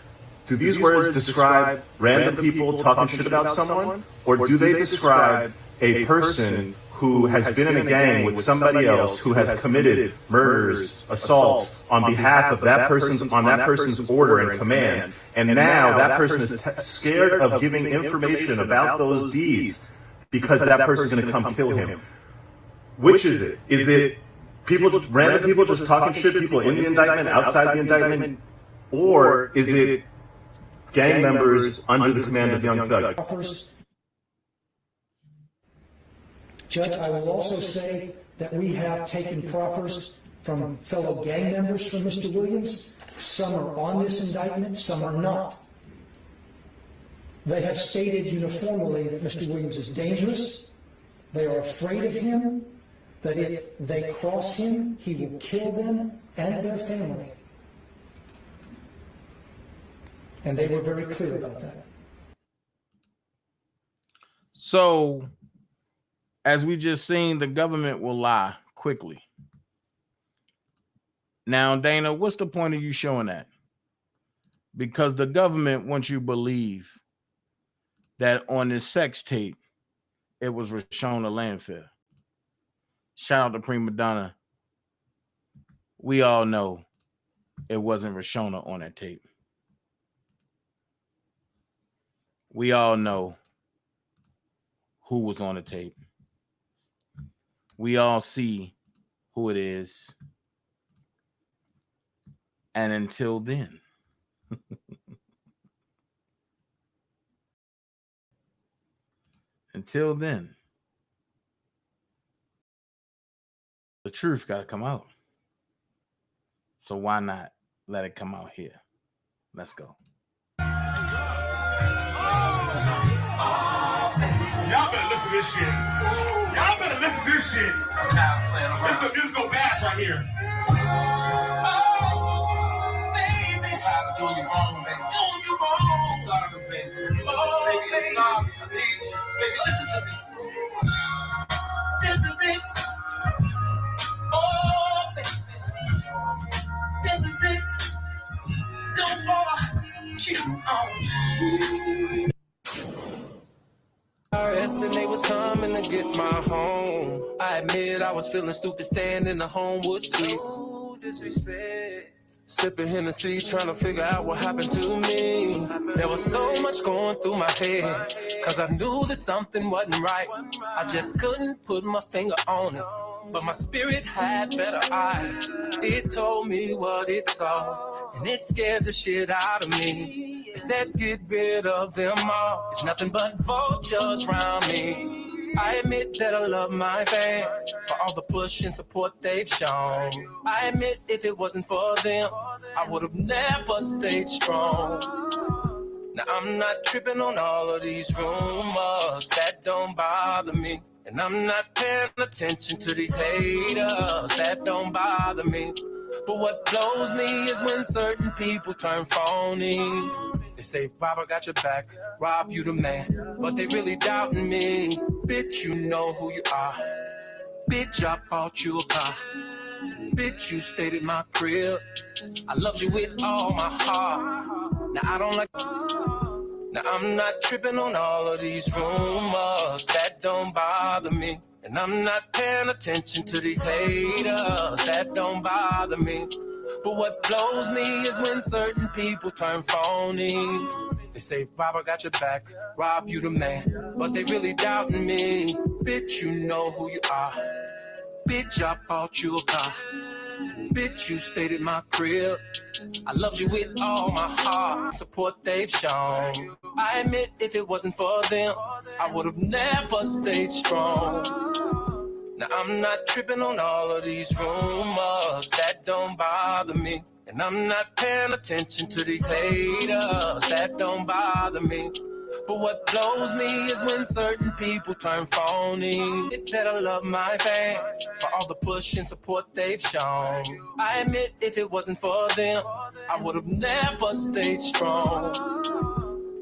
do these words describe random people talking shit about someone? Or do they describe a person who has been in a gang with somebody else who has committed murders, assaults on behalf of that person's order and command, and now that person is scared of giving information about those deeds because that person's going to come kill him? Which is it? Is it random people just talking shit, people in the indictment, outside the indictment, or is it gang members under the command of Young Thug? Judge, I will also say that we have taken proffers from fellow gang members from Mr. Williams. Some are on this indictment, some are not. They have stated uniformly that Mr. Williams is dangerous. They are afraid of him, that if they cross him, he will kill them and their family. And they were very clear about that. So, as we just seen, the government will lie quickly. Now, Dana, what's the point of you showing that? Because the government wants you to believe that on this sex tape, it was Rashona Landfair. Shout out to Prima Donna. We all know it wasn't Rashona on that tape. We all know who was on the tape. We all see who it is. And until then, the truth got to come out. So why not let it come out here? Let's go. Y'all better listen to this shit. Y'all better listen to this shit. This is a musical bash right here. Oh, baby. I'm doing you wrong, baby. Doing you wrong. Sorry, baby. Oh, baby, I'm sorry. I need you. Baby, listen to me. This is it. Oh, baby. This is it. No more cheating on. I was feeling stupid staying in the Homewood Suites. No disrespect. Sipping Hennessy, trying to figure out what happened to me. There was so much going through my head, cause I knew that something wasn't right. I just couldn't put my finger on it, but my spirit had better eyes. It told me what it saw, and it scared the shit out of me. It said get rid of them all, it's nothing but vultures around me. I admit that I love my fans for all the push and support they've shown. I admit if it wasn't for them, I would have never stayed strong. Now I'm not tripping on all of these rumors, that don't bother me. And I'm not paying attention to these haters, that don't bother me. But what blows me is when certain people turn phony. They say, Rob, I got your back, Rob, you the man, but they really doubting me. Bitch, you know who you are. Bitch, I bought you a car. Bitch, you stayed at my crib. I loved you with all my heart. Now I don't like... Now I'm not tripping on all of these rumors, that don't bother me. And I'm not paying attention to these haters, that don't bother me. But what blows me is when certain people turn phony. They say, Rob, I got your back, Rob, you the man, but they really doubting me. Bitch, you know who you are. Bitch, I bought you a car. Bitch, you stayed at my crib. I loved you with all my heart. Support they've shown. I admit if it wasn't for them, I would have never stayed strong. Now I'm not tripping on all of these rumors, that don't bother me. And I'm not paying attention to these haters, that don't bother me. But what blows me is when certain people turn phony. That I love my fans for all the push and support they've shown. I admit if it wasn't for them, I would have never stayed strong.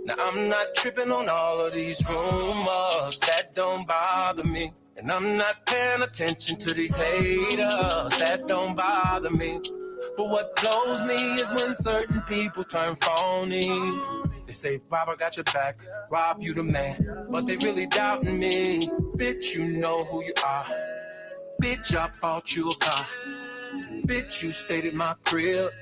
Now I'm not tripping on all of these rumors, that don't bother me. And I'm not paying attention to these haters, that don't bother me. But what blows me is when certain people turn phony. They say, Rob, I got your back, Rob, you the man, but they really doubting me. Bitch, you know who you are. Bitch, I bought you a car. Bitch, you stayed at my crib.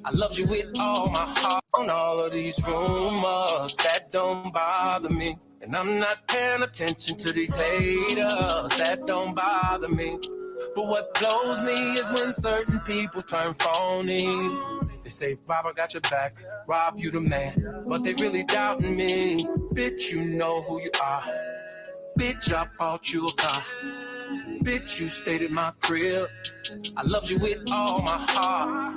I loved you with all my heart. On all of these rumors, that don't bother me. And I'm not paying attention to these haters, that don't bother me. But what blows me is when certain people turn phony. They say, Rob, I got your back, Rob, you the man, but they really doubting me. Bitch, you know who you are. Bitch, I bought you a car. Bitch, you stayed at my crib. I loved you with all my heart.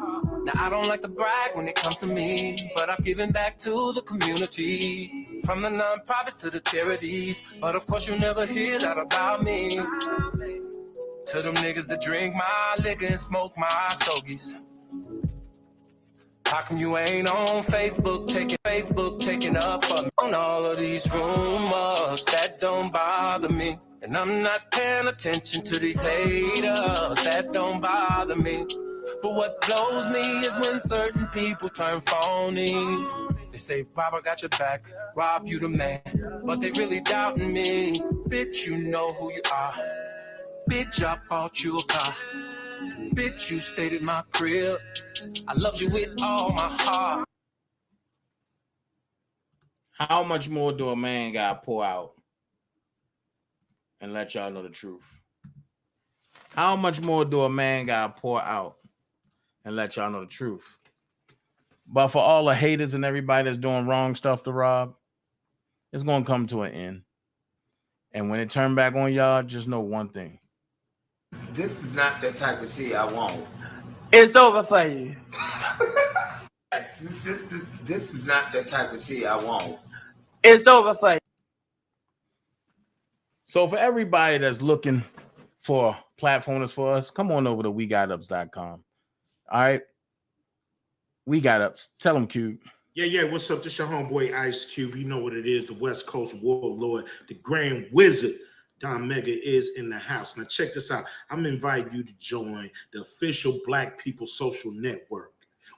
Now I don't like to brag when it comes to me, but I've given back to the community, from the non-profits to the charities. But of course you never hear that about me. To them niggas that drink my liquor and smoke my stogies. How come you ain't on Facebook taking up for me? On all of these rumors, that don't bother me. And I'm not paying attention to these haters, that don't bother me. But what blows me is when certain people turn phony. They say, Rob, I got your back, Rob, you the man, but they really doubting me. Bitch, you know who you are. Bitch, I bought you a car. Bitch, you stayed at my crib. I loved you with all my heart. How much more do a man gotta pour out and let y'all know the truth? How much more do a man gotta pour out and let y'all know the truth? But for all the haters and everybody that's doing wrong stuff to Rob, it's gonna come to an end. And when it turn back on y'all, just know one thing. This is not the type of tea I want. It's over for you. This is not the type of tea I want. It's over for you. So for everybody that's looking for platformers for us, come on over to WeGotUps.com. All right? We Got Ups. Tell them, Cube. Yeah. What's up? This your homeboy Ice Cube. You know what it is. The West Coast Warlord, the Grand Wizard. Don Mega is in the house. Now check this out. I'm inviting you to join the official Black People Social Network.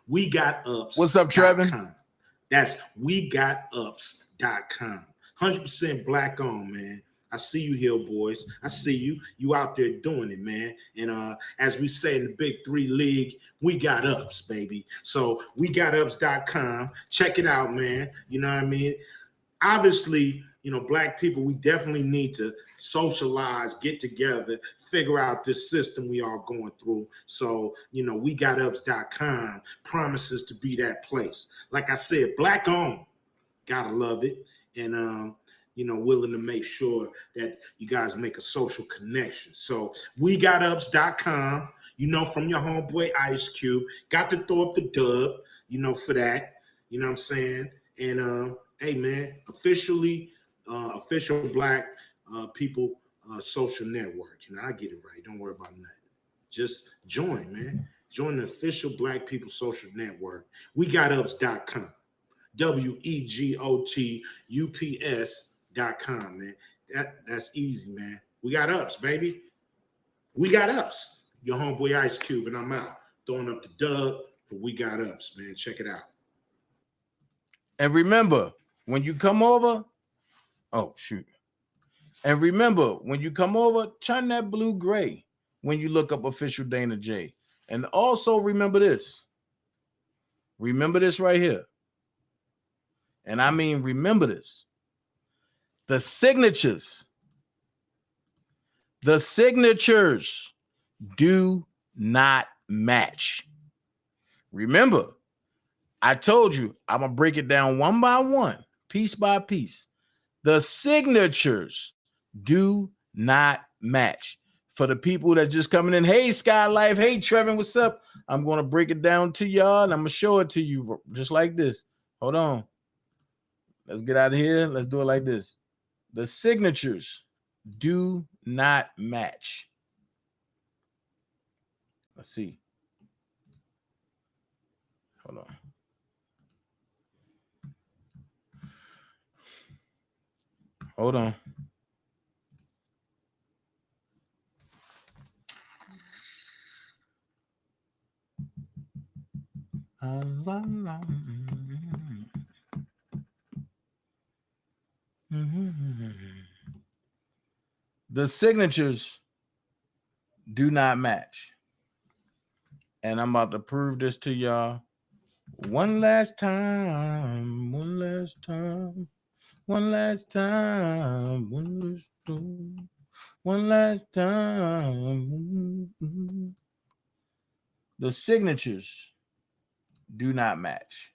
We Got Ups. What's up, Trevin? That's WeGotUps.com. 100% black on, man. I see you, Hill Boys. I see you. You out there doing it, man. And as we say in the Big Three League, we got ups, baby. So wegotUps.com. Check it out, man. You know what I mean? Obviously, you know, Black people, we definitely need to socialize, get together, figure out this system we are going through. So, you know, wegotUps.com promises to be that place. Like I said, Black owned. Gotta love it. And you know, willing to make sure that you guys make a social connection. So wegotUps.com, you know, from your homeboy Ice Cube. Got to throw up the dub, you know, for that. You know what I'm saying? And hey man, official Black people social network. You know, I get it right. Don't worry about nothing. Just join, man. Join the official Black people social network. wegotUps.com. WEGOTUPS.com, man. That's easy, man. We got ups, baby. We got ups. Your homeboy Ice Cube, and I'm out. Throwing up the dub for We Got Ups, man. Check it out. And remember, when you come over, oh, shoot. And remember, when you come over, turn that blue gray when you look up Official Dana J. And also remember this. Remember this right here. And I mean, remember this. The signatures do not match. Remember, I told you I'm going to break it down one by one, piece by piece. The signatures do not match. For the people that's just coming in, hey, Sky Life, hey, Trevin, what's up? I'm going to break it down to y'all, and I'm going to show it to you just like this. Hold on. Let's get out of here. Let's do it like this. The signatures do not match. Let's see. Hold on. Hold on. The signatures do not match. And I'm about to prove this to y'all one last time, one last time, one last time, one last time. The signatures do not match.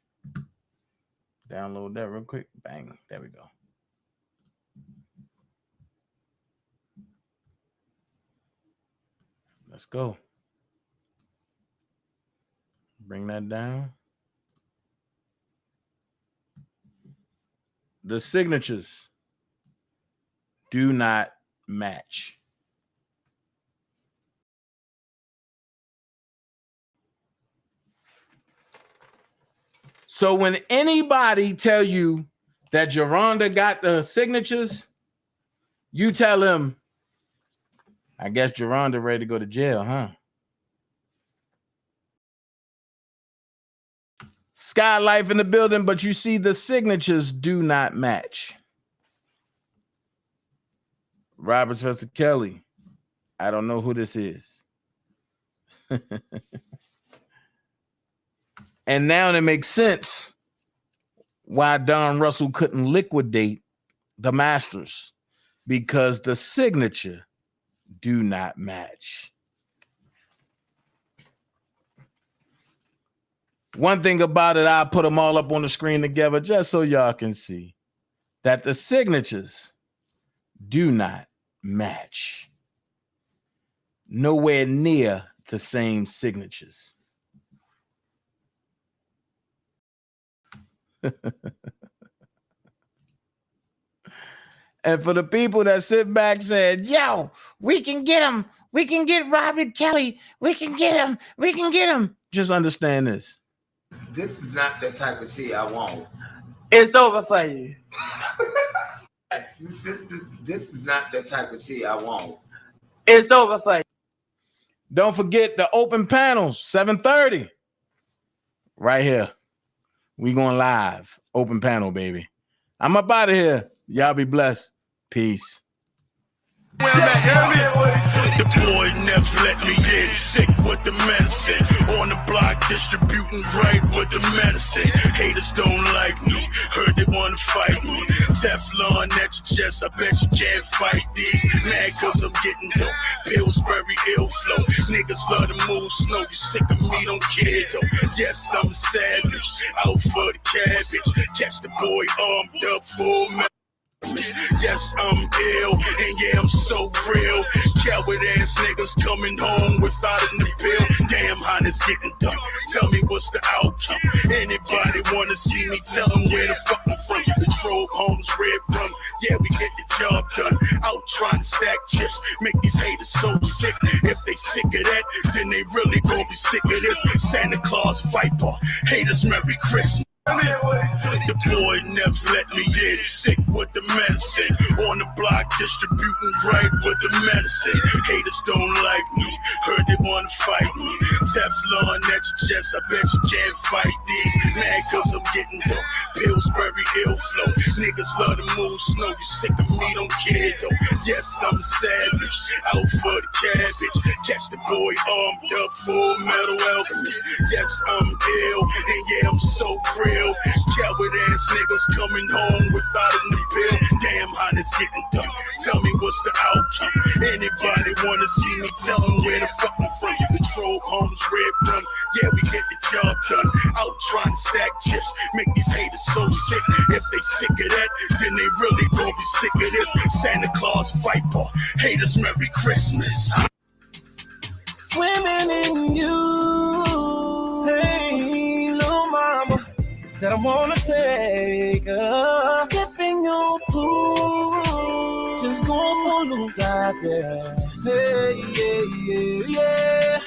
Download that real quick. Bang. There we go. Let's go. Bring that down. The signatures do not match. So when anybody tell you that Geronda got the signatures, you tell him, I guess Geronda ready to go to jail, huh? Sky Life in the building, but you see the signatures do not match. Robert Sylvester Kelly, I don't know who this is. And now it makes sense why Don Russell couldn't liquidate the Masters, because the signature do not match. One thing about it, I put them all up on the screen together just so y'all can see that the signatures do not match. Nowhere near the same signatures. And for the people that sit back said, yo, we can get him. We can get Robert Kelly. We can get him. We can get him. Just understand this. This is not the type of tea I want. It's over for you. This is not the type of tea I want. It's over for you. Don't forget the open panels, 7:30. Right here. We going live. Open panel, baby. I'm up out of here. Y'all be blessed. Peace. The boy never let me in, sick with the medicine. On the block distributing right with the medicine. Haters don't like me, heard they wanna fight me. Teflon at your chest, I bet you can't fight these. Mad cause I'm getting dope, Pillsbury ill flow. Niggas love to move slow, you sick of me, don't care though. Yes, I'm a savage, out for the cabbage. Catch the boy armed up full metal. Yes, I'm ill, and yeah, I'm so real. Coward ass niggas coming home without an appeal. Damn, how this getting done? Tell me what's the outcome? Anybody wanna see me? Tell them where the fuck I'm from. Patrol homes, red rum. Yeah, we get the job done. Out trying to stack chips, make these haters so sick. If they sick of that, then they really gon' be sick of this. Santa Claus Viper, haters Merry Christmas. The boy never let me in, sick with the medicine. On the block distributing right with the medicine. Haters don't like me, heard they wanna fight me. Teflon at your chest, I bet you can't fight these. Mad cause I'm getting dope, Pillsbury ill flow. Niggas love to move slow, you sick of me, don't care though. Yes, I'm a savage, out for the cabbage. Catch the boy armed up, full metal Elvis. Yes, I'm ill, and yeah, I'm so real. Coward ass niggas coming home without an appeal. Damn, how this getting done? Tell me what's the outcome? Anybody wanna see me? Tell them where the fuck I'm from. Patrol homes, red rum. Yeah, we get the job done. Out trying to stack chips, make these haters so sick. If they sick of that, then they really gon' be sick of this. Santa Claus Viper, haters Merry Christmas. Swimming in you, hey, little mama. Said I wanna take a dip in your pool. Just go for a little dive, yeah. Hey, yeah, yeah, yeah.